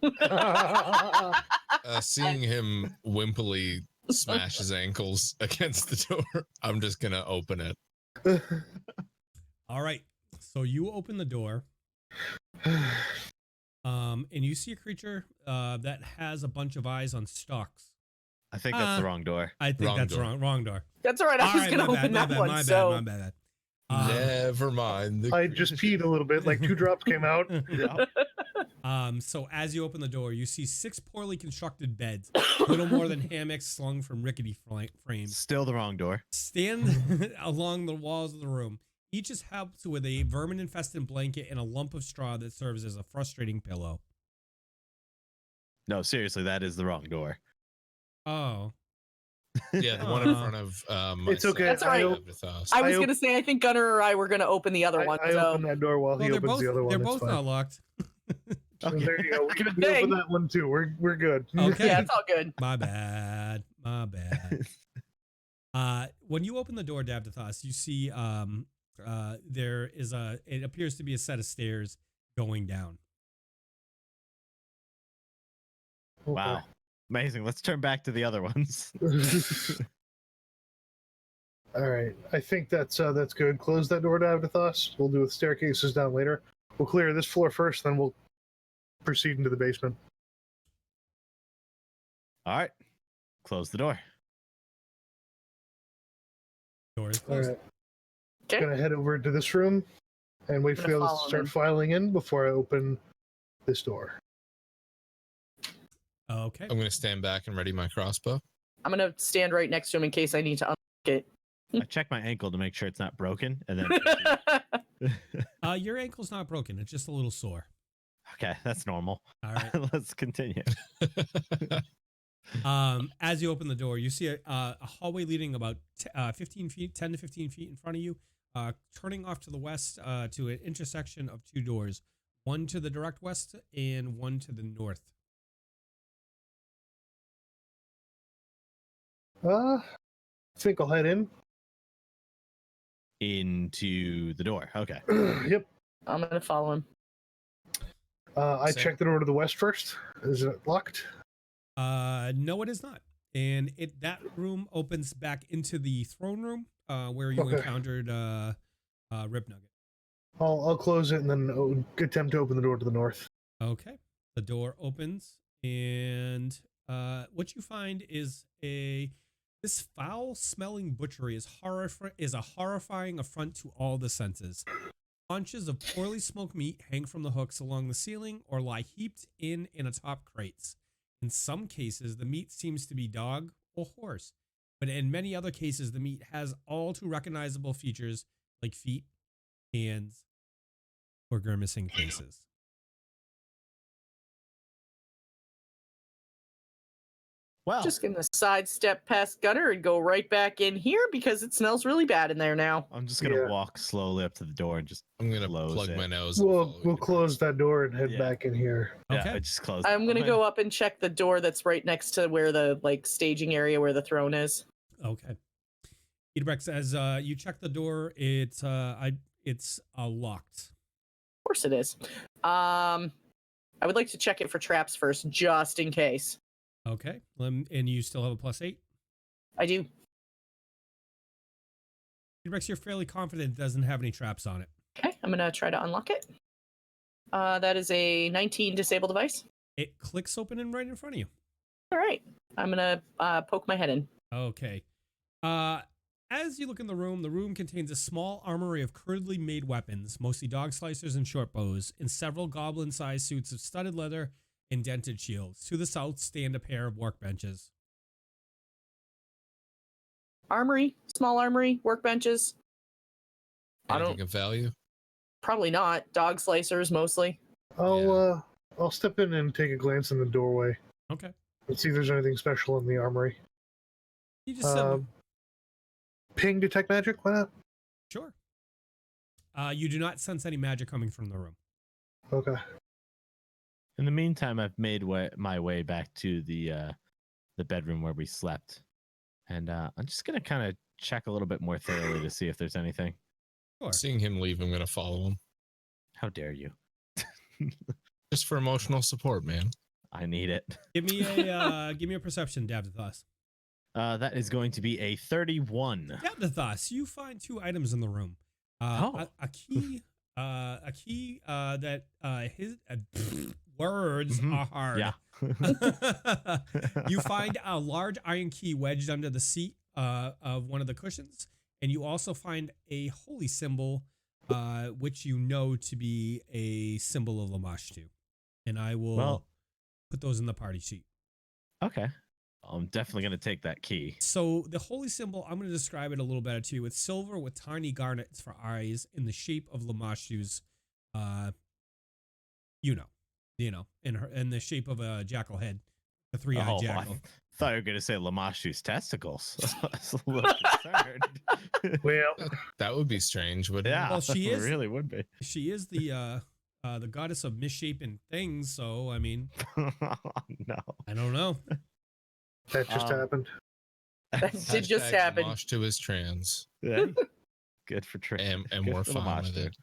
it. Seeing him wimpily smash his ankles against the door, I'm just going to open it. All right, so you open the door, and you see a creature that has a bunch of eyes on stalks. I think that's the wrong door. I think Wrong that's door. wrong door. That's all right. I All was right, gonna my bad, open my that bad, one. my So bad, my bad. Never mind. The I just peed a little bit, like 2 drops came out. So as you open the door, you see 6 poorly constructed beds, little more than hammocks slung from rickety frames, Still the wrong door. stand along the walls of the room. Each is helped with a vermin-infested blanket and a lump of straw that serves as a frustrating pillow. No, seriously, that is the wrong door. Oh, Yeah, the one in front of It's okay. That's all right. Davdithas. I was I gonna say I think Gunnar or I were gonna open the other one. I So open that door while he they're opens both the other one. they're It's both fine. not locked. So Okay. there you go. We can Good thing. open that one too. We're good. Okay. yeah, it's all good. My bad. When you open the door, Davdithas, you see there is it appears to be a set of stairs going down. Wow. Amazing. Let's turn back to the other ones. All right. I think that's good. Close that door, Davdithas. We'll do the staircases down later. We'll clear this floor first, then we'll proceed into the basement. All right. Close the door. Door is All closed. right. Okay. Gonna head over to this room and wait for Gonna the others follow to start them. filing in before I open this door. Okay. I'm gonna stand back and ready my crossbow. I'm gonna stand right next to him in case I need to unlock it. I check my ankle to make sure it's not broken, and then. Your ankle's not broken. It's just a little sore. Okay, that's normal. All right. Let's continue. As you open the door, you see a hallway leading about 15 feet, 10 to 15 feet in front of you, turning off to the west to an intersection of two doors, one to the direct west and one to the north. I think I'll head in. Into the door. Okay. Yep. I'm gonna follow him. I Same. checked the door to the west first. Is it locked? No, it is not. And that room opens back into the throne room where you Okay. encountered Ripnugget. I'll close it and then attempt to open the door to the north. Okay. The door opens, and what you find is this foul-smelling butchery is a horrifying affront to all the senses. Haunches of poorly smoked meat hang from the hooks along the ceiling or lie heaped in atop crates. In some cases, the meat seems to be dog or horse, but in many other cases, the meat has all too recognizable features like feet, hands, or grimacing faces. Well, Just gonna sidestep past Gunnar and go right back in here because it smells really bad in there now. I'm just gonna Yeah. walk slowly up to the door and just. I'm gonna Close plug it. my nose. and follow We'll you. close that door and head Yeah. back in here. Okay. Yeah, I just closed. I'm gonna in. go up and check the door that's right next to where the staging area where the throne is. Okay. Idabrix, as you check the door, it's locked. Of course it is. I would like to check it for traps first, just in case. Okay. And you still have a +8? I do. Idabrix, you're fairly confident it doesn't have any traps on it. Okay, I'm gonna try to unlock it. That is a 19 disable device. It clicks open and right in front of you. All right, I'm gonna poke my head in. Okay. As you look in the room contains a small armory of crudely made weapons, mostly dog slicers and short bows, and several goblin-sized suits of studded leather and dented shields. To the south stand a pair of workbenches. Armory, small armory, workbenches. I Anything don't. of value. Probably not. Dog slicers mostly. I'll step in and take a glance in the doorway Okay. and see if there's anything special in the armory. You just said, Ping detect magic? Why not? sure. You do not sense any magic coming from the room. Okay. In the meantime, I've made my way back to the bedroom where we slept, and I'm just gonna kind of check a little bit more thoroughly to see if there's anything. Sure. Seeing him leave, I'm gonna follow him. How dare you? Just for emotional support, man. I need it. Give me a perception, Davdithas. That is going to be a 31. Davdithas, you find two items in the room. A key that his words Mhm. are hard. Yeah. You find a large iron key wedged under the seat of one of the cushions, and you also find a holy symbol, which you know to be a symbol of Lamashtu. And I will put those in the party sheet. Okay. I'm definitely going to take that key. So the holy symbol, I'm going to describe it a little better to you. It's silver with tiny garnets for eyes in the shape of Lamashtu's, in the shape of a jackal head, a three-eyed jackal. I thought you were going to say Lamashu's testicles. I was a little concerned. Well, That would be strange, wouldn't Yeah, Well, she it is- really would be. She is the goddess of misshapen things. So I mean, No. I don't know. that just happened. That it? did just happen. Mosh to his trans, Yeah. Good for Trick. and Good we're for fine with Lamashu. it.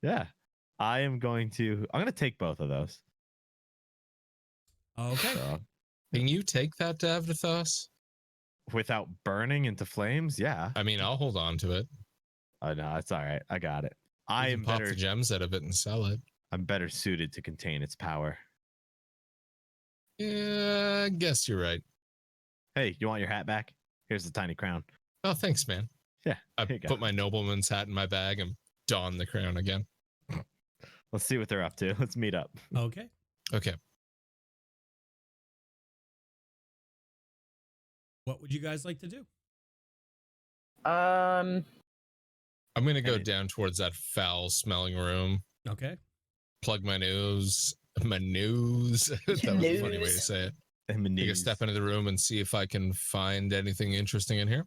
Yeah. I'm going to take both of those. Okay. So, Can you take that, Davdithas? without burning into flames, yeah. I mean, I'll hold on to it. Oh no, it's all right. I got it. You I can am pop better. the gems out of it and sell it. I'm better suited to contain its power. Yeah, I guess you're right. Hey, you want your hat back? Here's the tiny crown. Oh, thanks, man. Yeah. I here you go. put my nobleman's hat in my bag and don the crown again. Let's see what they're up to. Let's meet up. Okay. Okay. What would you guys like to do? Um, I'm gonna go down towards that foul-smelling room. Okay. Plug my nose. My nose. That was a funny way to Nose. say it. And Take a step into the room and see if I can find anything interesting in here.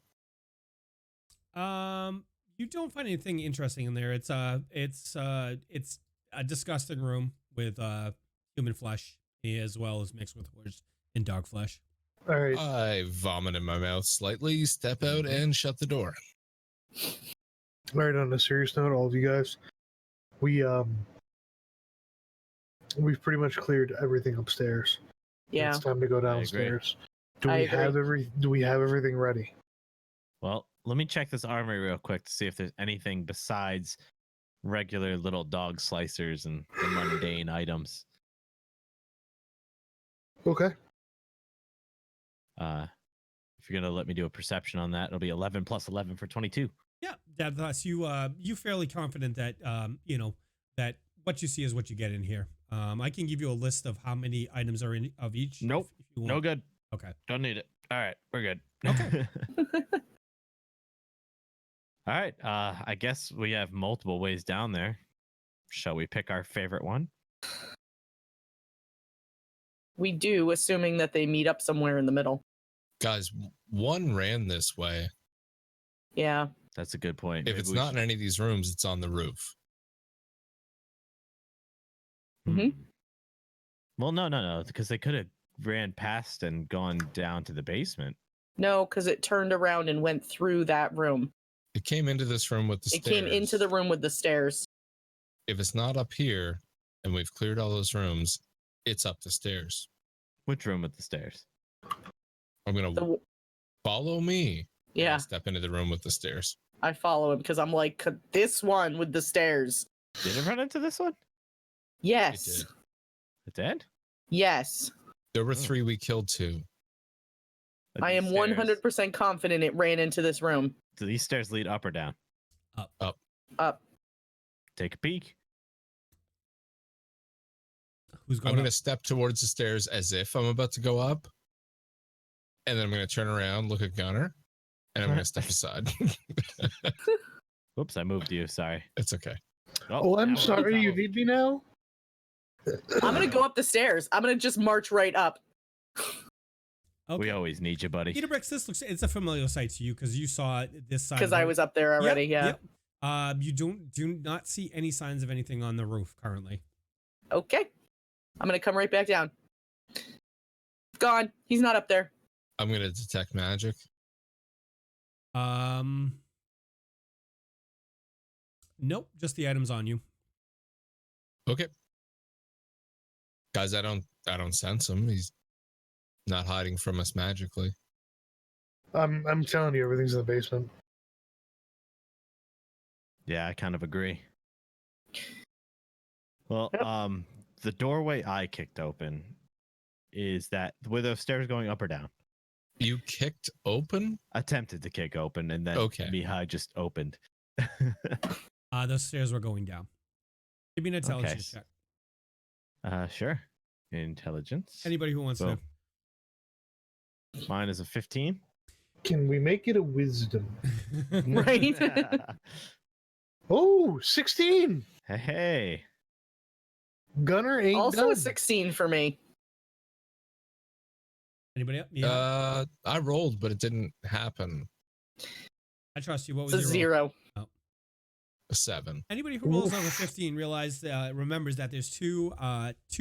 You don't find anything interesting in there. It's a disgusting room with human flesh as well as mixed with horse and dog flesh. All right. I vomit in my mouth slightly, step out, and shut the door. All right. On a serious note, all of you guys, we've pretty much cleared everything upstairs. yeah. It's time to go downstairs. Do we have everything ready? Well, let me check this armory real quick to see if there's anything besides regular little dog slicers and the mundane items. Okay. If you're gonna let me do a perception on that, it'll be 11 plus 11 for 22. Yeah, Davdithas, you fairly confident that that what you see is what you get in here. I can give you a list of how many items are in of each. Nope. If you want. No good. Okay. Don't need it. All right, we're good. Okay. All right. I guess we have multiple ways down there. Shall we pick our favorite one? We do, assuming that they meet up somewhere in the middle. Guys, one ran this way. Yeah. That's a good point. If Maybe it's we not should- in any of these rooms, it's on the roof. Mhm. Well, no, because they could have ran past and gone down to the basement. No, because it turned around and went through that room. It came into this room with the It stairs. came into the room with the stairs. If it's not up here, and we've cleared all those rooms, it's up the stairs. Which room with the stairs? I'm gonna The, follow me. yeah, Step into the room with the stairs. I follow him because I'm like, this one with the stairs. Did it run into this one? Yes. It did. It did? Yes. There were 3, we killed 2. But I these am stairs- 100% confident it ran into this room. Do these stairs lead up or down? Up. Take a peek. Who's I'm going? gonna Up? step towards the stairs as if I'm about to go up, and then I'm gonna turn around, look at Gunnar, and I'm gonna step aside. Whoops, I moved you. Sorry. It's okay. Oh, I'm now we're sorry. on You top. need me now? I'm going to go up the stairs. I'm going to just march right up. Okay. We always need you, buddy. Idabrix, it's a familiar sight to you because you saw this side. Because I was up there already. Yep. You do not see any signs of anything on the roof currently. Okay. I'm going to come right back down. Gone. He's not up there. I'm gonna detect magic. Nope, just the items on you. Okay. Guys, I don't sense him. He's not hiding from us magically. I'm telling you, everything's in the basement. Yeah, I kind of agree. Well, Yep. the doorway I kicked open is that were those stairs going up or down? You kicked open? Attempted to kick open, and then Okay. Mihaly just opened. Those stairs were going down. Give me an intelligence Okay. check. Sure. Intelligence. Anybody who wants Boom. to. Mine is a 15. Can we make it a wisdom? Right? Oh, 16. Hey. Gunnar ain't Also done. a 16 for me. Anybody else? Yeah, I rolled, but it didn't happen. I trust you. What was It's a your roll? 0. A 7. Anybody who rolls over 15 remembers that there's two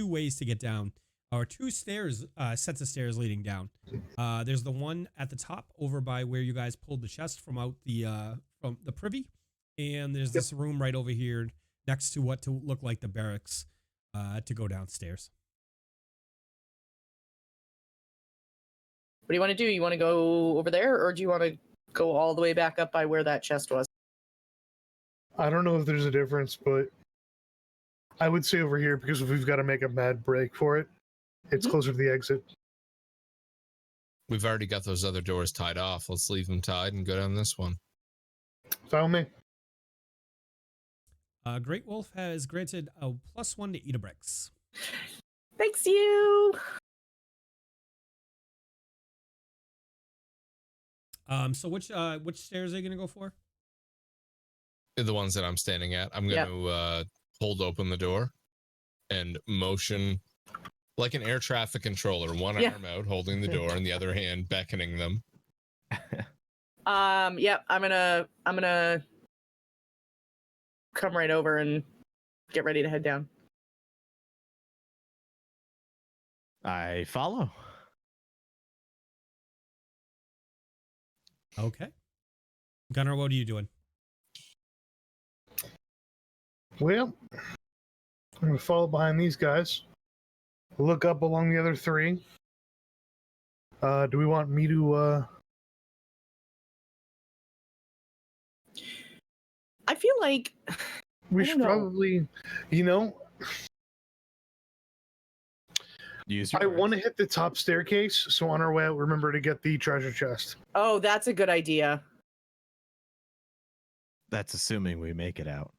ways to get down, or two stairs, sets of stairs leading down. There's the one at the top over by where you guys pulled the chest from the privy, and there's this room right over here next to what to look like the barracks to go downstairs. What do you want to do? You want to go over there, or do you want to go all the way back up by where that chest was? I don't know if there's a difference, but I would say over here because we've got to make a mad break for it. It's closer to the exit. We've already got those other doors tied off. Let's leave them tied and go down this one. Found me. Great Wolf has granted a +1 to Idabrix. Thanks you. So which stairs are you gonna go for? The ones that I'm standing at. I'm going to hold open the door and motion like an air traffic controller, one arm out holding the door and the other hand beckoning them. Yep, I'm gonna come right over and get ready to head down. I follow. Okay. Gunnar, what are you doing? Well, I'm gonna follow behind these guys. Look up along the other three. Do we want me to? I feel like We should probably, Use I want to hit the top staircase, so on our way out, remember to get the treasure chest. Oh, that's a good idea. That's assuming we make it out.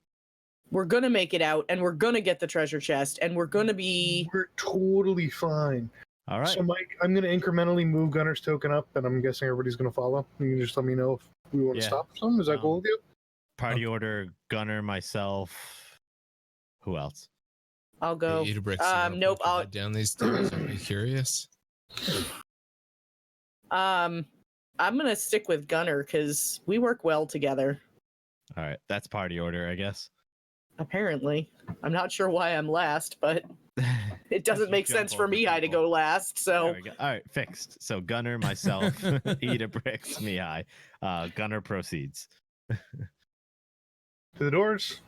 We're gonna make it out, and we're gonna get the treasure chest, and we're gonna be. We're totally fine. All right. So, Mike, I'm going to incrementally move Gunnar's token up, and I'm guessing everybody's going to follow. You can just let me know if we want to stop some. Is that cool with you? Party order, Gunnar, myself. Who else? I'll go. Hey, Idabrix, Nope. I'll head down these stairs. Are you curious? I'm gonna stick with Gunnar because we work well together. All right. That's party order, I guess. Apparently, I'm not sure why I'm last, but it doesn't make sense for Mihaly to go last. So There we go. All right, fixed. So Gunnar, myself, Idabrix, Mihaly. Gunnar proceeds. To the doors.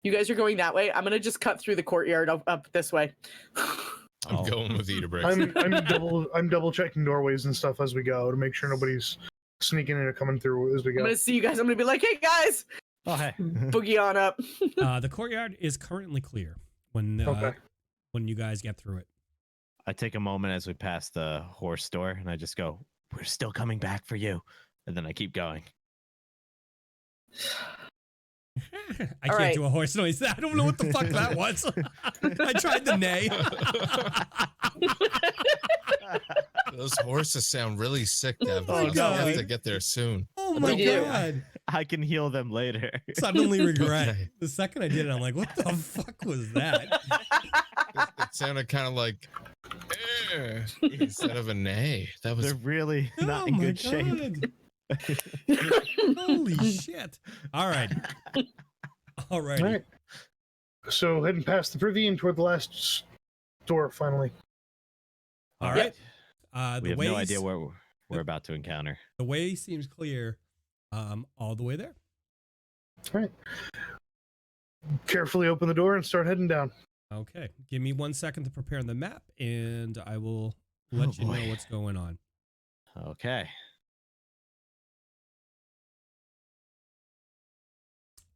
you guys are going that way. I'm gonna just cut through the courtyard up this way. I'm going with Idabrix. I'm double checking doorways and stuff as we go to make sure nobody's sneaking in or coming through as we go. I'm gonna see you guys. I'm gonna be like, hey guys, Oh, hey. boogie on up. The courtyard is currently clear when you guys get through it. I take a moment as we pass the horse store and I just go, we're still coming back for you. And then I keep going. I can't do a horse noise. I don't know what the fuck that was. I tried the neigh. Those horses sound really sick, Davdithas. Oh, You God. have to get there soon. Oh my god. I can heal them later. Suddenly regret. Okay. The second I did it, I'm like, what the fuck was that? It sounded kind of like instead of a neigh. That was They're really not in good shape. Holy shit. All right. All right. All right. So heading past the privy and toward the last door finally. All right. We have no idea where we're about to encounter. The way seems clear all the way there. All right. Carefully open the door and start heading down. Okay. Give me 1 second to prepare the map and I will let you know what's going on. Okay.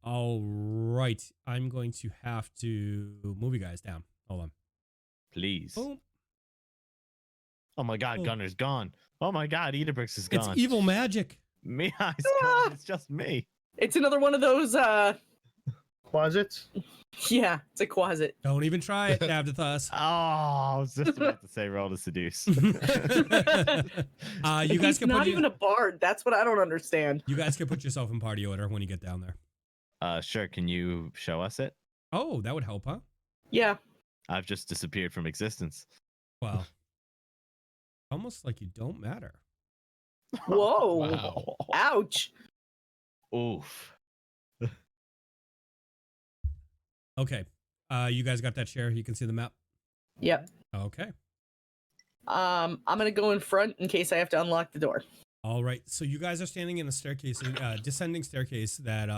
All right. I'm going to have to move you guys down. Hold on. Please. Boom. Oh my god, Gunnar's gone. Oh my god, Idabrix is It's gone. evil magic. Mihaly's gone. It's just me. It's another one of those. Closets. Yeah, it's a closet. Don't even try it, Davdithas. Oh, I was just about to say roll to seduce. You guys He's can not put even a bard. That's what I don't understand. you guys can put yourself in party order when you get down there. Sure, can you show us it? Oh, that would help, huh? Yeah. I've just disappeared from existence. Well, almost like you don't matter. Whoa. Wow. Ouch. Oof. Okay. You guys got that share? You can see the map? Yep. Okay. I'm gonna go in front in case I have to unlock the door. All right. So you guys are standing in a staircase, descending staircase that,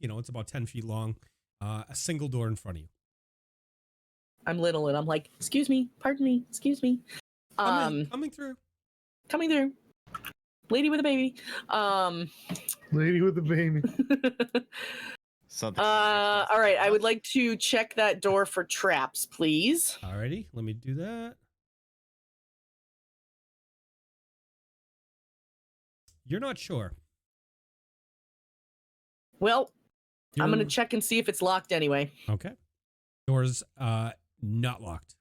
it's about 10 feet long. A single door in front of you. I'm little and I'm like, excuse me, pardon me, excuse me. Coming through. Coming through. Lady with a baby. Lady with the baby. Something. All right. I would like to check that door for traps, please. Alrighty. Let me do that. You're not sure. Well, I'm You're- gonna check and see if it's locked anyway. Okay. Door's not locked.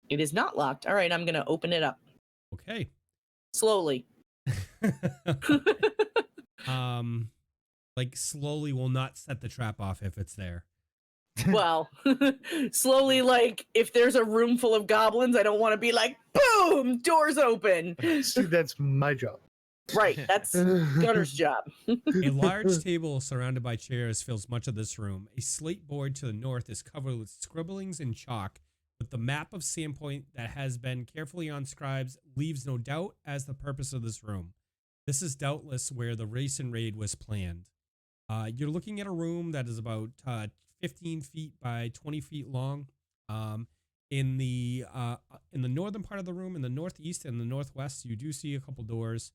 It is not locked. All right, I'm going to open it up Okay. slowly. Like slowly will not set the trap off if it's there. Well, slowly, like if there's a room full of goblins, I don't want to be like, boom, doors open. See, that's my job. Right, that's Gunnar's job. A large table surrounded by chairs fills much of this room. A slate board to the north is covered with scribblings and chalk, but the map of Sandpoint that has been carefully inscribed leaves no doubt as the purpose of this room. This is doubtless where the recent raid was planned. You're looking at a room that is about 15 feet by 20 feet long. In the northern part of the room, in the northeast and the northwest, you do see a couple doors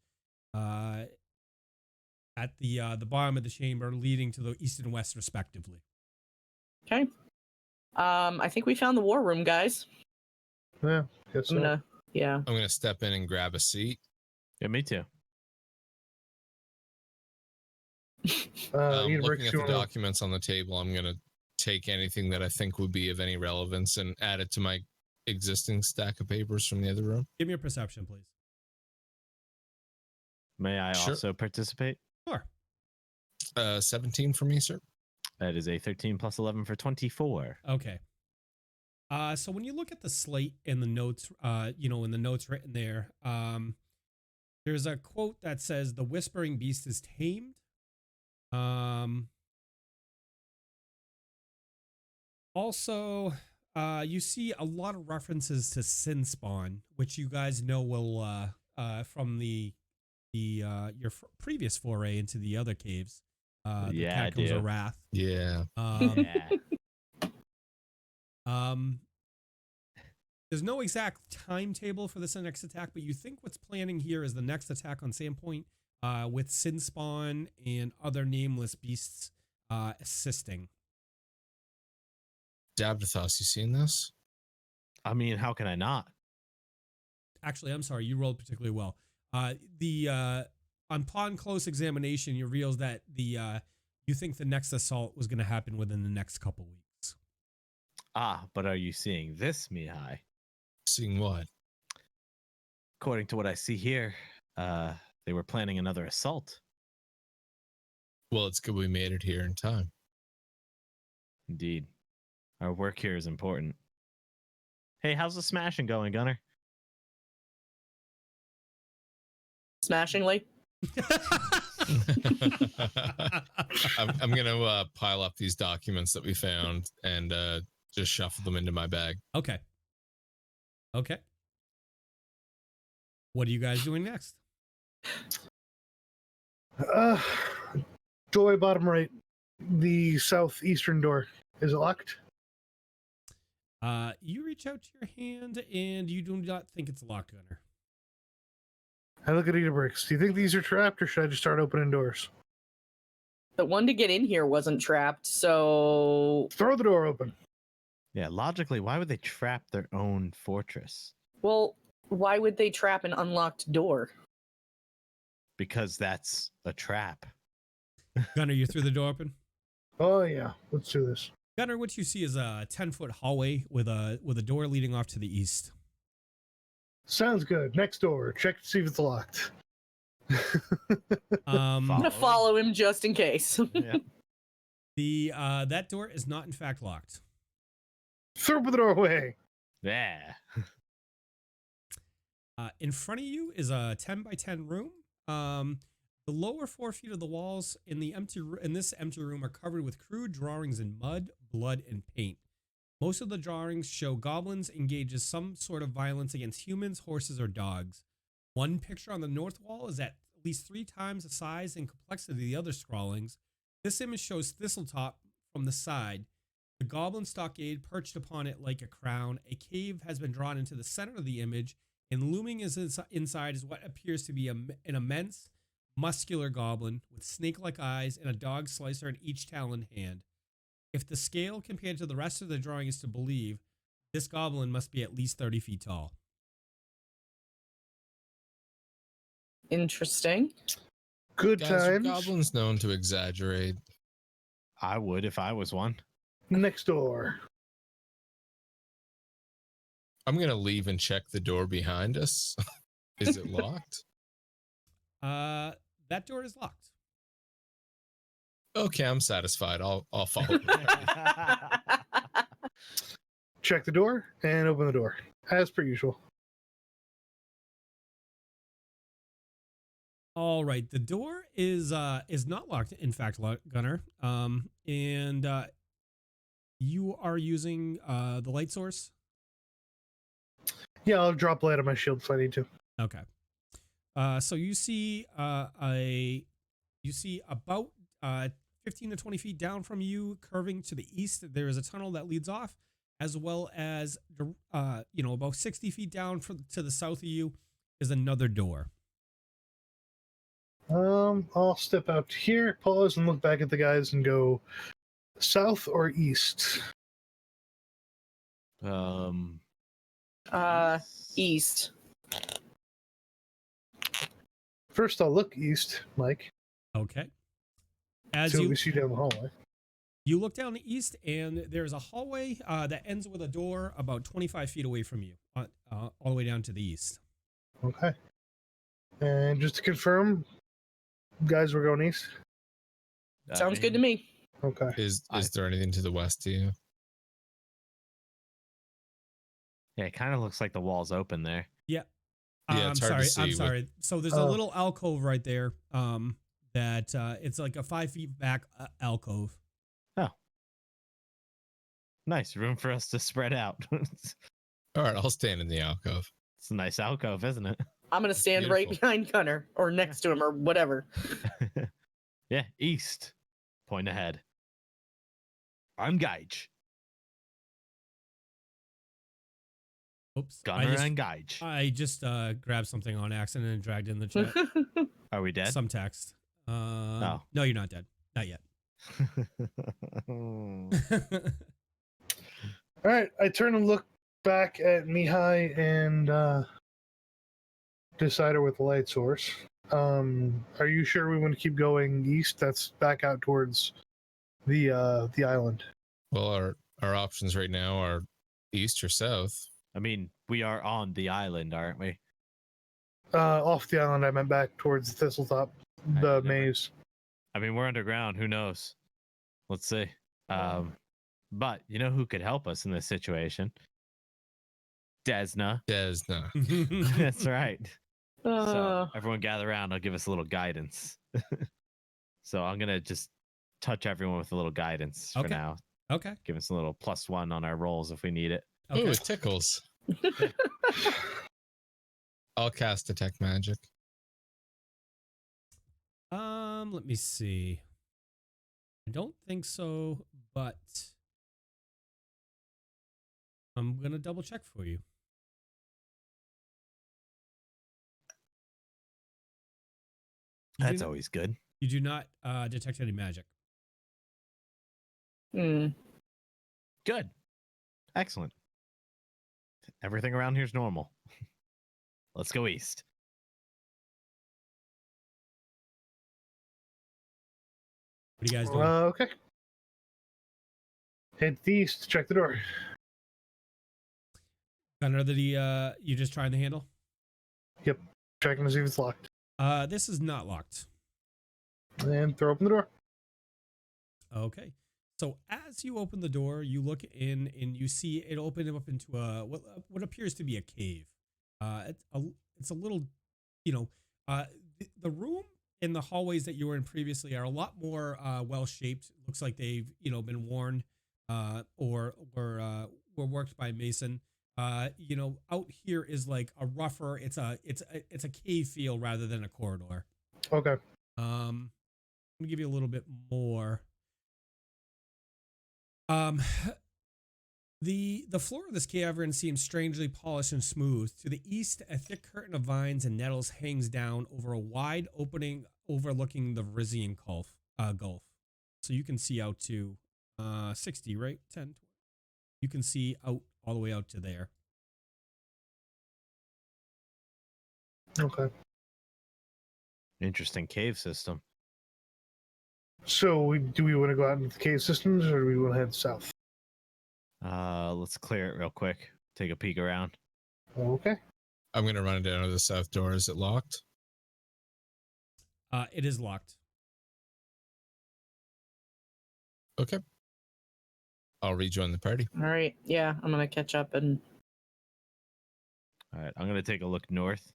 at the bottom of the chamber leading to the east and west respectively. Okay. I think we found the war room, guys. Yeah, guess so. I'm gonna step in and grab a seat. Yeah, me too. Looking at the documents on the table, I'm gonna take anything that I think would be of any relevance and add it to my existing stack of papers from the other room. Give me a perception, please. May I also participate? Sure. 17 for me, sir. That is a 13 plus 11 for 24. Okay. So when you look at the slate in the notes, in the notes written there, there's a quote that says, "The whispering beast is tamed." Also, you see a lot of references to Sin Spawn, which you guys know will from your previous foray into the other caves. The Catacombs of Wrath. Yeah. There's no exact timetable for this next attack, but you think what's planning here is the next attack on Sandpoint with Sin Spawn and other nameless beasts assisting. Davdithas, you seen this? I mean, how can I not? Actually, I'm sorry, you rolled particularly well. Upon close examination, you reveals that you think the next assault was going to happen within the next couple weeks. But are you seeing this, Mihaly? Seeing what? According to what I see here, they were planning another assault. Well, it's good we made it here in time. Indeed. Our work here is important. Hey, how's the smashing going, Gunnar? Smashingly. I'm gonna pile up these documents that we found and just shuffle them into my bag. Okay. What are you guys doing next? Doorway bottom right. The southeastern door. Is it locked? You reach out to your hand and you do not think it's locked, Gunnar. I look at Idabrix. Do you think these are trapped, or should I just start opening doors? The one to get in here wasn't trapped, so Throw the door open. Yeah, logically, why would they trap their own fortress? well, why would they trap an unlocked door? Because that's a trap. Gunnar, you threw the door open? Oh yeah, let's do this. Gunnar, what you see is a 10-foot hallway with a door leading off to the east. Sounds good. Next door. Check to see if it's locked. I'm gonna follow him just in case. Yeah. That door is not in fact locked. Throw the door away. Yeah. In front of you is a 10 by 10 room. The lower 4 feet of the walls in this empty room are covered with crude drawings in mud, blood, and paint. Most of the drawings show goblins engages some sort of violence against humans, horses, or dogs. One picture on the north wall is at least 3 times the size and complexity of the other scrawlings. This image shows Thistletop from the side. The goblin stockade perched upon it like a crown. A cave has been drawn into the center of the image, and looming inside is what appears to be an immense, muscular goblin with snake-like eyes and a dog slicer in each talon hand. If the scale compared to the rest of the drawing is to believe, this goblin must be at least 30 feet tall. Interesting. Good Guys, are times. goblins known to exaggerate? I would if I was one. Next door. I'm gonna leave and check the door behind us. Is it locked? That door is locked. Okay, I'm satisfied. I'll follow. Check the door and open the door as per usual. All right, the door is not locked. In fact, Gunnar. And you are using the light source. Yeah, I'll drop light on my shield if I need to. Okay. So you see about 15 to 20 feet down from you, curving to the east, there is a tunnel that leads off, as well as about 60 feet down to the south of you is another door. I'll step out here, pause, and look back at the guys and go south or east. East. First, I'll look east, Mike. Okay. As So we see down the hallway. you look down the east, and there's a hallway that ends with a door about 25 feet away from you, all the way down to the east. Okay. And just to confirm, guys, we're going east. Sounds good to me. Okay. Is there anything to the west of you? Yeah, it kind of looks like the wall's open there. Yeah. Yeah, it's hard to see I'm with- sorry. So there's a little alcove right there. That it's like a 5 feet back alcove. Oh, nice room for us to spread out. All right, I'll stand in the alcove. It's a nice alcove, isn't it? I'm gonna stand right Beautiful. behind Gunnar or next to him or whatever. Yeah, east. Point ahead. I'm Gage. Oops. Gunnar and Gage. I just grabbed something on accident and dragged it in the chat. Are we dead? Some text. No, you're not dead. Not yet. All right. I turn and look back at Mihaly and Decider with the light source. Are you sure we want to keep going east? That's back out towards the island. Well, our options right now are east or south. I mean, we are on the island, aren't we? Off the island, I meant back towards the Thistletop, the maze. I mean, we're underground. Who knows? Let's see. But you know who could help us in this situation? Desna. Desna. That's right. So Uh, everyone gather around. I'll give us a little guidance. So I'm gonna just touch everyone with a little guidance for Okay. now. Okay. Give us a little +1 on our rolls if we need it. Ooh, Okay. it tickles. I'll cast Detect Magic. Let me see. I don't think so, but I'm gonna double check for you. That's always good. You do not detect any magic. hmm. Good. Excellent. Everything around here is normal. Let's go east. What are you guys doing? Okay. Head east. Check the door. Gunnar, you just trying the handle? Checking to see if it's locked. This is not locked. And throw open the door. Okay. So as you open the door, you look in and you see it open up into what appears to be a cave. It's a little, the room and the hallways that you were in previously are a lot more well shaped. Looks like they've been worn or were worked by Mason. Out here is like a rougher. It's a cave feel rather than a corridor. Okay. Let me give you a little bit more. The floor of this cavern seems strangely polished and smooth. To the east, a thick curtain of vines and nettles hangs down over a wide opening overlooking the Vrizian Gulf. So you can see out to 60, right? 10. You can see out all the way out to there. Okay. Interesting cave system. So do we want to go out into the cave systems or do we want to head south? Let's clear it real quick. take a peek around. Okay. I'm gonna run down to the south door. Is it locked? It is locked. Okay. I'll rejoin the party. All right. Yeah, I'm gonna catch up and. All right, I'm gonna take a look north.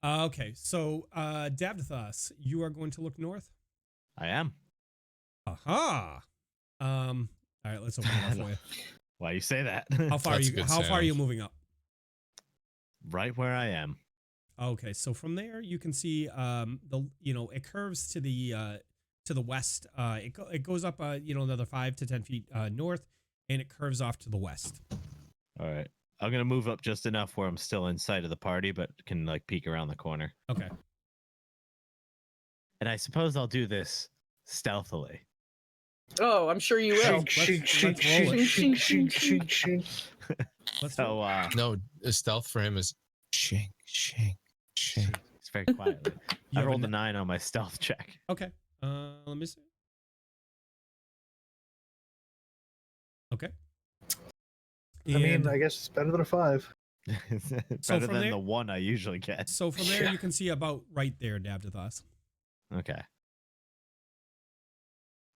Okay, so Davdithas, you are going to look north. I am. Aha. All right, let's open it up for you. Why you say that? How far are That's a you? good How far are you sound. moving up? Right where I am. Okay, so from there you can see it curves to the west. It goes up another 5 to 10 feet north, and it curves off to the west. All right. I'm gonna move up just enough where I'm still in sight of the party, but can like peek around the corner. Okay. And I suppose I'll do this stealthily. Oh, I'm sure you will. Shink, shink, let's shink, roll shink, it. shink, shink, shink, shink. Let's So No, stealth for him is shink, shink, shink. it's very quietly. You I have a rolled a n- 9 on my stealth check. Okay. Let me see. Okay. I mean, And I guess it's better than a 5. Better from than there- the 1 I usually get. so from there you can see about right there, Davdithas. Okay.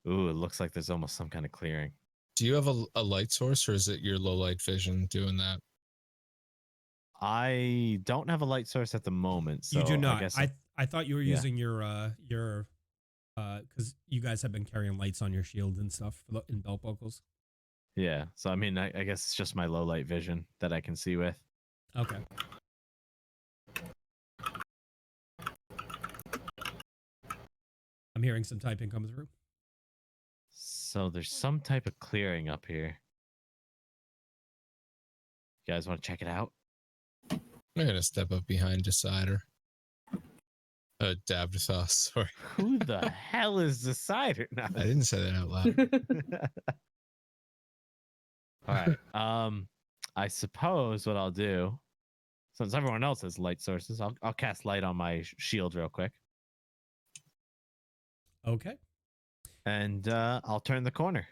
Ooh, it looks like there's almost some kind of clearing. Do you have a light source, or is it your low light vision doing that? I don't have a light source at the moment, so You do not. I guess I thought you were Yeah. using your because you guys have been carrying lights on your shield and stuff in belt buckles. yeah. So I mean, I guess it's just my low light vision that I can see with. Okay. I'm hearing some typing come through. So there's some type of clearing up here. You guys want to check it out? I'm gonna step up behind Decider. Davdithas, sorry. Who the hell is Decider? No. I didn't say that out loud. All right. I suppose what I'll do, since everyone else has light sources, I'll cast light on my shield real quick, Okay. and I'll turn the corner.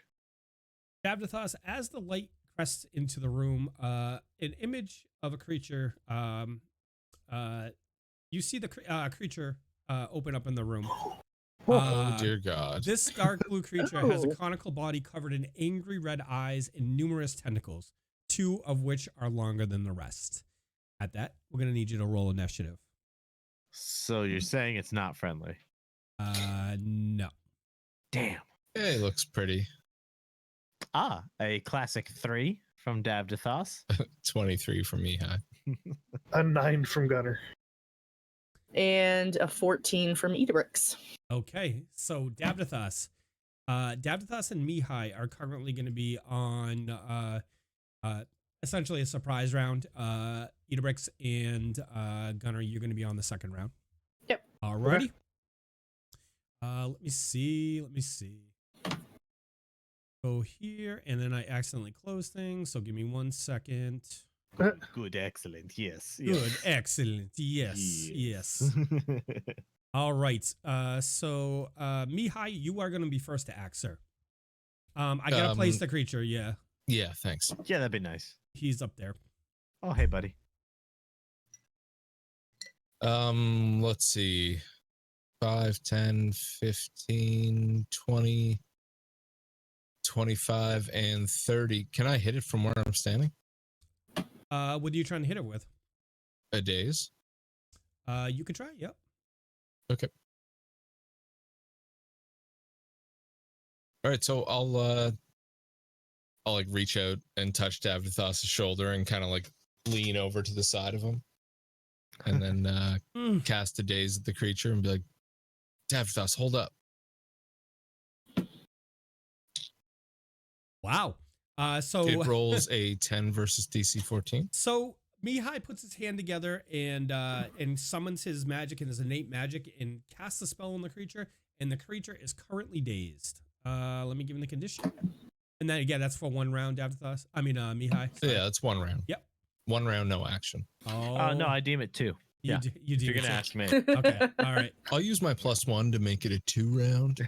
Davdithas, as the light crests into the room, an image of a creature. You see the creature open up in the room. Oh dear God. This dark blue creature has a conical body covered in angry red eyes and numerous tentacles, 2 of which are longer than the rest. At that, we're going to need you to roll initiative. So you're saying it's not friendly? No. Damn. Hey, looks pretty. Ah, a classic 3 from Davdithas. 23 for Mihaly. A 9 from Gunnar. And a 14 from Idabrix. Okay, so Davdithas. Davdithas and Mihaly are currently going to be on essentially a surprise round. Idabrix and Gunnar, you're going to be on the second round. Yep. Alrighty. Let me see. Go here, and then I accidentally closed things, so give me 1 second. Good, excellent. Yes. Good, excellent. Yes. All right. So Mihaly, you are going to be first to act, sir. I gotta place the creature. Yeah, Yeah, thanks. Yeah, that'd be nice. he's up there. Oh, hey, buddy. Let's see. 5, 10, 15, 20, 25, and 30. Can I hit it from where I'm standing? What are you trying to hit it with? A daze? You could try. Yep. Okay. All right, so I'll like reach out and touch Davdithas' shoulder and kind of like lean over to the side of him, and then cast a daze at the creature and be like, Davdithas, hold up. Wow. So It rolls a 10 versus DC 14. So Mihaly puts his hand together and summons his magic and his innate magic and casts a spell on the creature, and the creature is currently dazed. Let me give him the condition. And then again, that's for 1 round, Davdithas. I mean, Mihaly. Sorry. Yeah, that's 1 round. Yep. 1 round, no action. Oh No, I deem it 2. you yeah. do If you're it, gonna so- ask me. Okay. All right. I'll use my +1 to make it a 2 round.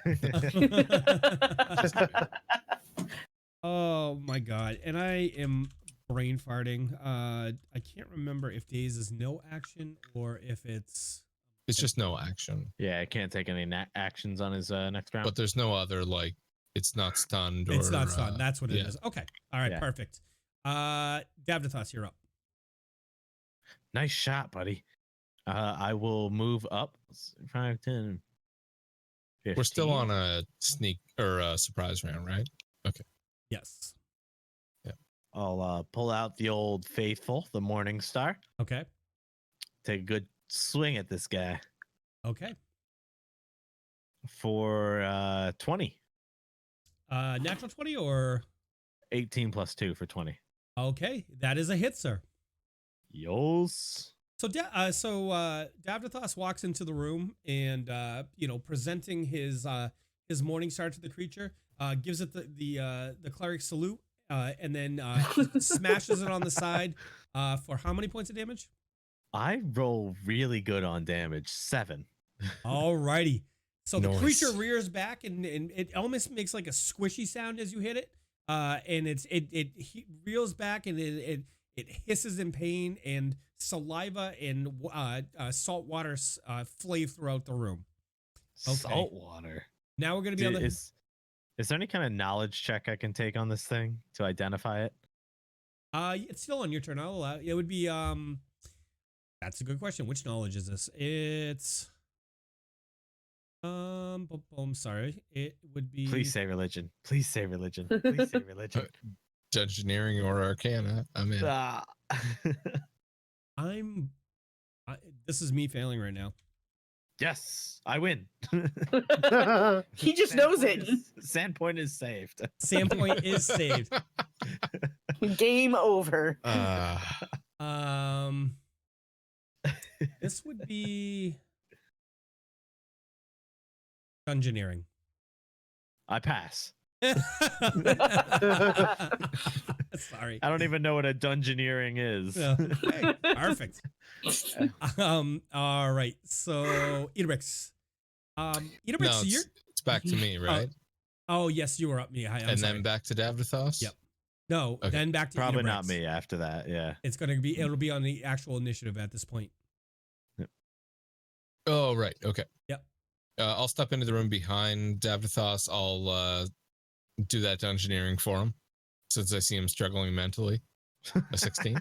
Oh my god. And I am brain farting. I can't remember if daze is no action or if it's just no action. Yeah, I can't take any actions on his next round. But there's no other, like, it's not stunned or... It's not stunned. That's what it yeah. is. Okay. All right, Yeah. perfect. Davdithas, you're up. Nice shot, buddy. I will move up 5, 10. 15. We're still on a sneak or a surprise round, right? Okay. Yes. I'll pull out the old faithful, the Morning Star. Okay. Take a good swing at this guy Okay. for 20. Natural 20 or 18 plus 2 for 20. okay, that is a hit, sir. Yos. So Davdithas walks into the room and presenting his Morning Star to the creature, gives it the cleric salute, and then smashes it on the side for how many points of damage? I roll really good on damage. 7. Alrighty. So the Nice. creature rears back and it almost makes like a squishy sound as you hit it. And it reels back and it hisses in pain, and saliva and salt water flay throughout the room. Okay. Salt water. Now we're gonna be on the. Is there any kind of knowledge check I can take on this thing to identify it? It's still on your turn. I'll allow. It would be That's a good question. Which knowledge is this? It's I'm sorry. It would be. Please say religion. Please say religion. Please say religion. Engineering or Arcana. I'm in. This is me failing right now. Yes, I win. He just knows it. Sandpoint is saved. Sandpoint is saved. Game over. This would be dungeoneering. I pass. Sorry. I don't even know what a dungeoneering is. Okay, perfect. All right. So Idabrix. Idabrix, No, you're. it's back to me, right? Oh yes, you were up me. And then back to Davdithas? Yep. No, Okay. then back to Probably Idabrix. not me after that. Yeah. It'll be on the actual initiative at this point. Oh, right. Okay. Yep. I'll step into the room behind Davdithas. I'll do that dungeoneering for him, since I see him struggling mentally. A 16.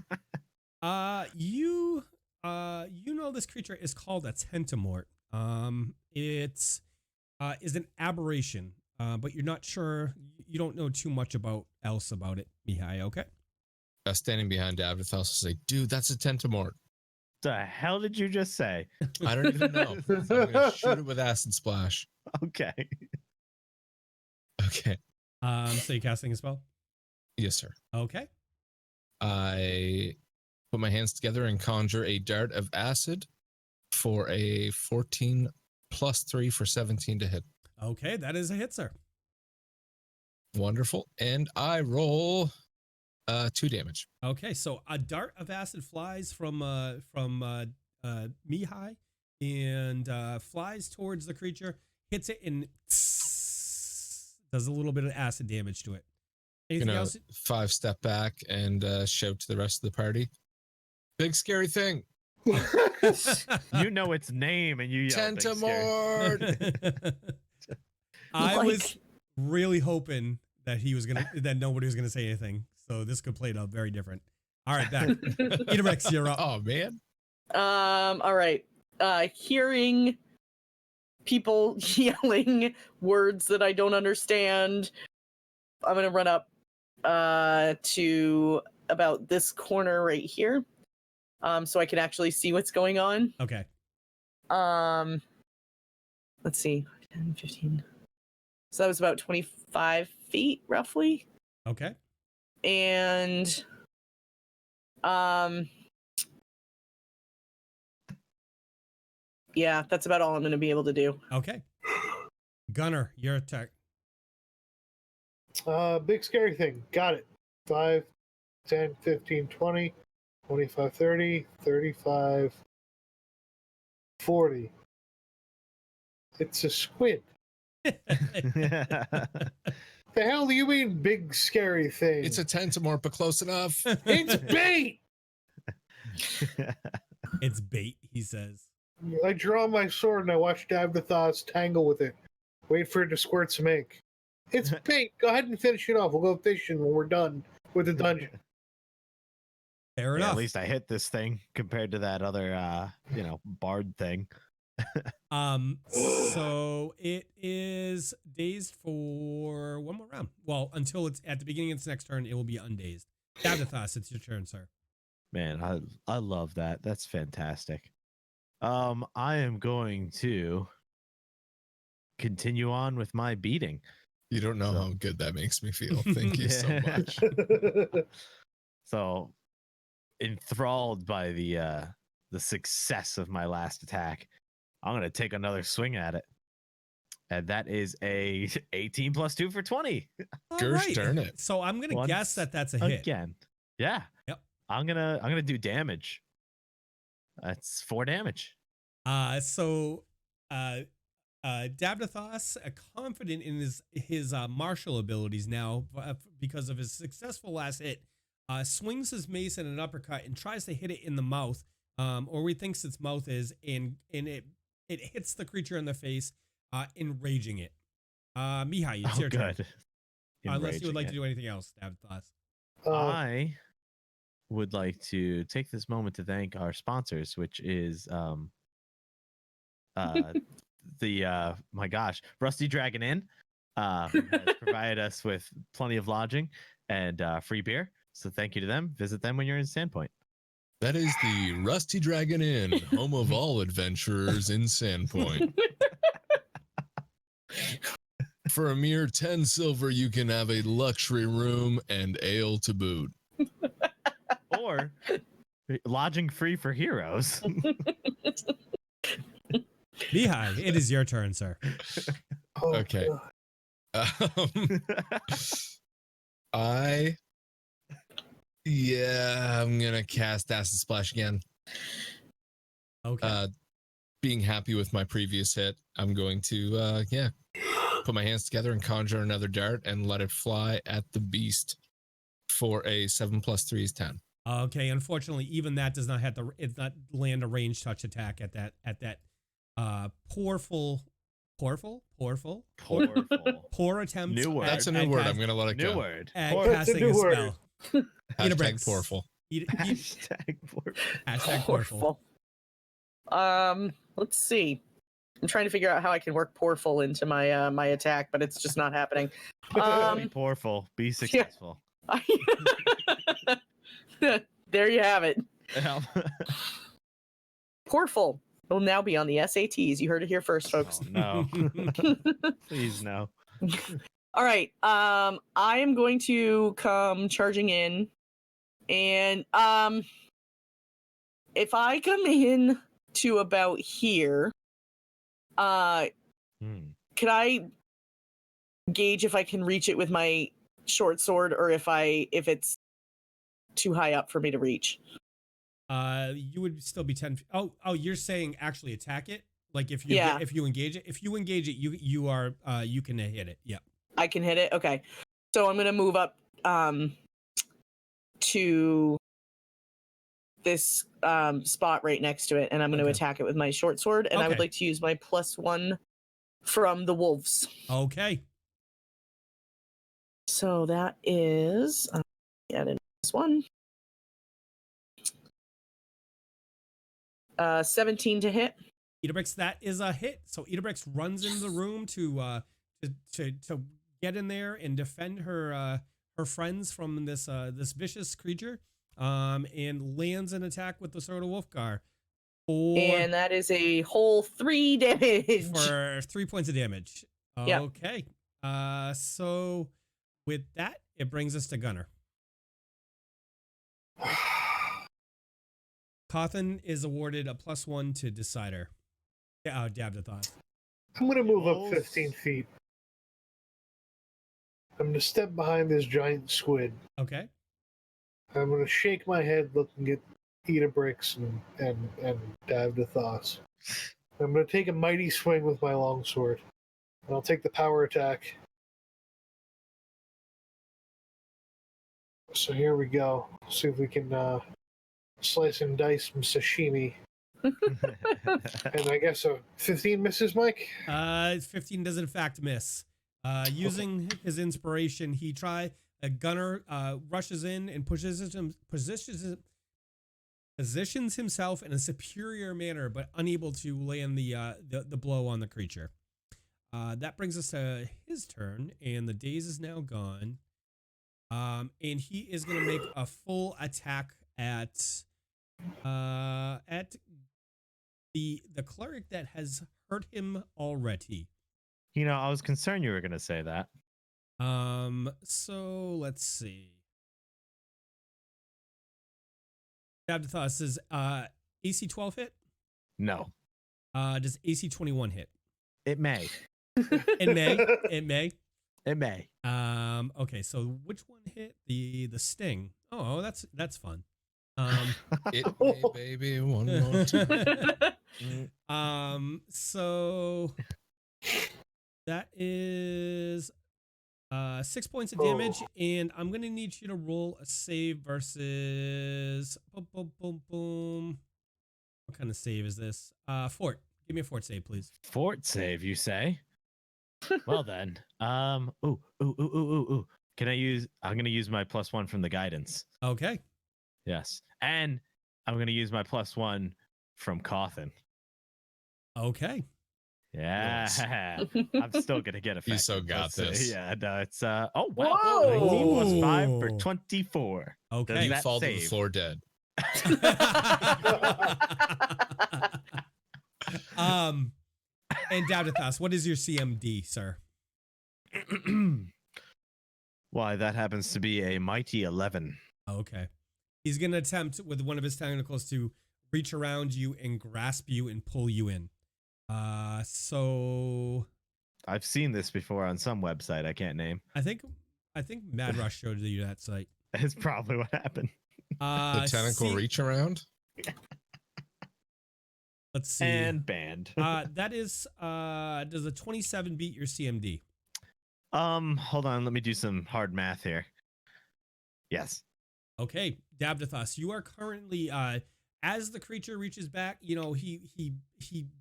You know this creature is called a tentamort. It's is an aberration, but you're not sure. You don't know too much about it, Mihaly. Okay. Standing behind Davdithas, I'll say, "Dude, that's a tentamort." The hell did you just say? I don't even know. I'm gonna shoot it with acid splash. Okay. Okay. So you're casting a spell? Yes, sir. Okay. I put my hands together and conjure a dart of acid for a 14 plus 3 for 17 to hit. Okay, that is a hit, sir. Wonderful. And I roll 2 damage. Okay, so a dart of acid flies from Mihaly and flies towards the creature, hits it, and does a little bit of acid damage to it. Anything else? 5 step back and shout to the rest of the party. Big scary thing. You know its name and you yell Big Scary. Tentamort. I was really hoping that that nobody was gonna say anything. So this could play out very different. All right, back. Idabrix, you're up. Oh man. All right. Hearing people yelling words that I don't understand, I'm gonna run up to about this corner right here, so I can actually see what's going on. Okay. Let's see, 10, 15. So that was about 25 feet, roughly. Okay. And yeah, that's about all I'm going to be able to do. Okay. Gunnar, your attack. Big scary thing. Got it. 5, 10, 15, 20, 25, 30, 35, 40. It's a squid. Hey, The hell do you mean, big scary thing? It's a tentamorph, close enough. It's bait. It's bait, he says. I draw my sword and I watch Davdithas tangle with it. Wait for it to squirt some ink. It's bait. Go ahead and finish it off. We'll go fishing when we're done with the dungeon. Fair Yeah, enough. at least I hit this thing compared to that other, bard thing. So it is dazed for one more round. Well, until it's at the beginning of its next turn, it will be undazed. Davdithas, it's your turn, sir. Man, I love that. That's fantastic. I am going to continue on with my beating. You don't know how good that makes me feel. Thank you so much. So enthralled by the success of my last attack, I'm gonna take another swing at it. And that is a 18 plus 2 for 20. Gosh darn it. So I'm gonna guess that that's a hit. Again. Yeah. Yep. I'm gonna do damage. That's 4 damage. Davdithas, confident in his martial abilities now because of his successful last hit, swings his mace in an uppercut and tries to hit it in the mouth, or he thinks its mouth is, and it hits the creature in the face, enraging it. Mihaly, it's your turn. Unless you would like to do anything else, Davdithas. I would like to take this moment to thank our sponsors, which is my gosh, Rusty Dragon Inn, who has provided us with plenty of lodging and free beer. So thank you to them. Visit them when you're in Sandpoint. That is the Rusty Dragon Inn, home of all adventurers in Sandpoint. For a mere 10 silver, you can have a luxury room and ale to boot. Or lodging free for heroes. Mihaly, it is your turn, sir. Okay. I'm gonna cast Acid Splash again. Okay. Being happy with my previous hit, I'm going to put my hands together and conjure another dart and let it fly at the beast for a 7 plus 3 is 10. Okay, unfortunately, even that does not land a range touch attack at that poor attempt. New word. That's a new word. I'm gonna let it go. New word. At casting a spell. Hashtag porful. Hashtag porful. Hashtag porful. Let's see. I'm trying to figure out how I can work porful into my my attack, but it's just not happening. Be porful. Be successful. There you have it. Porful will now be on the SATs. You heard it here first, folks. Oh, no. Please no. All right. I am going to come charging in, and if I come in to about here, can I gauge if I can reach it with my short sword, or if it's too high up for me to reach? You would still be 10 feet. Oh, you're saying actually attack it? Like if you engage it? If you engage it, you can hit it. Yeah. I can hit it? Okay. So I'm gonna move up to this spot right next to it, and I'm gonna attack it with my short sword, and I would like to use my +1 from the wolves. Okay. So that is add in +1. 17 to hit. Idabrix, that is a hit. So Idabrix runs into the room to get in there and defend her friends from this vicious creature, and lands an attack with the Sword of Wolfgar. And that is a whole 3 damage. For 3 points of damage. Okay. Yep. So with that, it brings us to Gunnar. Cawthon is awarded a +1 to Decider. Davdithas. I'm going to move up 15 feet. I'm going to step behind this giant squid. Okay. I'm going to shake my head looking at Idabrix and Davdithas. I'm going to take a mighty swing with my longsword. And I'll take the power attack. So here we go. See if we can slice and dice some sashimi. And I guess a 15 misses, Mike? 15 does in fact miss. Using his inspiration, Gunnar rushes in and positions himself in a superior manner, but unable to land the blow on the creature. That brings us to his turn, and the daze is now gone. And he is going to make a full attack at the cleric that has hurt him already. You know, I was concerned you were going to say that. So let's see. Davdithas, is AC 12 hit? No. Does AC 21 hit? It may. It may. It may. It may. Okay, so which one hit? The sting. Oh, that's fun. It may, baby, one more time. So that is 6 points of damage, and I'm gonna need you to roll a save versus boom. What kind of save is this? Fort. Give me a fort save, please. Fort save, you say? Well then. Ooh. I'm gonna use my +1 from the guidance. Okay. Yes. And I'm gonna use my +1 from Cawthon. Okay. Yeah. Yes. I'm still gonna get effect. You so got this. Yeah, no, it's oh wow. Whoa! 19 + 5 for Ooh. 24. Okay. You that fall to the save? floor dead. And Davdithas, what is your CMD, sir? Why, that happens to be a mighty 11. Okay. He's going to attempt with one of his tentacles to reach around you and grasp you and pull you in. So I've seen this before on some website I can't name. I think Mad Rush showed you that site. It's probably what happened. The tentacle reach around? Let's see. And banned. That is does a 27 beat your CMD? Hold on, let me do some hard math here. Yes. Okay, Davdithas, you are currently as the creature reaches back, you know, he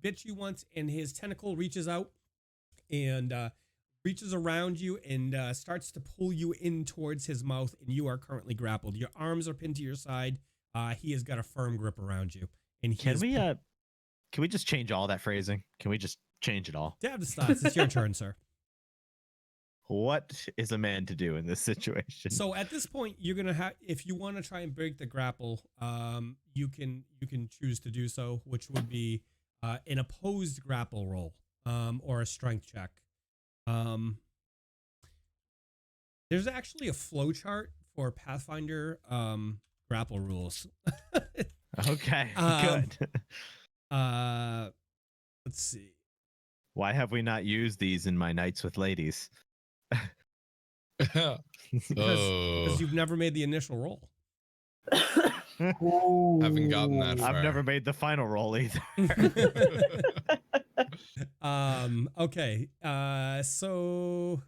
bit you once and his tentacle reaches out and reaches around you and starts to pull you in towards his mouth, and you are currently grappled. Your arms are pinned to your side. He has got a firm grip around you. And Can we just change all that phrasing? Can we just change it all? Davdithas, it's your turn, sir. What is a man to do in this situation? So at this point, you're gonna have, if you want to try and break the grapple, you can choose to do so, which would be an opposed grapple roll, or a strength check. There's actually a flow chart for Pathfinder grapple rules. Okay, good. Let's see. Why have we not used these in my Nights with Ladies? Because you've never made the initial roll. Haven't gotten that far. I've never made the final roll either. Okay. So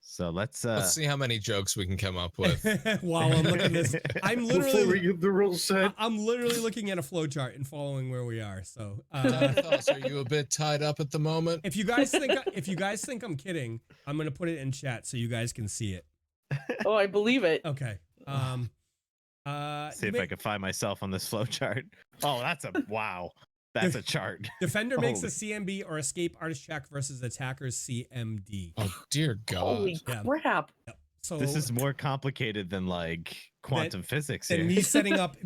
So let's see how many jokes we can come up with. while I'm looking at this, I'm Before we literally get the rules set. I'm literally looking at a flow chart and following where we are. So Thoughts, are you a bit tied up at the moment? if you guys think I'm kidding, I'm gonna put it in chat so you guys can see it. Oh, I believe it. Okay. see if I can find myself on this flow chart. Oh, that's a wow. That's a chart. Defender makes a CMB or escape artist check versus attacker's CMD. Oh dear God! Holy Yeah. crap! So This is more complicated than like quantum physics here. and me setting up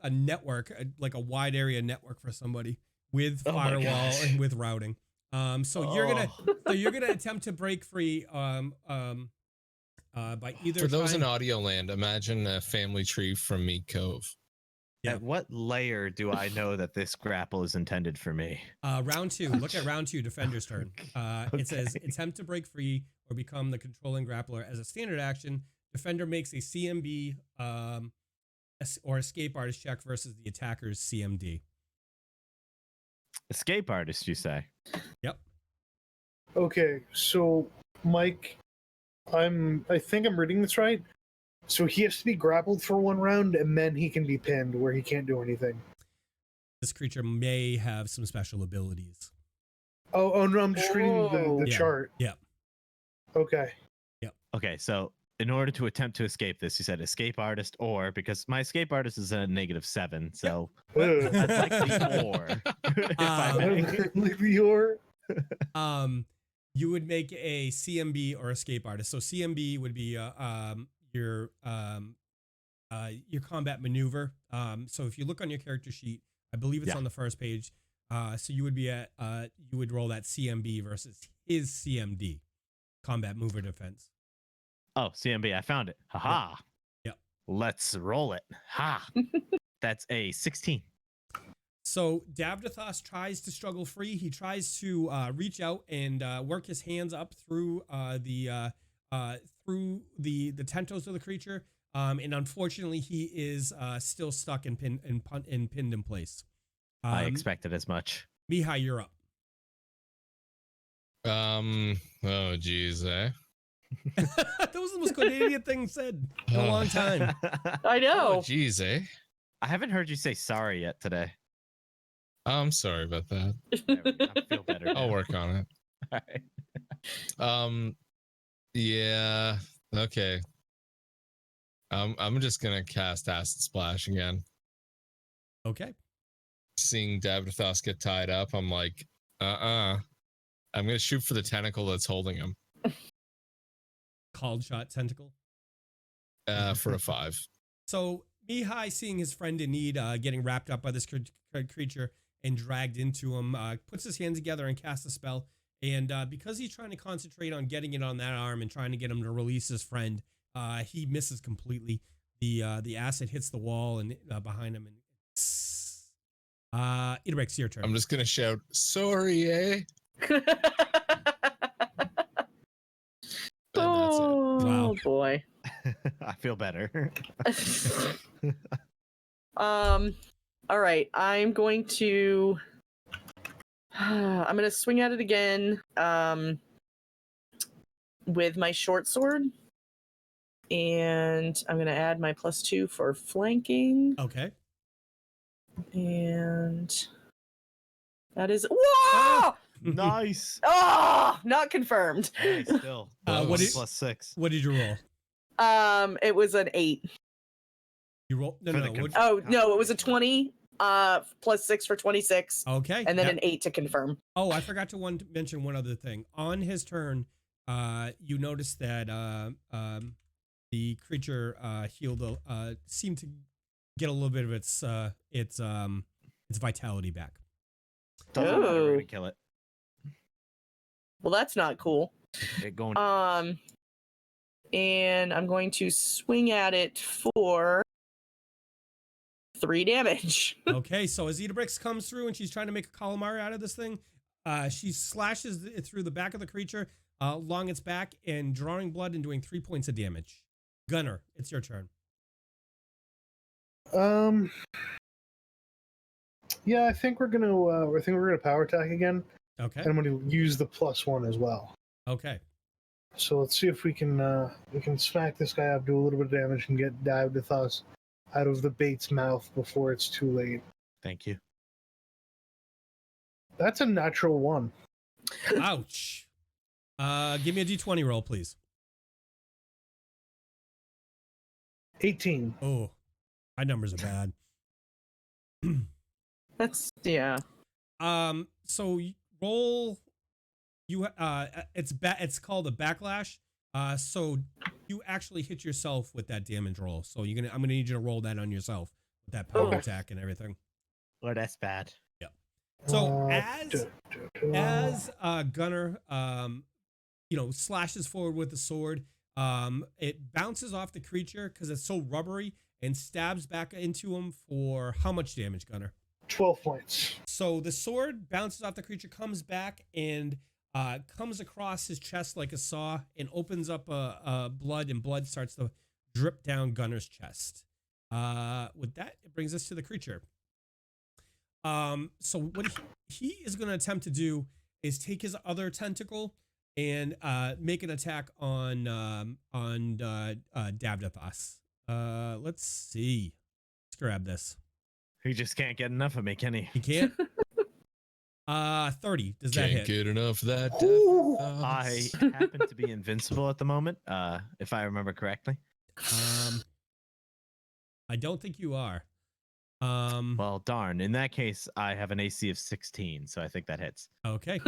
a network, like a wide area network for somebody with Oh my firewall gosh. and with routing. So you're gonna attempt to break free by either For those trying- in audio land, imagine a family tree from Meat Cove. Yeah. At what layer do I know that this grapple is intended for me? round 2. Look at round 2, defender's turn. It says attempt to break free or become the controlling grappler as a standard action. Defender makes a CMB or escape artist check versus the attacker's CMD. Escape artist, you say? Yep. Okay, so Mike, I think I'm reading this right. So he has to be grappled for 1 round, and then he can be pinned, where he can't do anything. This creature may have some special abilities. Oh no, I'm just reading the Yeah. chart. Yeah. Okay. Okay, so in order to attempt to escape this, you said escape artist, or because my escape artist is a -7, so Ugh. I'd like the or. If I may. Your You would make a CMB or escape artist. So CMB would be your combat maneuver. So if you look on your character sheet, I believe it's Yeah. on the first page. So you would be at you would roll that CMB versus his CMD, combat mover defense. Oh, CMB, I found it. Haha. Yep. Let's roll it. Ha. That's a 16. So Davdithas tries to struggle free. He tries to reach out and work his hands up through the tentacles of the creature. And unfortunately, he is still stuck and pinned in place. I expected as much. Mihaly, you're up. Oh, geez, eh? That was the most Canadian thing said in a long time. I know. Oh, geez, eh? I haven't heard you say sorry yet today. I'm sorry about that. There we go. I feel better. I'll now. work on it. All right. Yeah. Okay. I'm just gonna cast Acid Splash again. Okay. Seeing Davdithas get tied up, I'm like, I'm gonna shoot for the tentacle that's holding him. Called shot tentacle. For a 5. So Mihaly, seeing his friend in need, getting wrapped up by this creature and dragged into him, puts his hands together and casts a spell. And because he's trying to concentrate on getting it on that arm and trying to get him to release his friend, he misses completely. The acid hits the wall and behind him. And Idabrix, your turn. I'm just gonna shout, sorry, eh? And that's it. Wow. Oh boy. I feel better. All right. I'm going to swing at it again with my short sword. And I'm going to add my +2 for flanking. Okay. And that is whoa! Nice. Oh, not confirmed. Hey, still. What is- +6. What did you roll? It was an 8. You roll? No, For no. the What, Oh no, it was a 20. +6 for 26, okay. and then Yep. an 8 to confirm. Oh, I forgot to mention one other thing. On his turn, you notice that the creature seemed to get a little bit of its vitality back. Doesn't matter. We're Ooh. gonna kill it. Well, that's not cool. Get going. And I'm going to swing at it for 3 damage. Okay, so as Idabrix comes through and she's trying to make a calamari out of this thing, she slashes it through the back of the creature along its back and drawing blood and doing 3 points of damage. Gunnar, it's your turn. Yeah, I think we're gonna power attack again, Okay. and I'm gonna use the +1 as well. Okay. So let's see if we can smack this guy up, do a little bit of damage, and get Davdithas out of the bait's mouth before it's too late. Thank you. That's a natural 1. Ouch. Give me a d20 roll, please. 18. Oh, my numbers are bad. That's yeah. So roll. It's called a backlash. So you actually hit yourself with that damage roll. So I'm gonna need you to roll that on yourself with that power Oh. attack and everything. Well, that's bad. So as Gunnar slashes forward with the sword, it bounces off the creature because it's so rubbery and stabs back into him for how much damage, Gunnar? 12 points. So the sword bounces off the creature, comes back, and comes across his chest like a saw and opens up blood, and blood starts to drip down Gunnar's chest. With that, it brings us to the creature. So what he is going to attempt to do is take his other tentacle and make an attack on Davdithas. Let's see. Let's grab this. He just can't get enough of me, can he? He can't. 30. Does that Can't hit? get enough of that. I happen to be invincible at the moment, if I remember correctly. I don't think you are. Well, darn. In that case, I have an AC of 16, so I think that hits. Okay.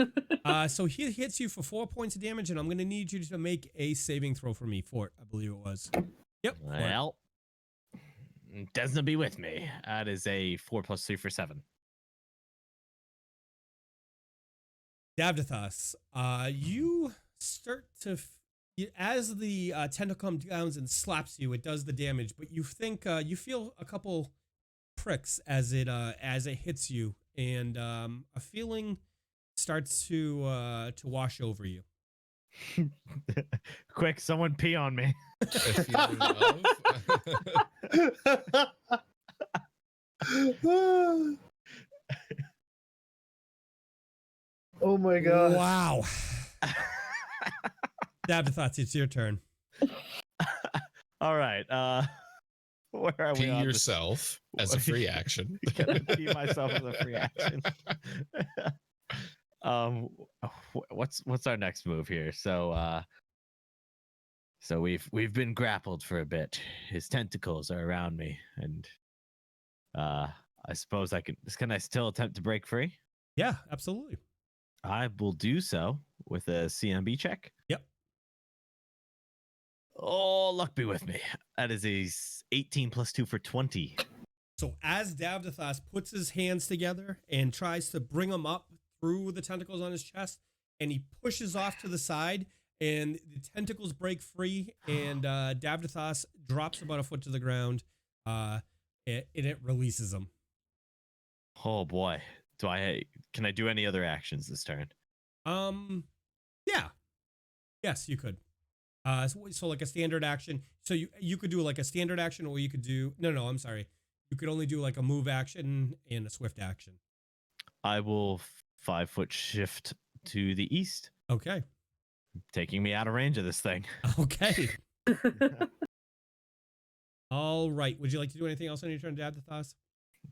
So he hits you for 4 points of damage, and I'm going to need you to make a saving throw for me. Fort, I believe it was. Yep. Well, doesn't be with me. That is a 4 + 3 for 7. Davdithas, you start to, as the tentacle comes down and slaps you, it does the damage, but you think you feel a couple pricks as it hits you, and a feeling starts to wash over you. Quick, someone pee on me. A feeling of- Oh my god. Wow. Davdithas, it's your turn. All right. Where are we? Pee on yourself as a free action. Gonna pee myself as a free action. What's our next move here? So we've been grappled for a bit. His tentacles are around me, and I suppose can I still attempt to break free? Yeah, absolutely. I will do so with a CMB check. Yep. Oh, luck be with me. That is a 18 + 2 for 20. So as Davdithas puts his hands together and tries to bring him up through the tentacles on his chest, and he pushes off to the side, and the tentacles break free, and Davdithas drops about a foot to the ground, and it releases him. Oh boy. Can I do any other actions this turn? Yeah. Yes, you could. So like a standard action. So you could do like a standard action, or you could do no, I'm sorry. You could only do like a move action and a swift action. I will 5-foot shift to the east. Okay. Taking me out of range of this thing. Okay. All right. Would you like to do anything else on your turn, Davdithas?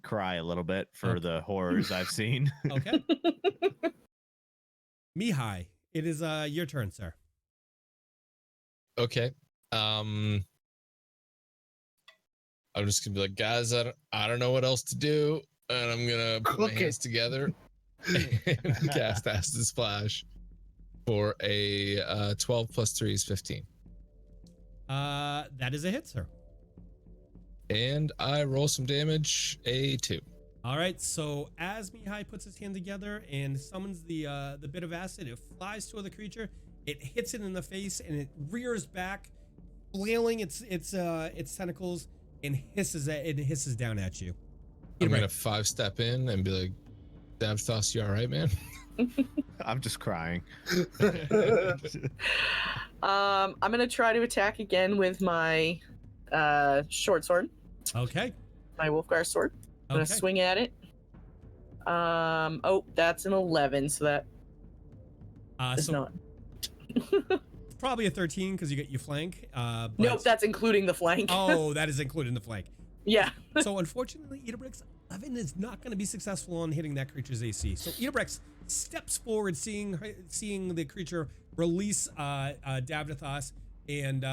Cry a little bit for the horrors I've seen. Okay. Mihaly, it is your turn, sir. Okay. I'm just gonna be like, guys, I don't know what else to do, and I'm gonna put my hands together and cast Acid Splash for a 12 + 3 is 15. That is a hit, sir. And I roll some damage, a 2. All right. So as Mihaly puts his hand together and summons the bit of acid, it flies toward the creature. It hits it in the face, and it rears back, flailing its tentacles, and hisses down at you. I'm gonna 5-step in and be like, Davdithas, you all right, man? I'm just crying. I'm gonna try to attack again with my short sword. Okay. My Wolfgar sword. I'm gonna swing at it. Oh, that's an 11, so that is not. Probably a 13 because you get your flank. Nope, that's including the flank. Oh, that is including the flank. Yeah. So unfortunately, Idabrix 11 is not going to be successful on hitting that creature's AC. So Idabrix steps forward, seeing the creature release Davdithas, and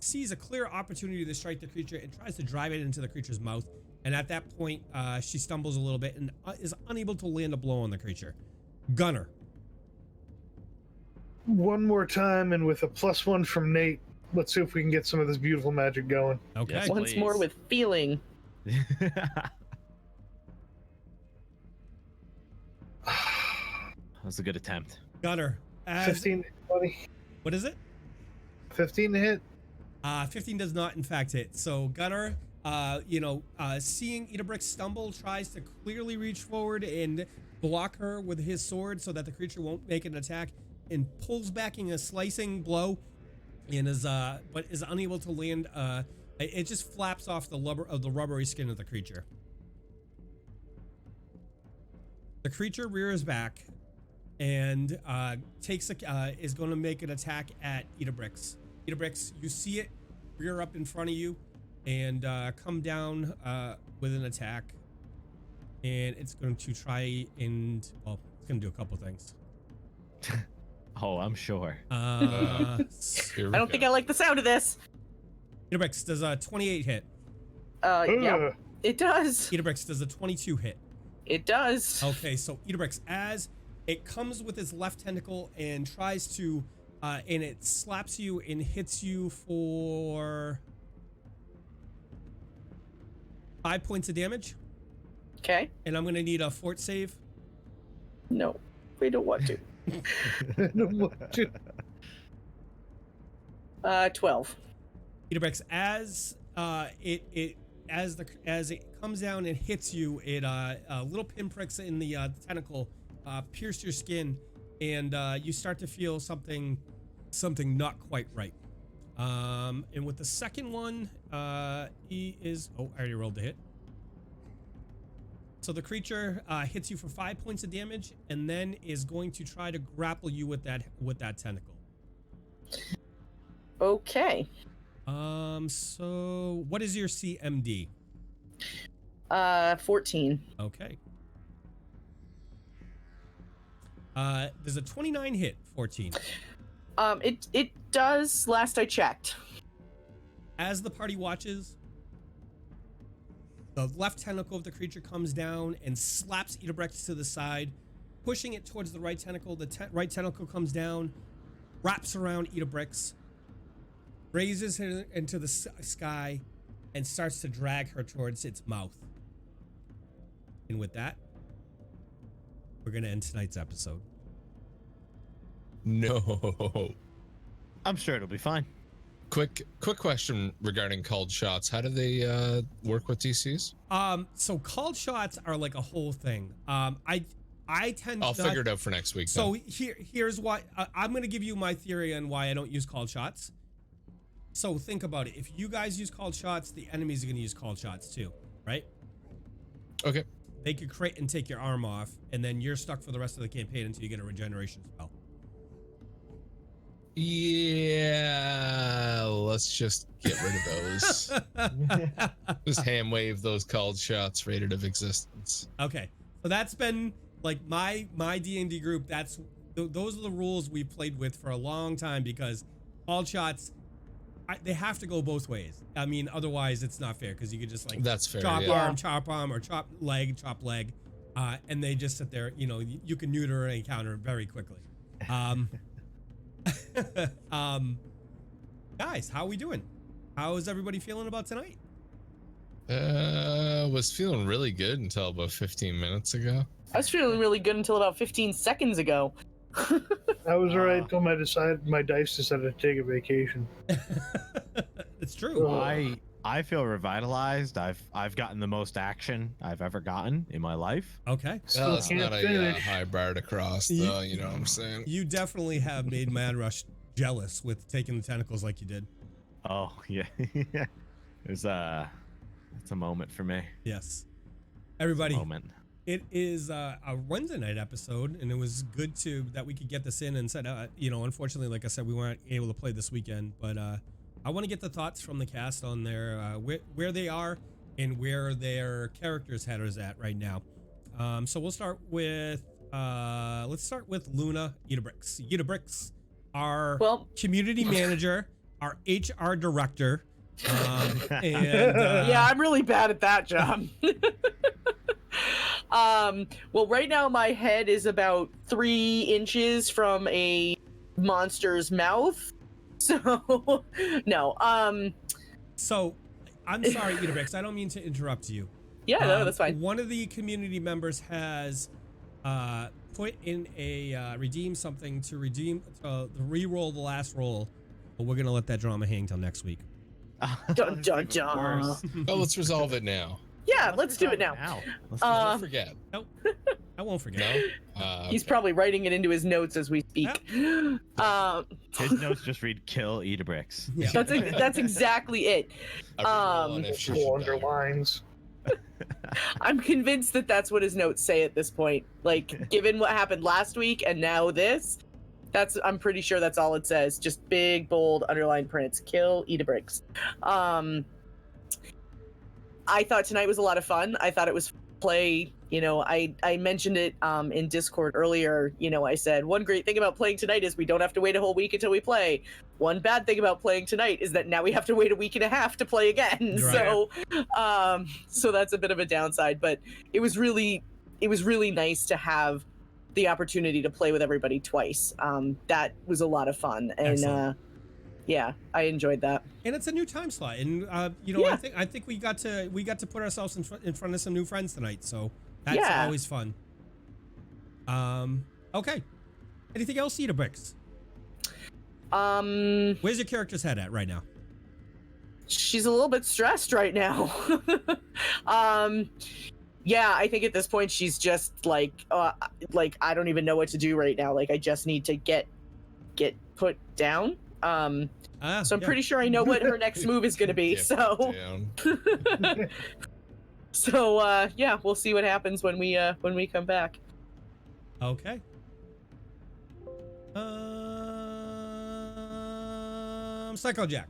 sees a clear opportunity to strike the creature and tries to drive it into the creature's mouth. And at that point, she stumbles a little bit and is unable to land a blow on the creature. Gunnar. One more time, and with a +1 from Nate, let's see if we can get some of this beautiful magic going. Okay. Yes, Once more with feeling. That was a good attempt. Gunnar. 15, 20. What is it? 15 to hit. 15 does not, in fact, hit. So Gunnar, seeing Idabrix stumble, tries to clearly reach forward and block her with his sword so that the creature won't make an attack, and pulls back in a slicing blow, and is unable to land. It just flaps off the rubbery skin of the creature. The creature rears back and is going to make an attack at Idabrix. Idabrix, you see it rear up in front of you and come down with an attack. And it's going to try and, well, it's going to do a couple things. Oh, I'm sure. I don't think I like the sound of this. Idabrix, does a 28 hit? Yeah, it does. Idabrix, does a 22 hit? It does. Okay, so Idabrix, as it comes with its left tentacle and tries to, and it slaps you and hits you for 5 points of damage. Okay. And I'm gonna need a fort save. No, we don't want to. 12. Idabrix, as it comes down and hits you, it little pinpricks in the tentacle pierce your skin, and you start to feel something not quite right. And with the second one, he is. Oh, I already rolled the hit. So the creature hits you for 5 points of damage, and then is going to try to grapple you with that tentacle. Okay. So what is your CMD? 14. Okay. There's a 29 hit, 14. It does. Last I checked. As the party watches, the left tentacle of the creature comes down and slaps Idabrix to the side, pushing it towards the right tentacle. The right tentacle comes down, wraps around Idabrix, raises her into the sky, and starts to drag her towards its mouth. And with that, we're going to end tonight's episode. No. I'm sure it'll be fine. Quick question regarding called shots. How do they work with DCs? So called shots are like a whole thing. I tend I'll to figure it out for next week. So here's why. I'm going to give you my theory on why I don't use called shots. So think about it. If you guys use called shots, the enemies are going to use called shots too, right? Okay. They could crit and take your arm off, and then you're stuck for the rest of the campaign until you get a regeneration spell. Yeah, let's just get rid of those. Just hand wave those called shots rated of existence. Okay, so that's been like my D&D group. Those are the rules we played with for a long time, because called shots, they have to go both ways. I mean, otherwise it's not fair, because you could just like that's fair, chop arm, or chop leg, and they just sit there. You know, you can neuter and counter very quickly. Guys, how are we doing? How is everybody feeling about tonight? Was feeling really good until about 15 minutes ago. I was feeling really good until about 15 seconds ago. I was alright until my dice decided to take a vacation. It's true. I feel revitalized. I've gotten the most action I've ever gotten in my life. Okay. Well, it's not a high bar to cross, though. You know what I'm saying? You definitely have made Mad Rush jealous with taking the tentacles like you did. Oh yeah, it's a moment for me. Yes, everybody. Moment. It is a Wednesday night episode, and it was good that we could get this in and said, unfortunately, like I said, we weren't able to play this weekend, but I want to get the thoughts from the cast on their where they are and where their characters' head is at right now. So we'll start with let's start with Luna Idabrix. Idabrix, our community manager, our HR director. Yeah, I'm really bad at that job. Well, right now my head is about 3 inches from a monster's mouth. So, no. So, I'm sorry, Idabrix. I don't mean to interrupt you. Yeah, no, that's fine. One of the community members has put in a redeem something to re-roll the last roll, but we're gonna let that drama hang till next week. Dun, dun, dun. Oh, let's resolve it now. Yeah, let's do it now. Don't forget. Nope, I won't forget. No? He's probably writing it into his notes as we speak. Yep. His notes just read "kill Idabrix." Yeah. That's exactly it. Everyone, if she should die. Underlines. I'm convinced that that's what his notes say at this point. Like, given what happened last week and now this, I'm pretty sure that's all it says. Just big, bold, underlined prints. Kill Idabrix. I thought tonight was a lot of fun. I thought it was play. I mentioned it in Discord earlier. I said one great thing about playing tonight is we don't have to wait a whole week until we play. One bad thing about playing tonight is that now we have to wait a week and a half to play again. Right. So that's a bit of a downside. But it was really nice to have the opportunity to play with everybody twice. That was a lot of fun, and yeah, I enjoyed that. And it's a new time slot, and I think we got to put ourselves in front of some new friends tonight, so that's always fun. Okay. Anything else, Idabrix? Where's your character's head at right now? She's a little bit stressed right now. Yeah, I think at this point she's just like I don't even know what to do right now. Like I just need to get put down. So I'm pretty sure I know what her next move is going to be. So, yeah, we'll see what happens when we come back. Okay. Psycho Jack.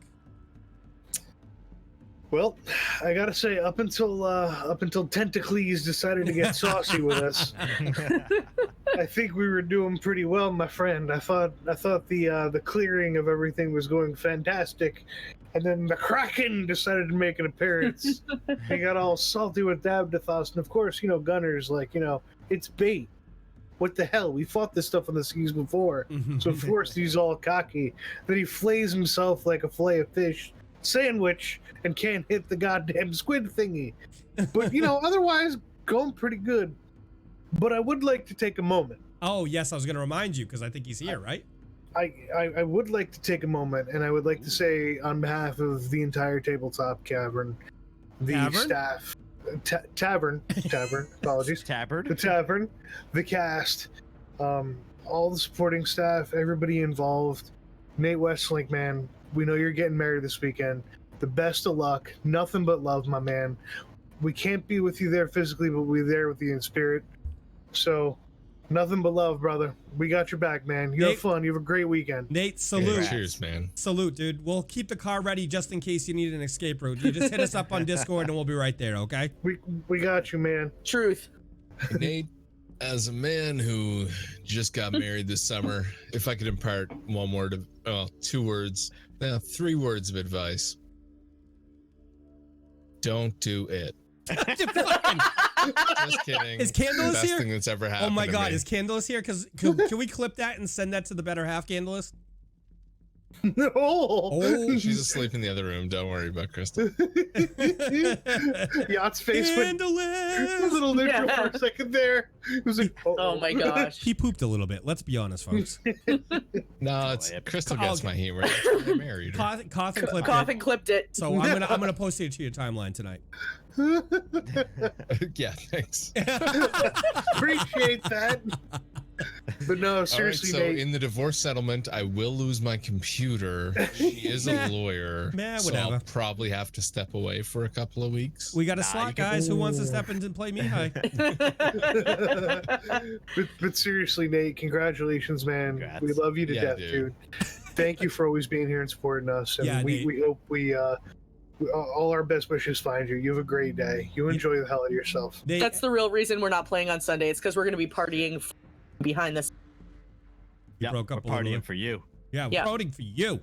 Well, I gotta say, up until Tentacles decided to get saucy with us, I think we were doing pretty well, my friend. I thought the clearing of everything was going fantastic, and then the Kraken decided to make an appearance. He got all salty with Davdithas, and of course, Gunnar's like, it's bait. What the hell? We fought this stuff on the seas before, so of course he's all cocky. Then he flays himself like a fillet of fish sandwich and can't hit the goddamn squid thingy. But otherwise going pretty good. But I would like to take a moment. Oh yes, I was going to remind you because I think he's here, right? I would like to take a moment, and I would like to say on behalf of the entire Tabletop Tavern, staff, Tavern, apologies, the Tavern, the cast, all the supporting staff, everybody involved. Nate Westlink, man, we know you're getting married this weekend. The best of luck. Nothing but love, my man. We can't be with you there physically, but we're there with you in spirit. So, nothing but love, brother. We got your back, man. You have fun. You have a great weekend. Nate, salute. Yeah, cheers, man. Salute, dude. We'll keep the car ready just in case you need an escape route. You just hit us up on Discord and we'll be right there, okay? We got you, man. Truth. Nate, as a man who just got married this summer, if I could impart two words, 3 words of advice. Don't do it. Just kidding. Is Candleus Best here? thing that's ever happened. Oh my God, me. is Candleus here? Because can we clip that and send that to the better half, Candleus? No. Oh, She's asleep in the other room. Don't worry about Crystal. Yacht's face went a little neutral for a second there. It was like, oh my gosh. He pooped a little bit. Let's be honest, folks. No, it's Crystal gets my humor. I married her. Cawthon clipped it. So I'm gonna post it to your timeline tonight. Yeah, thanks. Appreciate that. But no, seriously, right, so Nate. in the divorce settlement, I will lose my computer. She is a lawyer, so I'll probably have to step away for a couple of weeks. We got a slot, guys. Who wants to step in and play Mihaly? but seriously, Nate, congratulations, man. Congrats. We love you to death, dude. Thank you for always being here and supporting us. And we hope all our best wishes find you. You have a great day. You enjoy the hell out of yourself. That's the real reason we're not playing on Sunday. It's because we're going to be partying behind this. Yeah, we're partying for you. Yeah, we're partying for you.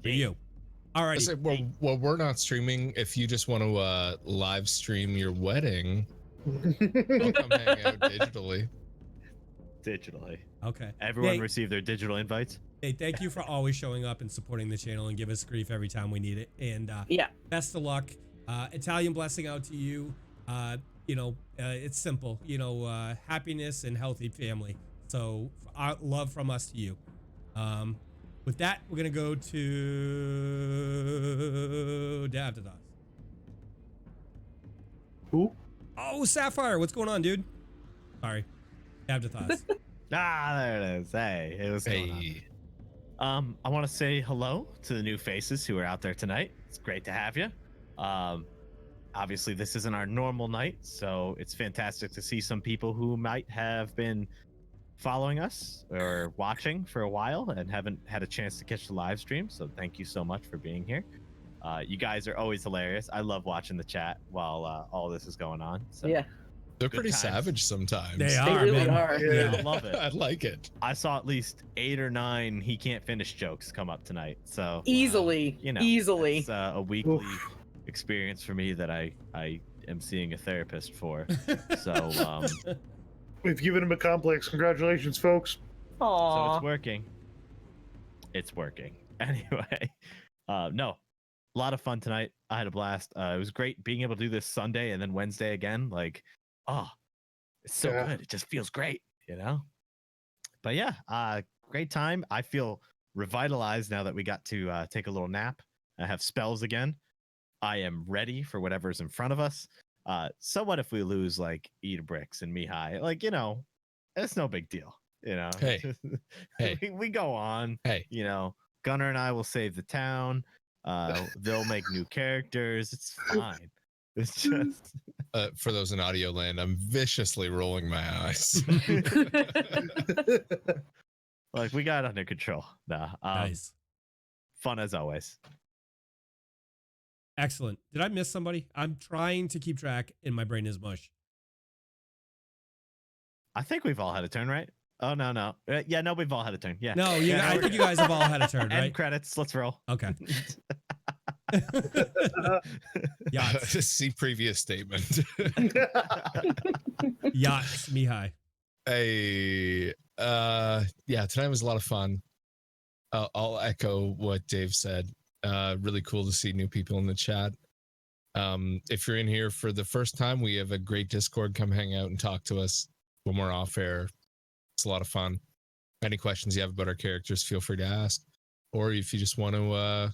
For you. All right. Well, we're not streaming. If you just want to live stream your wedding, we'll come hang out digitally. Okay. Everyone received their digital invites. Hey, thank you for always showing up and supporting the channel and give us grief every time we need it. And best of luck. Italian blessing out to you. It's simple. Happiness and healthy family. So love from us to you. With that, we're gonna go to Davdithas. Who? Oh, Sapphire. What's going on, dude? Sorry, Davdithas. There it is. Hey, it was going on. I want to say hello to the new faces who are out there tonight. It's great to have you. obviously this isn't our normal night, so it's fantastic to see some people who might have been following us or watching for a while and haven't had a chance to catch the live stream. So thank you so much for being here. You guys are always hilarious. I love watching the chat while all this is going on. So Yeah. They're Good pretty times. savage sometimes. They They are, really man. are. I love it. I like it. I saw at least 8 or 9 he can't finish jokes come up tonight. So Easily. you know, Easily. it's a weekly experience for me that I am seeing a therapist for. So We've given him a complex. Congratulations, folks. so Aww. it's working. It's working. Anyway, no, a lot of fun tonight. I had a blast. It was great being able to do this Sunday and then Wednesday again. Like, oh, it's so Yeah. good. It just feels great, you know? But yeah, great time. I feel revitalized now that we got to take a little nap. I have spells again. I am ready for whatever's in front of us. So what if we lose like Idabrix and Mihaly? Like, you know, it's no big deal. You know, Hey. Hey. we go on. Hey. You know, Gunnar and I will save the town. They'll make new characters. It's fine. It's just For those in audio land, I'm viciously rolling my eyes. like we got it under control. Nah, Nice. fun as always. Excellent. Did I miss somebody? I'm trying to keep track and my brain is mush. I think we've all had a turn, right? Oh no. Yeah, no, we've all had a turn. Yeah. No, you, Yeah, I we're think good. you guys have all had a turn, End right? credits. Let's roll. Okay. Yachts. See previous statement. Yachts, Mihaly. Hey, yeah, tonight was a lot of fun. I'll echo what Dave said. Really cool to see new people in the chat. If you're in here for the first time, we have a great Discord. Come hang out and talk to us when we're off air. It's a lot of fun. Any questions you have about our characters, feel free to ask. Or if you just want to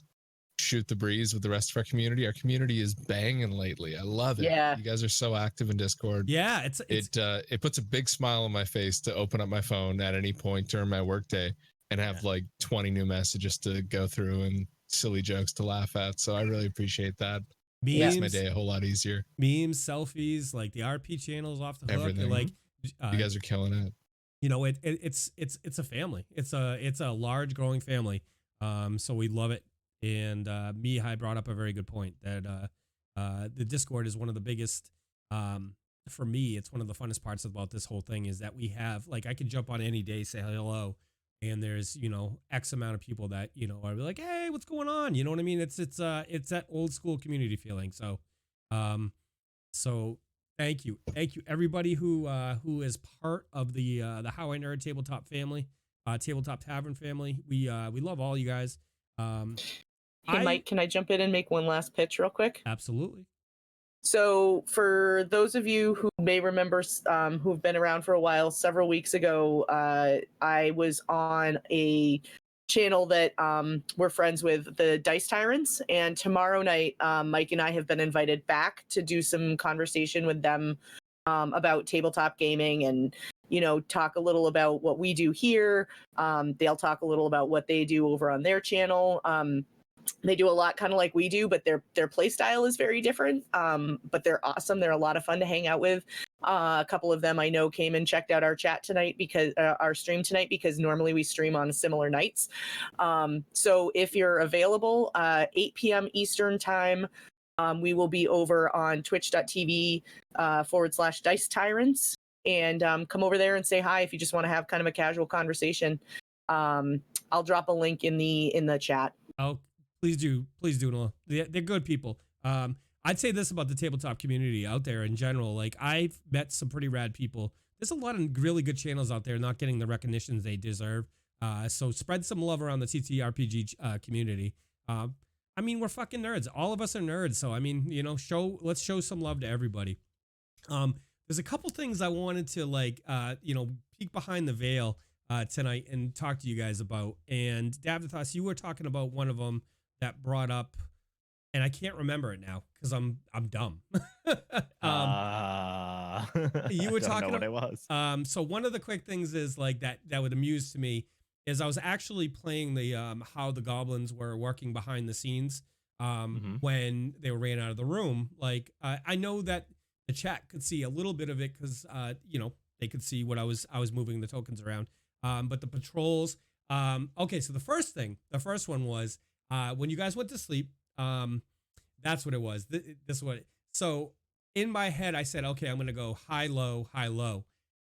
shoot the breeze with the rest of our community is banging lately. I love it. Yeah. You guys are so active in Discord. Yeah, It puts a big smile on my face to open up my phone at any point during my workday and have like 20 new messages to go through and silly jokes to laugh at. So I really appreciate that. Makes my memes, day a whole lot easier. memes, selfies, like the RP channels off the hook. Everything. Like, You guys are killing it. you know, it's a family. It's a large growing family. So we love it. And Mihaly brought up a very good point that the Discord is one of the biggest. For me, it's one of the funnest parts about this whole thing is that we have, like, I can jump on any day, say hello, and there's, you know, X amount of people that, you know, are like, hey, what's going on? You know what I mean? It's that old school community feeling. So, so thank you everybody who is part of the How I Nerd Tabletop family, Tabletop Tavern family. We love all you guys. Hey, Mike, can I jump in and make one last pitch real quick? Absolutely. So for those of you who may remember, who've been around for a while, several weeks ago, I was on a channel that we're friends with, the Dice Tyrants, and tomorrow night, Mike and I have been invited back to do some conversation with them about tabletop gaming and, you know, talk a little about what we do here. They'll talk a little about what they do over on their channel. They do a lot kind of like we do, but their play style is very different. But they're awesome. They're a lot of fun to hang out with. A couple of them I know came and checked out our chat tonight because our stream tonight, because normally we stream on similar nights. So if you're available, 8 p.m. Eastern time, we will be over on twitch.tv /Dice Tyrants, and come over there and say hi if you just want to have kind of a casual conversation. I'll drop a link in the chat. Oh, please do, Noah. They're good people. I'd say this about the tabletop community out there in general. Like, I've met some pretty rad people. There's a lot of really good channels out there not getting the recognitions they deserve. So spread some love around the TTRPG community. I mean, we're fucking nerds. All of us are nerds. So, I mean, you know, let's show some love to everybody. There's a couple things I wanted to, like, you know, peek behind the veil tonight and talk to you guys about. And Davdithas, you were talking about one of them that brought up, and I can't remember it now because I'm dumb. You were talking about what it was. So one of the quick things is like that would amuse to me is I was actually playing the how the goblins were working behind the scenes when they ran out of the room. Like I know that the chat could see a little bit of it because they could see what I was moving the tokens around. But the patrols. Okay, so the first one was when you guys went to sleep. That's what it was. This is what. So in my head, I said, okay, I'm gonna go high, low, high, low.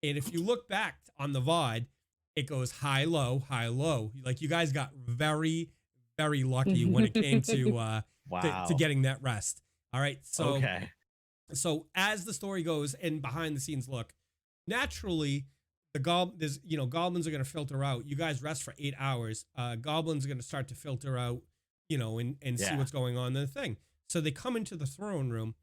And if you look back on the VOD, it goes high, low, high, low. Like you guys got very, very lucky when it came to wow. to getting that rest. All right. So okay. So as the story goes and behind the scenes look, naturally the goblins are going to filter out. You guys rest for 8 hours. Goblins are going to start to filter out, and see what's going on in the thing. So they come into the throne room.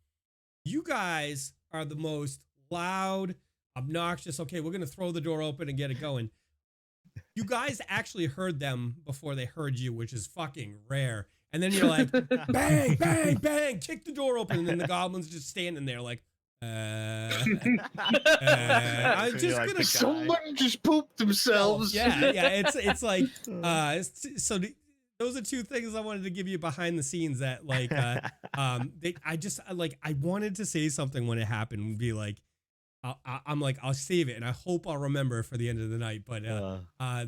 You guys are the most loud, obnoxious. Okay, we're going to throw the door open and get it going. You guys actually heard them before they heard you, which is fucking rare. And then you're like, bang, bang, bang, kick the door open. And then the goblins just standing there like, I'm just like gonna. Someone just pooped themselves. Yeah. It's like, those are two things I wanted to give you behind the scenes that like, I wanted to say something when it happened and be like, I'm like, I'll save it and I hope I'll remember for the end of the night. But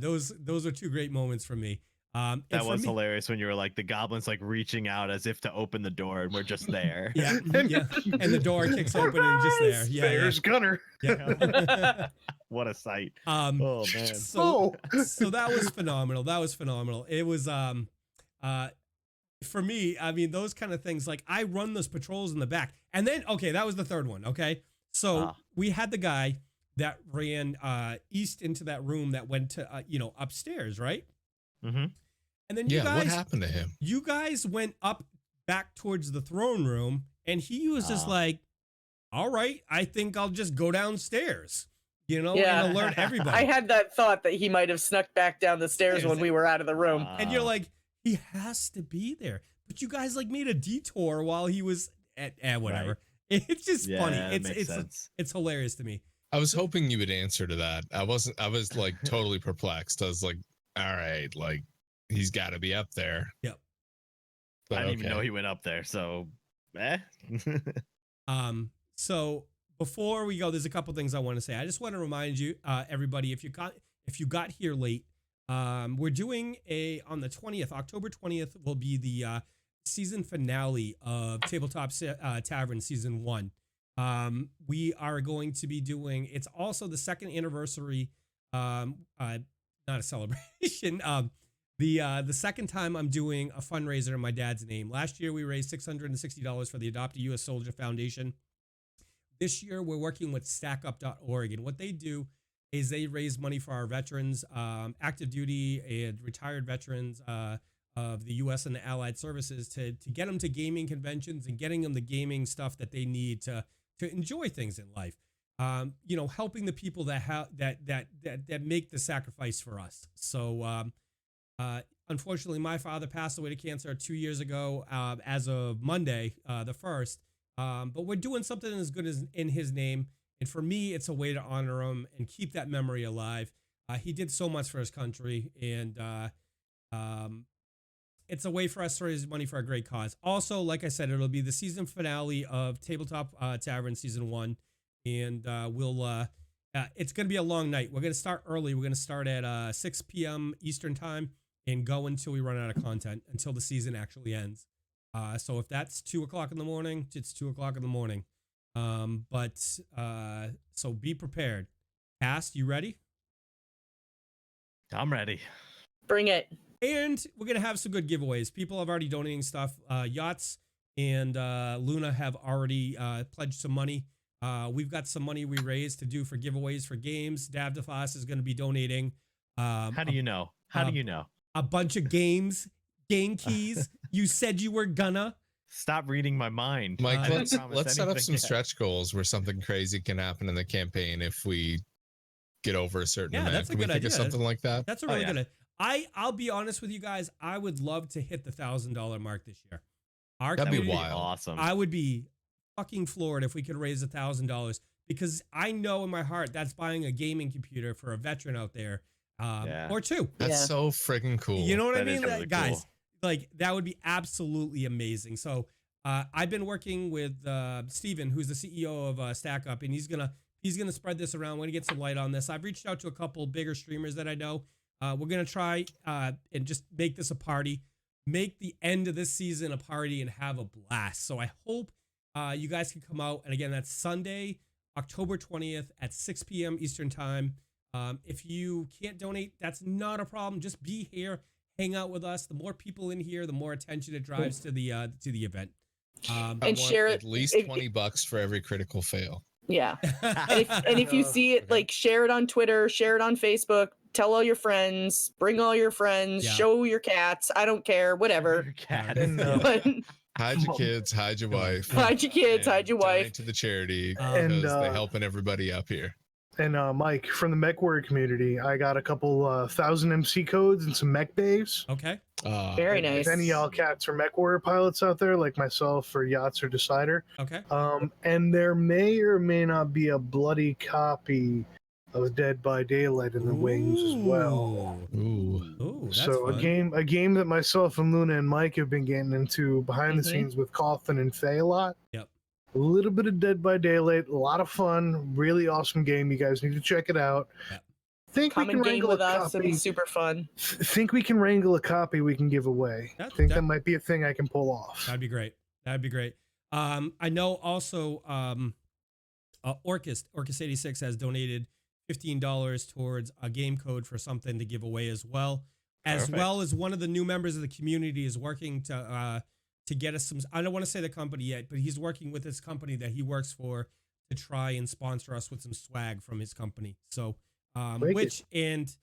those are two great moments for me. That was hilarious when you were like the goblins like reaching out as if to open the door and we're just there. Yeah. And the door kicks open and just there. Yeah. There's Gunnar. Yeah. What a sight. Oh man. So that was phenomenal. It was for me, I mean, those kind of things, like I run those patrols in the back. And then that was the third one. Okay. So we had the guy that ran east into that room that went to upstairs, right? Mm-hmm. And then what happened to him? You guys went up back towards the throne room, and he was just like, "All right, I think I'll just go downstairs." And alert everybody. I had that thought that he might have snuck back down the stairs when we were out of the room. And you're like, he has to be there. But you guys like made a detour while he was at whatever. Right. It's just funny. It's hilarious to me. I was hoping you would answer to that. I was like totally perplexed. I was like, all right, like he's got to be up there. Yep. But I didn't even know he went up there. So, So before we go, there's a couple things I want to say. I just want to remind you, everybody, if you got here late, we're doing on the 20th, October 20th will be the season finale of Tabletop Tavern Season 1. We are going to be doing, it's also the second anniversary, not a celebration, the second time I'm doing a fundraiser in my dad's name. Last year, we raised $660 for the Adopt a U.S. Soldier Foundation. This year, we're working with StackUp.org, and what they do is they raise money for our veterans, active duty and retired veterans of the U.S. and the Allied Services to get them to gaming conventions and getting them the gaming stuff that they need to enjoy things in life. Helping the people that make the sacrifice for us. So, unfortunately, my father passed away to cancer 2 years ago, as of Monday, the 1st. But we're doing something as good as in his name. And for me, it's a way to honor him and keep that memory alive. He did so much for his country, and it's a way for us to raise money for a great cause. Also, like I said, it'll be the season finale of Tabletop Tavern Season 1. And it's going to be a long night. We're going to start early. We're going to start at 6 p.m. Eastern time and go until we run out of content, until the season actually ends. So if that's 2 o'clock in the morning, it's 2 o'clock in the morning. So be prepared. Cass, you ready? I'm ready. Bring it. And we're going to have some good giveaways. People have already donating stuff. Yachts and Luna have already pledged some money. We've got some money we raised to do for giveaways for games. Davdithas is going to be donating. How do you know? A bunch of game keys. You said you were gonna. Stop reading my mind. Mike, let's set up some stretch goals where something crazy can happen in the campaign if we get over a certain amount. That's a can good we think idea. Of something like that? That's a really good idea. I'll be honest with you guys. I would love to hit the $1,000 mark this year. That'd be wild. Awesome. I would be fucking floored if we could raise $1,000, because I know in my heart that's buying a gaming computer for a veteran out there, or two. That's so freaking cool. You know what I mean, really guys? cool. like that would be absolutely amazing. So I've been working with Steven, who's the CEO of Stack Up, and he's gonna spread this around. We're gonna get some light on this. I've reached out to a couple bigger streamers that I know. We're gonna try and just make this a party, make the end of this season a party, and have a blast. So I hope you guys can come out. And again, that's Sunday, October 20th at 6 p.m. Eastern time. If you can't donate, that's not a problem. Just be here, hang out with us. The more people in here, the more attention it drives to the event. And share it at least $20 for every critical fail. Yeah. And if you see it, like, share it on Twitter, share it on Facebook, tell all your friends, bring all your friends, show your cats. I don't care, whatever. Your cat. But Hide your kids, hide your wife. hide your kids, hide your wife. Donate to the charity And, because they're helping everybody up here. And Mike, from the mech warrior community, I got a couple 1,000 MC codes and some mech bays. Okay. Very nice. If any of y'all cats are mech warrior pilots out there, like myself or Yachts or Decider, Okay. and there may or may not be a bloody copy of Dead by Daylight in the wings as well. Ooh. That's So fun. a game that myself and Luna and Mike have been getting into behind the scenes with Coffin and Faye a lot. Yep. A little bit of Dead by Daylight, a lot of fun, really awesome game. You guys need to check it out. Yeah. Think Come we can and game wrangle with a us. It'd be copy. super fun. Think we can wrangle a copy we can give away. Think that might be a thing I can pull off. That'd be great. That'd be great. I know also Orcus 86 has donated $15 towards a game code for something to give away as well. As well as one of the new members of the community is working to get us some, I don't want to say the company yet, but he's working with this company that he works for to try and sponsor us with some swag from his company. So, and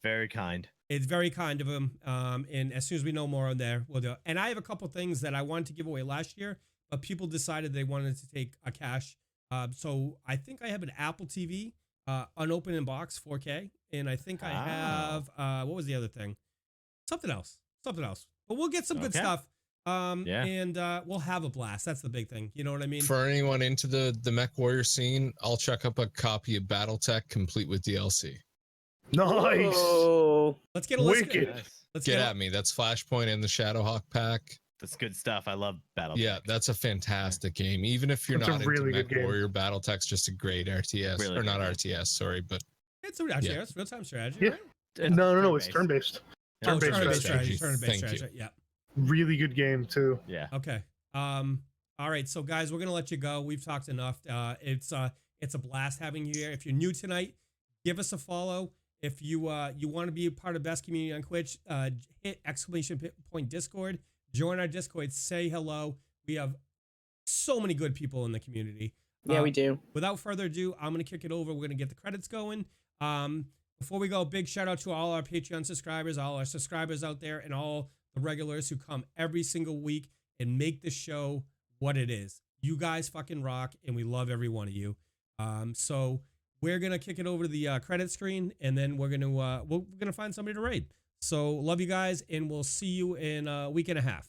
Very kind. it's very kind of him. And as soon as we know more on there, we'll do it. And I have a couple things that I wanted to give away last year, but people decided they wanted to take a cash. So I think I have an Apple TV, unopened in box 4K. And I think I have, what was the other thing? Something else. But we'll get some good stuff. And we'll have a blast. That's the big thing. You know what I mean? For anyone into the mech warrior scene, I'll chuck up a copy of BattleTech complete with DLC. Nice. Oh. Let's get a list. Wicked. Let's Get at me. That's Flashpoint and the Shadowhawk pack. That's good stuff. I love Battle. Yeah, that's a fantastic game. Even if you're That's a not really into good mech game. warrior, BattleTech's just a great RTS. Really or not good. RTS, sorry, but It's a real-time strategy. Yeah. Right? No, it's turn-based. Oh, Turn-based turn-based strategy. strategy. Turn-based Thank you. strategy. Yeah. Really good game too. Yeah. Okay. All right. So guys, we're gonna let you go. We've talked enough. It's a blast having you here. If you're new tonight, give us a follow. If you want to be a part of Best Community on Twitch, hit !point Discord. Join our Discord. Say hello. We have so many good people in the community. Yeah, we do. Without further ado, I'm gonna kick it over. We're gonna get the credits going. Before we go, big shout out to all our Patreon subscribers, all our subscribers out there, and all the regulars who come every single week and make the show what it is. You guys fucking rock, and we love every one of you. So we're gonna kick it over to the credit screen, and then we're gonna find somebody to raid. So love you guys, and we'll see you in a week and a half.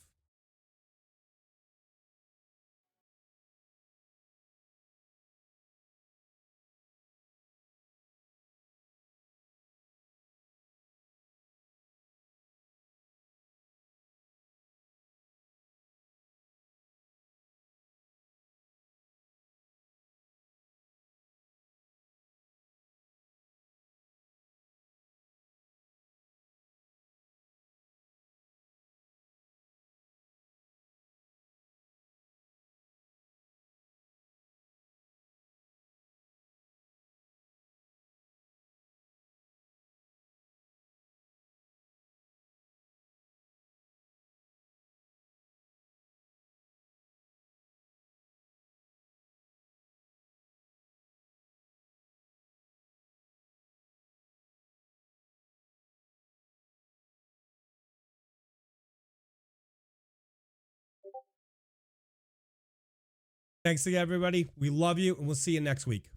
Thanks again, everybody. We love you, and we'll see you next week.